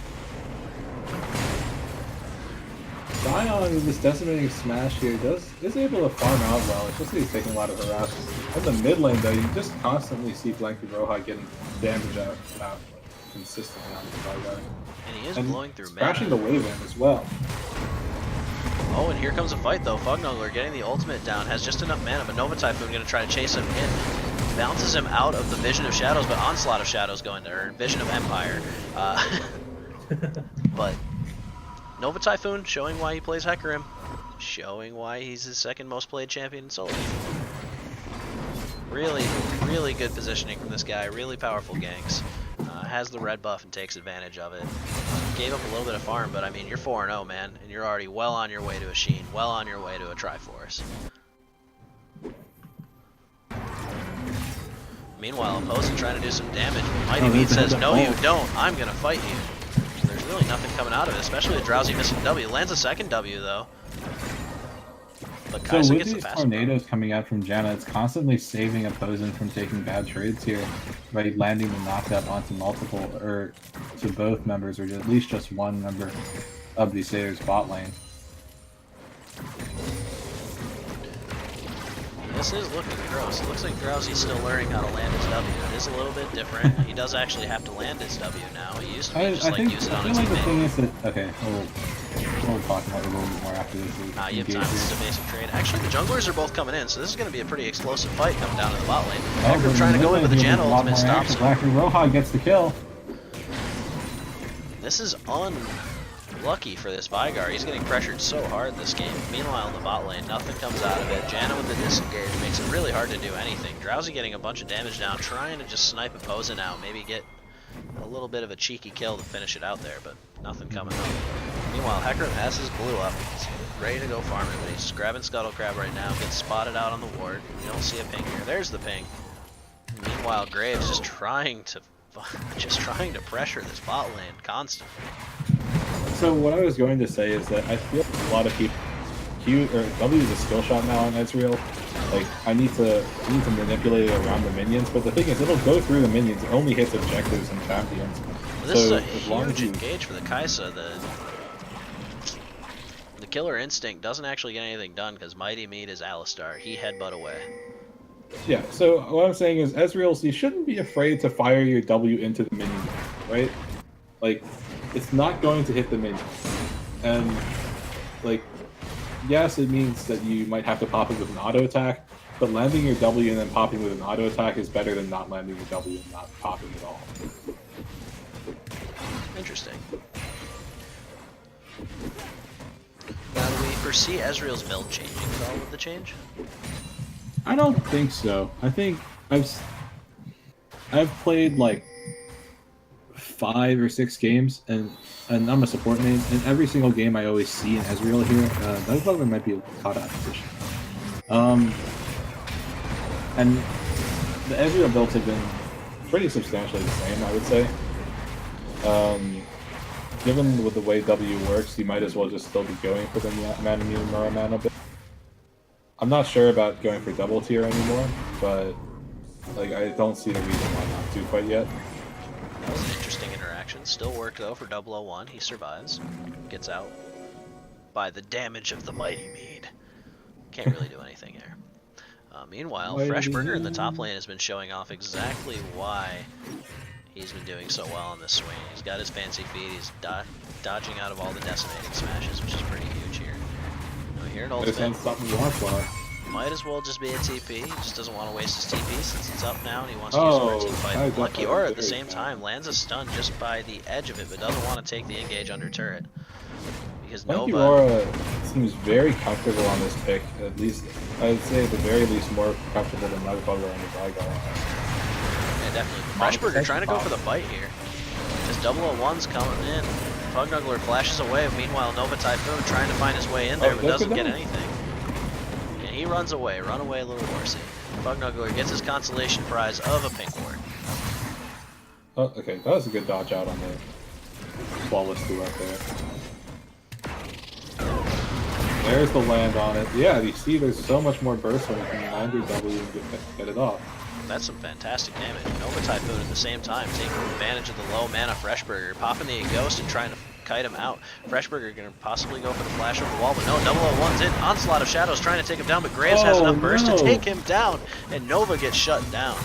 Zion with this decimating smash here is able to farm out well. It's just that he's taking a lot of harassment. In the mid lane though, you just constantly see Blanky Roja getting damage out consistently on the side guy. And he is And blowing through mana. crashing the wave in as well. Oh, and here comes a fight though. Fugnuggler getting the ultimate down, has just enough mana, but Nova Typhoon going to try to chase him in. Bounces him out of the Vision of Shadows, but Onslaught of Shadows going to, or Vision of Empire. But Nova Typhoon showing why he plays Hecarim, showing why he's his second most played champion in solo. Really, really good positioning from this guy. Really powerful ganks. Has the red buff and takes advantage of it. Gave up a little bit of farm, but I mean, you're 4-0, man, and you're already well on your way to a Sheen, well on your way to a Triforce. Meanwhile, opposing trying to do some damage, but Mighty Meat says, no you don't, I'm gonna fight you. There's really nothing coming out of it, especially with Drowsy missing W. Lands a second W though. But So Kai'Sa with gets the these fast tornadoes coming out from Janna, it's constantly saving opposing from taking bad trades here by landing the knockup onto multiple, or to both members, or at least just one member of the Busaders bot lane. This is looking gross. It looks like Drowsy's still learning how to land his W. It is a little bit different. He does actually have to land his W now. He used to just like use it on his like the thing teammate. is that okay, we'll talk about it a little bit more after this. You have time. This is a basic trade. Actually, the junglers are both coming in, so this is going to be a pretty explosive fight coming down to the bot lane. Hecarim trying to go in with the Janna ultimate stops him. Black Roja gets the kill. This is unlucky for this Vigar. He's getting pressured so hard this game. Meanwhile, in the bot lane, nothing comes out of it. Janna with the disengage makes it really hard to do anything. Drowsy getting a bunch of damage down, trying to just snipe opposing out, maybe get a little bit of a cheeky kill to finish it out there, but nothing coming up. Meanwhile, Hecarim has his blue up. He's ready to go farm it, but he's grabbing Scuttle Crab right now. Gets spotted out on the ward. You don't see a ping here. There's the ping. Meanwhile, Graves just trying to pressure this bot lane constantly. So what I was going to say is that I feel a lot of people W is a skill shot now on Ezreal. Like I need to manipulate it around the minions, but the thing is it'll go through the minions. It only hits objectives and champions. Well, this is a huge engage for the Kai'Sa. The killer instinct doesn't actually get anything done because Mighty Meat is Alistar. He headbutt away. Yeah, so what I'm saying is Ezreal, you shouldn't be afraid to fire your W into the minion, right? Like, it's not going to hit the minion. And, like, yes, it means that you might have to pop it with an auto attack, but landing your W and then popping with an auto attack is better than not landing your W and not popping at all. Interesting. Now, do we foresee Ezreal's build changing at all with the change? I don't think so. I think I've played like 5 or 6 games, and I'm a support main, and every single game I always see an Ezreal here. That bugler might be caught out of position. And the Ezreal builds have been pretty substantially the same, I would say. Given with the way W works, you might as well just still be going for the mana meter mana bit. I'm not sure about going for double tier anymore, but like I don't see the reason why not to quite yet. That was an interesting interaction. Still worked though for 001. He survives. Gets out by the damage of the Mighty Mead. Can't really do anything here. Meanwhile, Freshburger in the top lane has been showing off exactly why he's been doing so well on this swing. He's got his fancy feet. He's dodging out of all the decimating smashes, which is pretty huge here. Here it ultimate. Might as well just be a TP. He just doesn't want to waste his TP since it's up now and he wants to use it to fight Lucky Aura at the same time. Lands a stun just by the edge of it, but doesn't want to take the engage under turret. Because Lucky Nova Aura seems very comfortable on this pick. At least, I'd say at the very least more comfortable than Lucky Aura on the Vigar. Yeah, definitely. Freshburger trying to go for the fight here. This 001's coming in. Pugnuggler flashes away. Meanwhile, Nova Typhoon trying to find his way in there, but doesn't get anything. Yeah, he runs away. Run away, little horsey. Pugnuggler gets his consolation prize of a pink ward. Oh, okay, that was a good dodge out on the flawless two right there. There's the land on it. Yeah, you see there's so much more burst when you can land your W and get it off. That's some fantastic damage. Nova Typhoon at the same time taking advantage of the low mana Freshburger, popping the Ghost and trying to kite him out. Freshburger gonna possibly go for the flash over the wall, but no, 001's in. Onslaught of Shadows trying to take him down, but Graves has enough burst to take him down, and Nova gets shut down.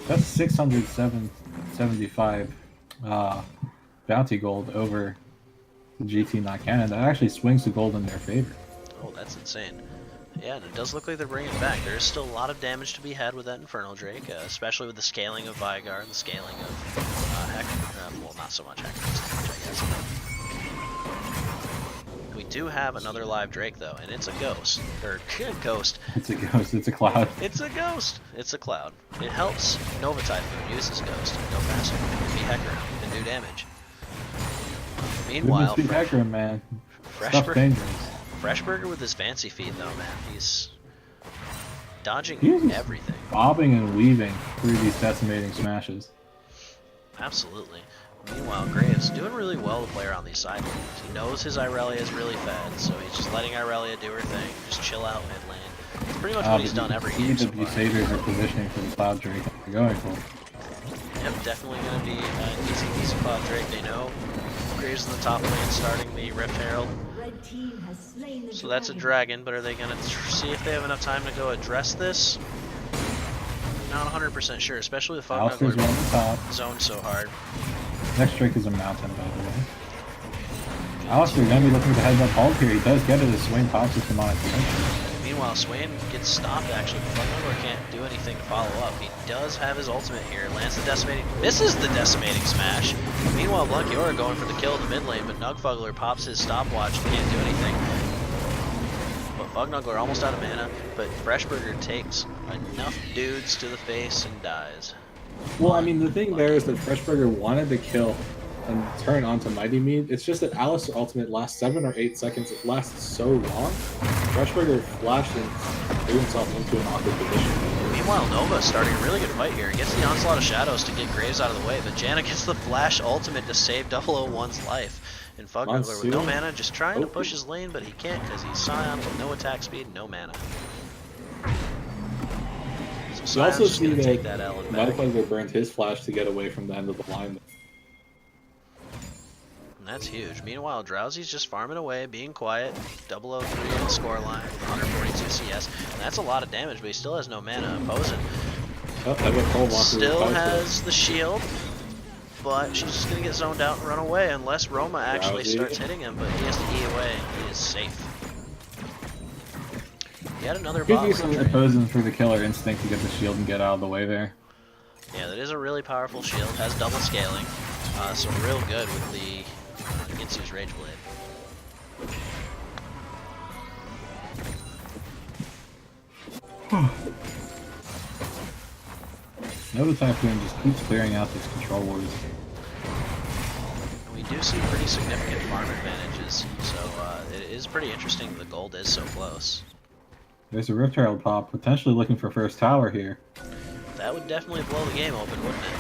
That's 675 bounty gold over GT not canon. That actually swings the gold in their favor. Oh, that's insane. Yeah, and it does look like they're bringing it back. There is still a lot of damage to be had with that Infernal Drake, especially with the scaling of Vigar and the scaling of Hecarim. Well, not so much Hecarim's damage, I guess. We do have another live Drake, though, and it's a ghost. Or, ghost. It's a ghost. It's a cloud. It's a ghost. It's a cloud. It helps Nova Typhoon use his ghost and go faster and be Hecarim and do damage. Meanwhile, Hecarim, man. Stuff's dangerous. Freshburger with his fancy feet, though, man. He's dodging everything. Bobbing and weaving through these decimating smashes. Absolutely. Meanwhile, Graves doing really well to play around these side lanes. He knows his Irelia is really fed, so he's just letting Irelia do her thing. Just chill out mid lane. It's pretty much what he's done every game so far. The Busaders are positioning for the Cloud Drake they're going for. Yep, definitely going to be an easy Cloud Drake. They know Graves in the top lane starting the Rift Herald. So that's a dragon, but are they going to see if they have enough time to go address this? Not 100% sure, especially with Alistair's on the top. zoned so hard. Next Drake is a mountain, by the way. Alistair going to be looking to headbutt Hulk here. He does get it as Swain pops his demonic protection. Meanwhile, Swain gets stopped actually, but Fungover can't do anything to follow up. He does have his ultimate here, lands the decimating, misses the decimating smash. Meanwhile, Blunkiora going for the kill in the mid lane, but Nugfugler pops his stopwatch and can't do anything. But Fugnugler almost out of mana, but Freshburger takes enough dudes to the face and dies. Well, I mean, the thing there is that Freshburger wanted to kill and turn onto Mighty Mead. It's just that Alistair ultimate lasts 7 or 8 seconds. It lasts so long. Freshburger flashed and threw himself into an awkward position. Meanwhile, Nova starting a really good fight here. Gets the Onslaught of Shadows to get Graves out of the way, but Janna gets the Flash ultimate to save 001's life. And Fugnugler with no mana, just trying to push his lane, but he can't because he's Scion with no attack speed, no mana. So You also see take that L and back. Nugfugler burned his flash to get away from the end of the line. That's huge. Meanwhile, Drowsy's just farming away, being quiet. 003 on the scoreline, 142 CS. And that's a lot of damage, but he still has no mana opposing. Still has the shield, but she's just going to get zoned out and run away unless Roma actually starts hitting him, but he has to E away. He is safe. He had another bot. Gives you some opposing for the killer instinct to get the shield and get out of the way there. Yeah, that is a really powerful shield. Has double scaling, so real good with the Ginsu's Rage Blade. Nova Typhoon just keeps clearing out these control wards. And we do see pretty significant farm advantages, so it is pretty interesting the gold is so close. There's a Rift Herald pop, potentially looking for first tower here. That would definitely blow the game open, wouldn't it?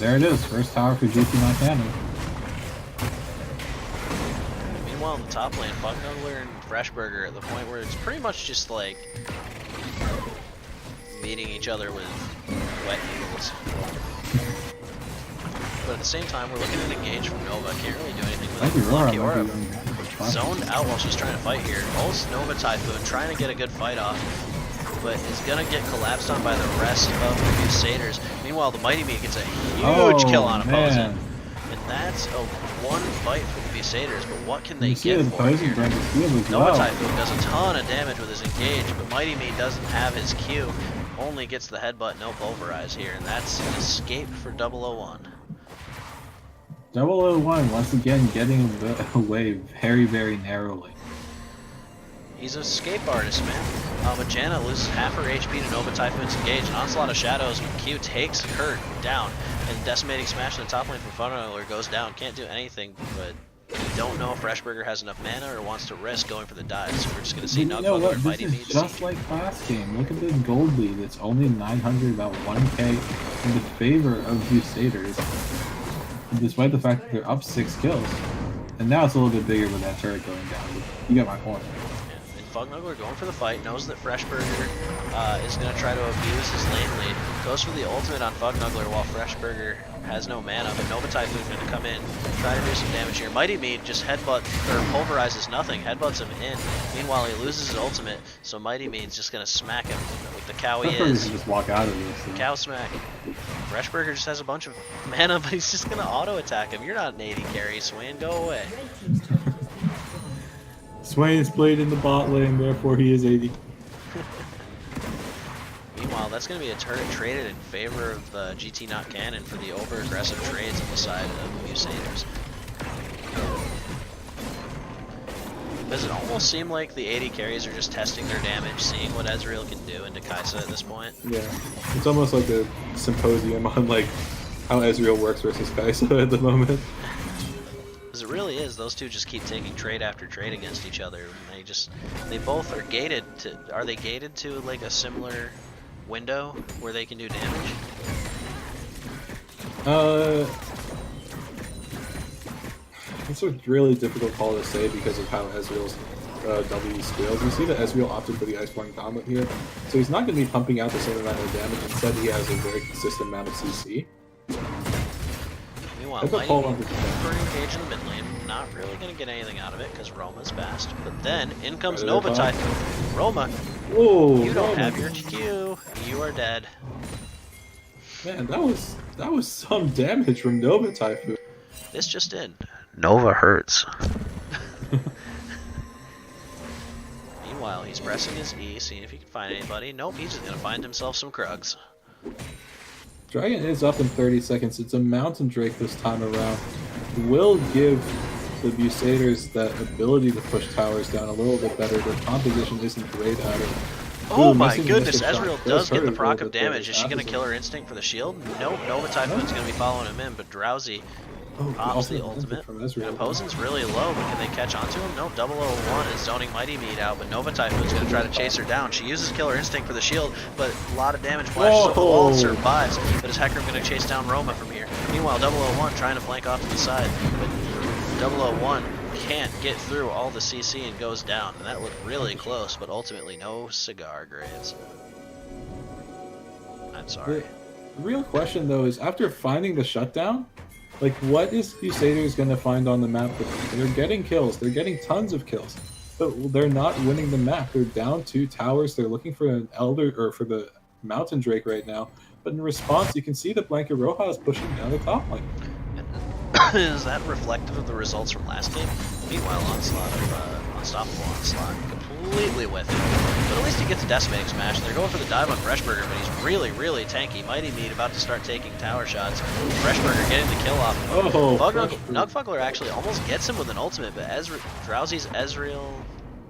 There it is, first tower for GT not canon. Meanwhile, in the top lane, Fugnugler and Freshburger at the point where it's pretty much just like meeting each other with wet noodles. But at the same time, we're looking at engage from Nova. Can't really do anything with it. Blunkiora zoned out while she's trying to fight here. Ults Nova Typhoon, trying to get a good fight off, but is gonna get collapsed on by the rest of the Busaders. Meanwhile, the Mighty Meat gets a huge kill on opposing. And that's a one fight for the Busaders, but what can they get for it here? Nova Typhoon does a ton of damage with his engage, but Mighty Meat doesn't have his Q. Only gets the headbutt, no pulverize here, and that's an escape for 001. 001 once again getting away very, very narrowly. He's an escape artist, man. But Janna loses half her HP to Nova Typhoon's engage, and Onslaught of Shadows with Q takes her down, and Decimating Smash in the top lane from Funnelor goes down. Can't do anything, but we don't know if Freshburger has enough mana or wants to risk going for the dive, so we're just going to see Nugfugler and Mighty Meat. Just like last game. Look at this gold lead. It's only 900, about 1k in the favor of Busaders, despite the fact that they're up 6 kills. And now it's a little bit bigger with that turret going down. You got my point. Fugnugler going for the fight, knows that Freshburger is going to try to abuse his lane lead. Goes for the ultimate on Fugnugler while Freshburger has no mana, but Nova Typhoon is going to come in, try to do some damage here. Mighty Meat just headbutt, or pulverizes nothing, headbutts him in. Meanwhile, he loses his ultimate, so Mighty Meat's just going to smack him with the cow he is. Just walk out of this. Cow smack. Freshburger just has a bunch of mana, but he's just going to auto attack him. You're not an 80 carry, Swain, go away. Swain is played in the bot lane, therefore he is 80. Meanwhile, that's going to be a turret traded in favor of the GT not canon for the over-aggressive trades on the side of the Busaders. Does it almost seem like the 80 carries are just testing their damage, seeing what Ezreal can do into Kai'Sa at this point? Yeah, it's almost like a symposium on like how Ezreal works versus Kai'Sa at the moment. Because it really is, those two just keep taking trade after trade against each other. And they both are gated to, are they gated to like a similar window where they can do damage? It's a really difficult call to say because of how Ezreal's W scales. You see that Ezreal opted for the Iceborne Gauntlet here, so he's not going to be pumping out the same amount of damage. Instead, he has a very consistent amount of CC. Meanwhile, Mighty pretty engaged in the mid lane. Not really going to get anything out of it because Roma's fast. But then, in comes Nova Typhoon. Roma, you don't have your Q. You are dead. Man, that was some damage from Nova Typhoon. This just in. Nova hurts. Meanwhile, he's pressing his E, seeing if he can find anybody. Nope, he's just going to find himself some Krugs. Dragon is up in 30 seconds. It's a Mountain Drake this time around. Will give the Busaders that ability to push towers down a little bit better. Their composition isn't great at it. Oh my goodness, Ezreal does get the proc of damage. Is she going to kill her instinct for the shield? Nope, Nova Typhoon's going to be following him in, but Drowsy pops the ultimate. And Opposin's really low, but can they catch onto him? Nope, 001 is zoning Mighty Meat out, but Nova Typhoon's going to try to chase her down. She uses Killer Instinct for the shield, but a lot of damage flashes off the wall, survives. But is Hecarim going to chase down Roma from here? Meanwhile, 001 trying to flank off to the side, but 001 can't get through all the CC and goes down. And that looked really close, but ultimately no cigar, Graves. I'm sorry. The real question, though, is after finding the shutdown, like, what is Busaders going to find on the map? They're getting kills. They're getting tons of kills. But they're not winning the map. They're down 2 towers. They're looking for an Elder, or for the Mountain Drake right now. But in response, you can see that Blanca Roja is pushing down the top lane. Is that reflective of the results from last game? Meanwhile, Onslaught of Unstoppable Onslaught completely with it. But at least he gets a Decimating Smash. They're going for the dive on Freshburger, but he's really, really tanky. Mighty Meat about to start taking tower shots. Freshburger getting the kill off. Nugfuggler actually almost gets him with an ultimate, but Drowsy's Ezreal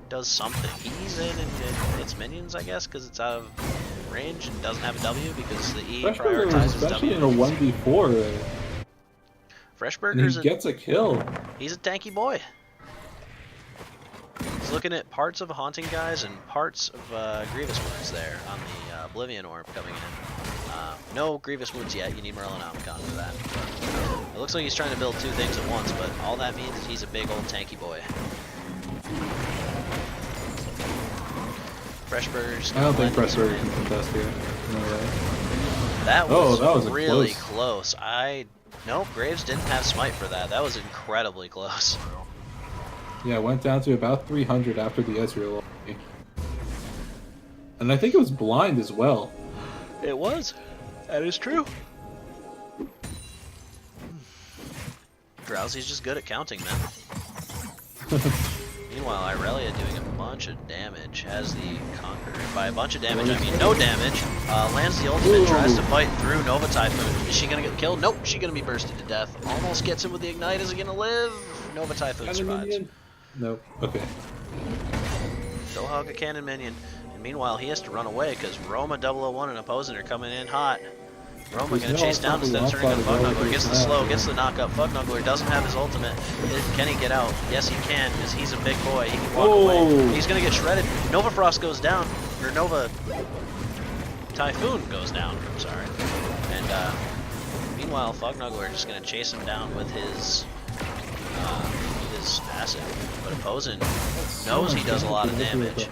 does something. He's in and it's minions, I guess, because it's out of range and doesn't have a W because the E prioritizes especially W. in a 1v4. Freshburger's and he gets a kill. He's a tanky boy. He's looking at parts of Haunting Guys and parts of Grievous Wounds there on the Oblivion Orb coming in. No Grievous Wounds yet, you need Merlin Omicron for that. It looks like he's trying to build 2 things at once, but all that means is he's a big old tanky boy. Freshburger's I don't think Freshburger can contest here. No way. That was really close. Nope, Graves didn't have Smite for that. That was incredibly close. Yeah, it went down to about 300 after the Ezreal. And I think it was blind as well. It was. That is true. Drowsy's just good at counting, man. Meanwhile, Irelia doing a bunch of damage, has the Conqueror. By a bunch of damage, I mean no damage. Lands the ultimate, tries to fight through Nova Typhoon. Is she going to get killed? Nope, she's going to be bursted to death. Almost gets him with the Ignite. Is he going to live? Nova Typhoon survives. Nope, okay. Go hog a cannon minion. And meanwhile, he has to run away because Roma 001 and Opposing are coming in hot. Roma going to chase down instead of turning on Fugnuggler. Gets the slow, gets the knockup. Fugnuggler doesn't have his ultimate. Can he get out? Yes, he can, because he's a big boy. He can walk away. He's going to get shredded. Nova Frost goes down. Or Nova Typhoon goes down. I'm sorry. And meanwhile, Fugnuggler just going to chase him down with his passive. But Opposing knows he does a lot of damage.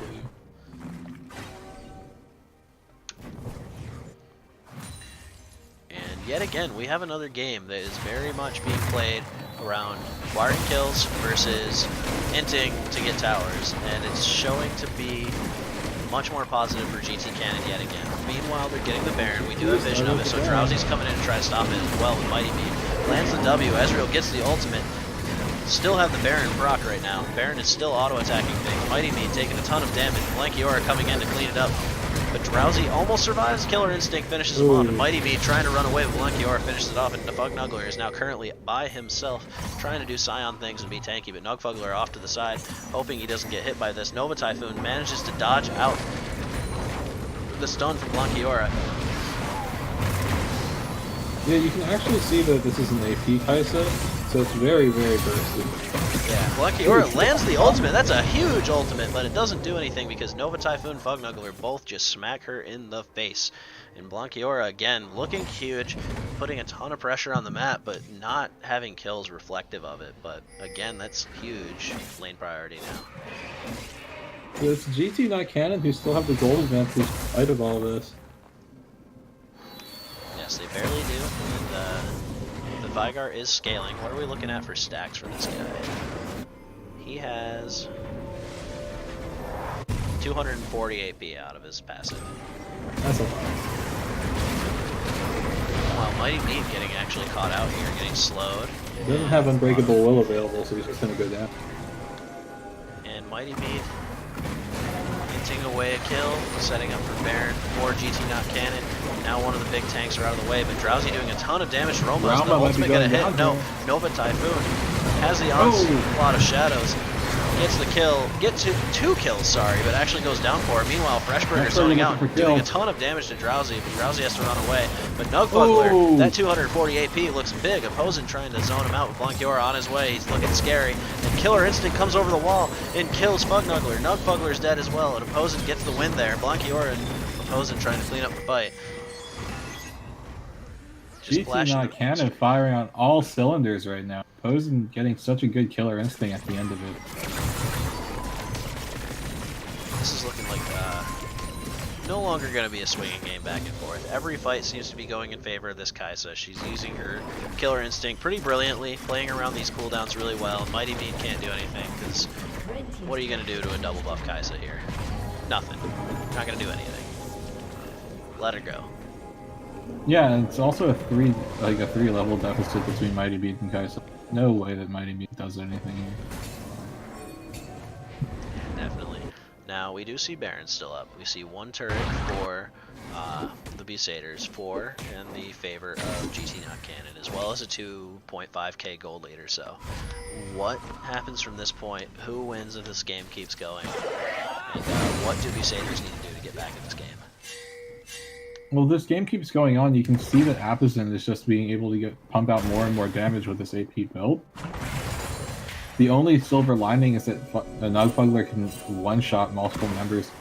Yet again, we have another game that is very much being played around acquiring kills versus hinting to get towers, and it's showing to be much more positive for GT Canon yet again. Meanwhile, they're getting the Baron. We do have vision of it, so Drowsy's coming in to try to stop it as well with Mighty Meat. Lands the W, Ezreal gets the ultimate. Still have the Baron proc right now. Baron is still auto-attacking things. Mighty Meat taking a ton of damage. Blankiora coming in to clean it up. But Drowsy almost survives. Killer Instinct finishes him off. And Mighty Meat trying to run away, but Blankiora finishes it off. And Nugfuggler is now currently by himself, trying to do Scion things and be tanky. But Nugfuggler off to the side, hoping he doesn't get hit by this. Nova Typhoon manages to dodge out the stun from Blankiora. Yeah, you can actually see that this is an AP Kaisa, so so it's very, very bursty. Yeah, Blankiora lands the ultimate. That's a huge ultimate, but it doesn't do anything because Nova Typhoon, Fugnuggler both just smack her in the face. And Blankiora, again, looking huge, putting a ton of pressure on the map, but not having kills reflective of it. But again, that's huge lane priority now. So it's GT, not Canon, who still have the gold advantage in spite of all this. Yes, they barely do. And the Vigar is scaling. What are we looking at for stacks for this guy? He has 240 AP out of his passive. That's a lot. Wow, Mighty Meat getting actually caught out here, getting slowed. He doesn't have Unbreakable Will available, so he's just going to go down. And Mighty Meat hinting away a kill, setting up for Baron for GT not Cannon. Now one of the big tanks are out of the way, but Drowsy doing a ton of damage to Roma. Is the ultimate going to hit? No. Nova Typhoon has the onslaught of shadows. Gets the kill, two kills, sorry, but actually goes down for it. Meanwhile, Freshburger zoning out, doing a ton of damage to Drowsy, but Drowsy has to run away. But Nugfuggler, that 240 AP looks big. Opposing trying to zone him out with Blankiora on his way. He's looking scary. And Killer Instinct comes over the wall and kills Fugnuggler. Nugfuggler's dead as well, and Opposing gets the win there. Blankiora and Opposing trying to clean up the fight. GT not Canon firing on all cylinders right now. Opposing getting such a good Killer Instinct at the end of it. This is looking like no longer going to be a swinging game back and forth. Every fight seems to be going in favor of this Kaisa. She's using her Killer Instinct pretty brilliantly, playing around these cooldowns really well. Mighty Meat can't do anything because what are you going to do to a double buff Kaisa here? Nothing. Not going to do anything. Let her go. Yeah, and it's also a three level deficit between Mighty Meat and Kaisa. No way that Mighty Meat does anything here. Definitely. Now we do see Baron still up. We see one turret for the Busaders, 4 in the favor of GT not Cannon, as well as a 2.5k gold leader. So what happens from this point? Who wins if this game keeps going? And what do Busaders need to do to get back in this game? Well, this game keeps going on. You can see that Apizin is just being able to pump out more and more damage with this AP build. The only silver lining is that a Nugfuggler can one-shot multiple members,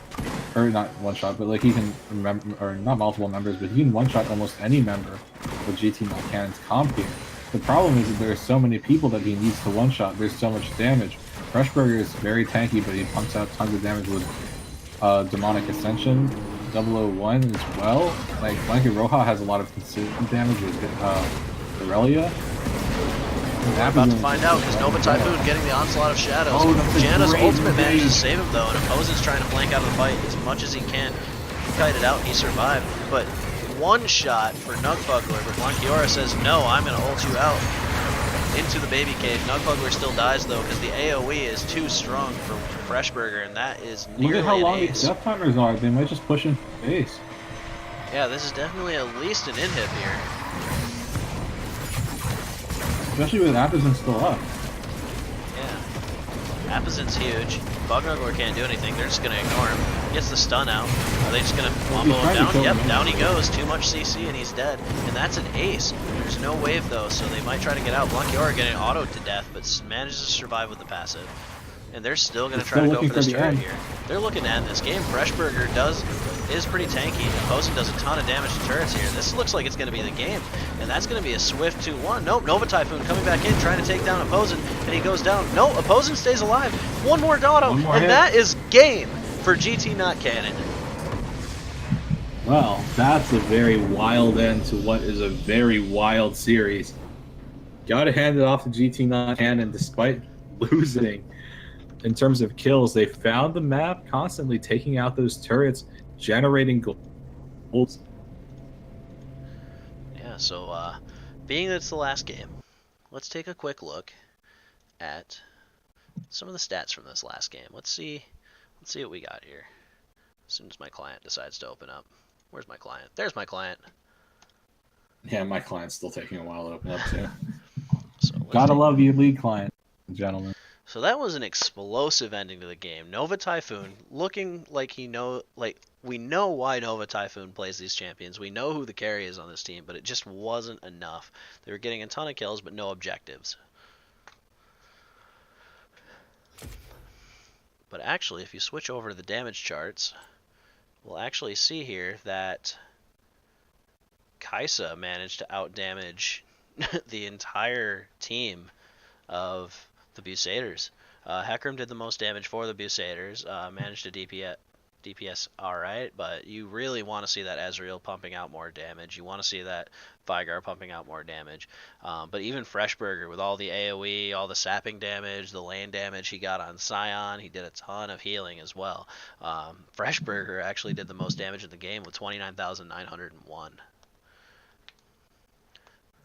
or not one-shot, but like he can remember, or not multiple members, but he can one-shot almost any member with GT not Cannon's comp here. The problem is that there are so many people that he needs to one-shot. There's so much damage. Freshburger is very tanky, but he pumps out tons of damage with Demonic Ascension. 001 as well. Like, Blanket Roja has a lot of consistent damage with Aurelia. We're about to find out because Nova Typhoon getting the onslaught of shadows. Janna's ultimate manages to save him though, and Opposing's trying to flank out of the fight as much as he can. He kited out and he survived. But one shot for Nugfuggler, but Blankiora says, no, I'm going to ult you out into the baby cave. Nugfuggler still dies though because the AoE is too strong for Freshburger, and that is nearly Look at how long an these death timers are. They might just push in base. Yeah, this is definitely at least an inhib here. Especially with Apizin still up. Yeah. Apizin's huge. Fugnuggler can't do anything. They're just going to ignore him. Gets the stun out. Are they just going to combo him down? Yep, down he goes. Too much CC and he's dead. And that's an ace. There's no wave though, so they might try to get out. Blankiora getting autoed to death, but manages to survive with the passive. And they're still going to try to go for this turret here. They're looking to end this game. Freshburger is pretty tanky. Opposing does a ton of damage to turrets here. This looks like it's going to be the game. And that's going to be a swift 2-1. Nope, Nova Typhoon coming back in, trying to take down Opposing, and he goes down. No, Opposing stays alive. One more auto, and that is game for GT not Cannon. Well, that's a very wild end to what is a very wild series. Gotta hand it off to GT not Cannon despite losing. In terms of kills, they found the map, constantly taking out those turrets, generating gold. Yeah, so being that it's the last game, let's take a quick look at some of the stats from this last game. Let's see what we got here. As soon as my client decides to open up. Where's my client? There's my client. Yeah, my client's still taking a while to open up too. So Gotta love you, lead client, gentlemen. So that was an explosive ending to the game. Nova Typhoon looking like we know why Nova Typhoon plays these champions. We know who the carry is on this team, but it just wasn't enough. They were getting a ton of kills, but no objectives. But actually, if you switch over to the damage charts, we'll actually see here that Kaisa managed to outdamage the entire team of the Busaders. Hecarim did the most damage for the Busaders, managed to DPS alright, but you really want to see that Ezreal pumping out more damage. You want to see that Vigar pumping out more damage. But even Freshburger, with all the AoE, all the sapping damage, the lane damage he got on Scion, he did a ton of healing as well. Freshburger actually did the most damage in the game with 29,901.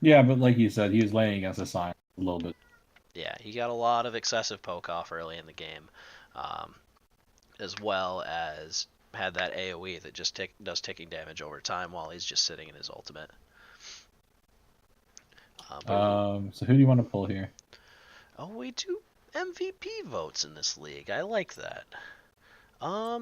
Yeah, but like you said, he was laying against a sign a little bit. Yeah, he got a lot of excessive poke off early in the game, as well as had that AoE that just does ticking damage over time while he's just sitting in his ultimate. So who do you want to pull here? Oh, we do MVP votes in this league. I like that. I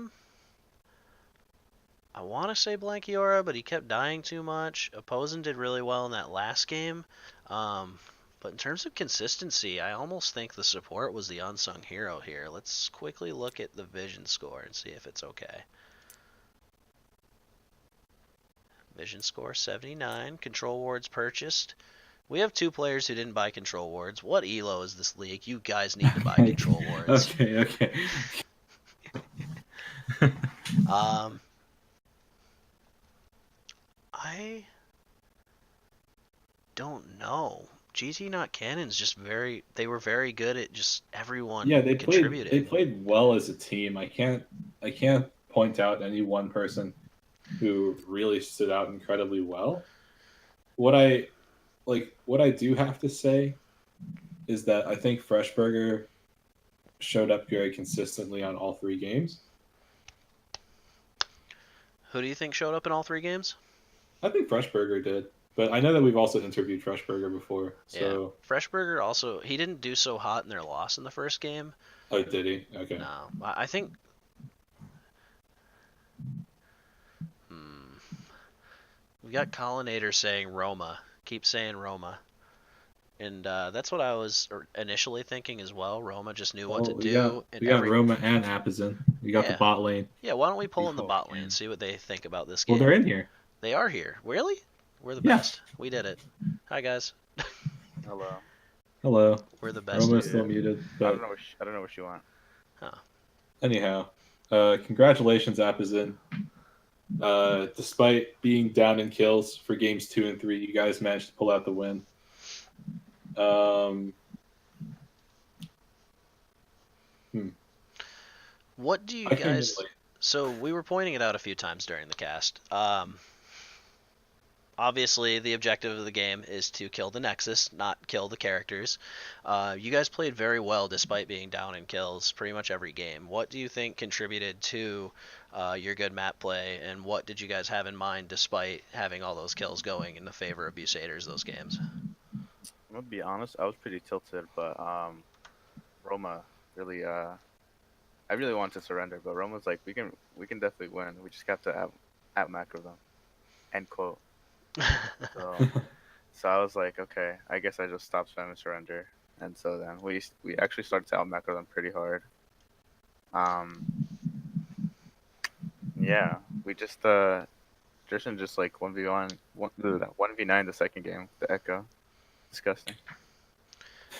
want to say Blankiora, but he kept dying too much. Opposing did really well in that last game. But in terms of consistency, I almost think the support was the unsung hero here. Let's quickly look at the vision score and see if it's okay. Vision score 79. Control wards purchased. We have 2 players who didn't buy control wards. What elo is this league? You guys need to buy control wards. Okay. I don't know. GT not Canon's just they were very good at just everyone contributing. They played well as a team. I can't point out any one person who really stood out incredibly well. What I do have to say is that I think Freshburger showed up very consistently on all 3 games. Who do you think showed up in all 3 games? I think Freshburger did. But I know that we've also interviewed Freshburger before. So yeah. Freshburger also, he didn't do so hot in their loss in the first game. Oh, did he? Okay. No. I think... We got Collinator saying Roma. Keep saying Roma. And that's what I was initially thinking as well. Roma just knew what to do. We got Roma and Apizin. We got the bot lane. Yeah, why don't we pull in the bot lane and see what they think about this game? Well, they're in here. They are here. Really? We're the best. We did it. Hi, guys. Hello. We're the best. Roma's still muted. But... I don't know what you want. Huh. Anyhow, congratulations, Apizin. Despite being down in kills for games 2 and 3, you guys managed to pull out the win. What do you guys... So we were pointing it out a few times during the cast. Obviously, the objective of the game is to kill the Nexus, not kill the characters. You guys played very well despite being down in kills pretty much every game. What do you think contributed to your good map play, and what did you guys have in mind despite having all those kills going in the favor of Busaders those games? I'm gonna be honest, I was pretty tilted, but Roma really, I really wanted to surrender, but Roma's like, we can definitely win. We just got to out macro them. End quote. So I was like, okay, I guess I just stopped spamming surrender, and so then we actually started to out macro them pretty hard. Yeah, we just Tristan just like 1v1, 1v9 the second game, the Echo. Disgusting.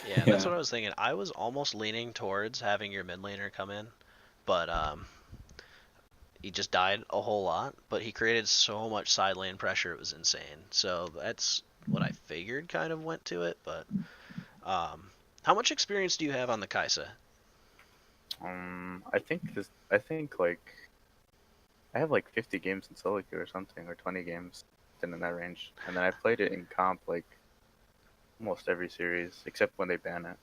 Yeah, that's what I was thinking. I was almost leaning towards having your mid laner come in, but he just died a whole lot, but he created so much side lane pressure, it was insane. So that's what I figured kind of went to it, but how much experience do you have on the Kaisa? I think like I have like 50 games in solo queue or something, or 20 games in that range. And then I played it in comp like almost every series, except when they ban it.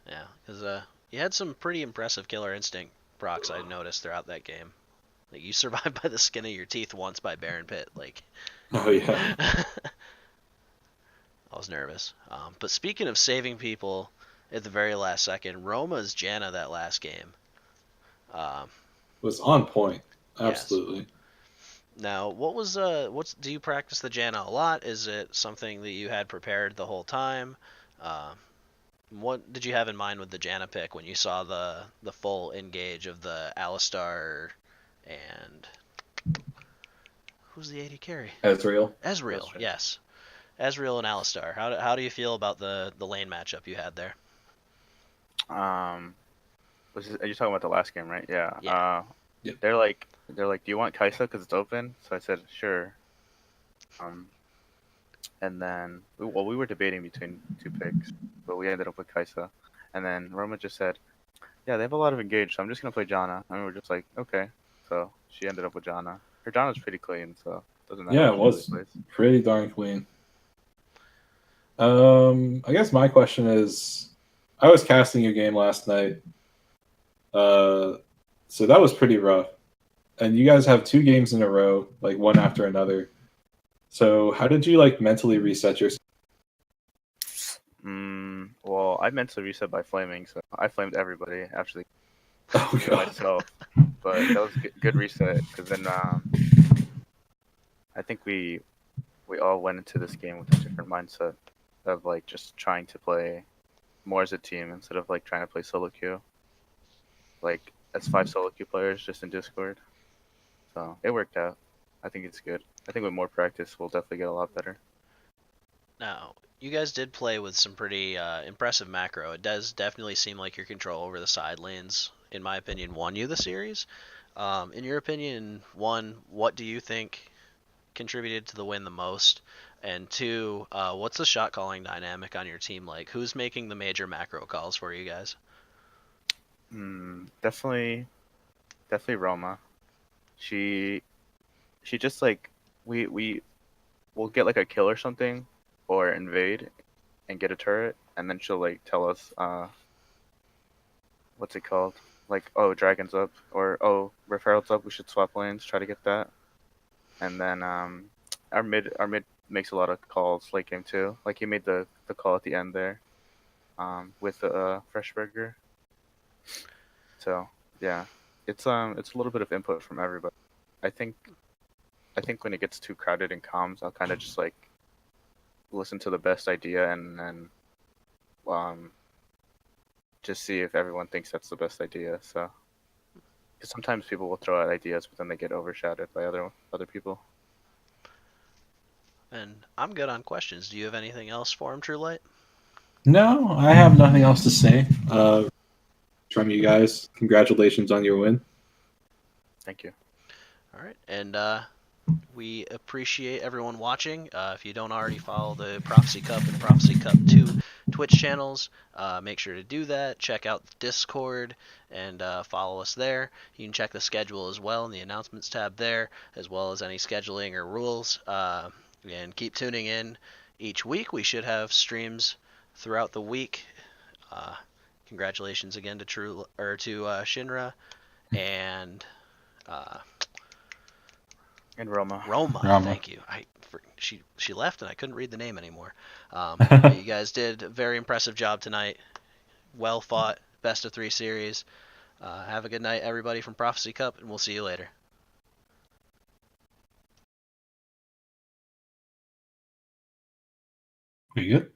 Yeah, because you had some pretty impressive killer instinct procs I noticed throughout that game. Like, you survived by the skin of your teeth once by Baron Pit. Like, oh yeah. I was nervous. But speaking of saving people at the very last second, Roma's Janna that last game was on point. Absolutely. Yes. Now, do you practice the Janna a lot? Is it something that you had prepared the whole time? What did you have in mind with the Janna pick when you saw the full engage of the Alistar and who's the AD carry? Ezreal. Ezreal, yes. Ezreal and Alistar. How do you feel about the lane matchup you had there? Are you talking about the last game, right? Yeah. Yeah. They're like, do you want Kaisa because it's open? So I said sure. And then we were debating between two picks, but we ended up with Kaisa. And then Roma just said, yeah, they have a lot of engage, so I'm just gonna play Janna. And we were just like, okay. So she ended up with Janna. Her Janna's pretty clean, so it doesn't matter. Yeah, it was pretty darn clean. I guess my question is, I was casting your game last night, so that was pretty rough. And you guys have 2 games in a row, like one after another. So how did you like mentally reset yourself? Well, I mentally reset by flaming, so I flamed everybody actually. Oh god. Myself, but that was a good reset because then I think we all went into this game with a different mindset of like just trying to play more as a team instead of like trying to play solo queue. Like as 5 solo queue players just in Discord. So it worked out. I think it's good. I think with more practice we'll definitely get a lot better. Now, you guys did play with some pretty impressive macro. It does definitely seem like your control over the side lanes, in my opinion, won you the series. In your opinion, 1, what do you think contributed to the win the most? And 2, what's the shot calling dynamic on your team like? Who's making the major macro calls for you guys? Definitely Roma. She just like we'll get like a kill or something or invade and get a turret, and then she'll like tell us what's it called, like, oh, dragon's up, or oh, Rift Herald's up, we should swap lanes, try to get that. And then our mid makes a lot of calls late game too, like he made the call at the end there with Fresh Burger. So yeah, it's a little bit of input from everybody. I think when it gets too crowded in comms, I'll kind of just like listen to the best idea and then just see if everyone thinks that's the best idea. So, because sometimes people will throw out ideas, but then they get overshadowed by other people. And I'm good on questions. Do you have anything else for him, True Light? No, I have nothing else to say. From you guys, congratulations on your win. Thank you. All right, and we appreciate everyone watching. If you don't already follow the Prophecy Cup and Prophecy Cup 2 Twitch channels, make sure to do that. Check out the Discord and follow us there. You can check the schedule as well in the announcements tab there, as well as any scheduling or rules. And keep tuning in each week. We should have streams throughout the week. Congratulations again to Shinra and Roma. Roma. Thank you. She left and I couldn't read the name anymore. You guys did a very impressive job tonight. Well fought. Best of 3 series. Have a good night, everybody from Prophecy Cup, and we'll see you later. Pretty good.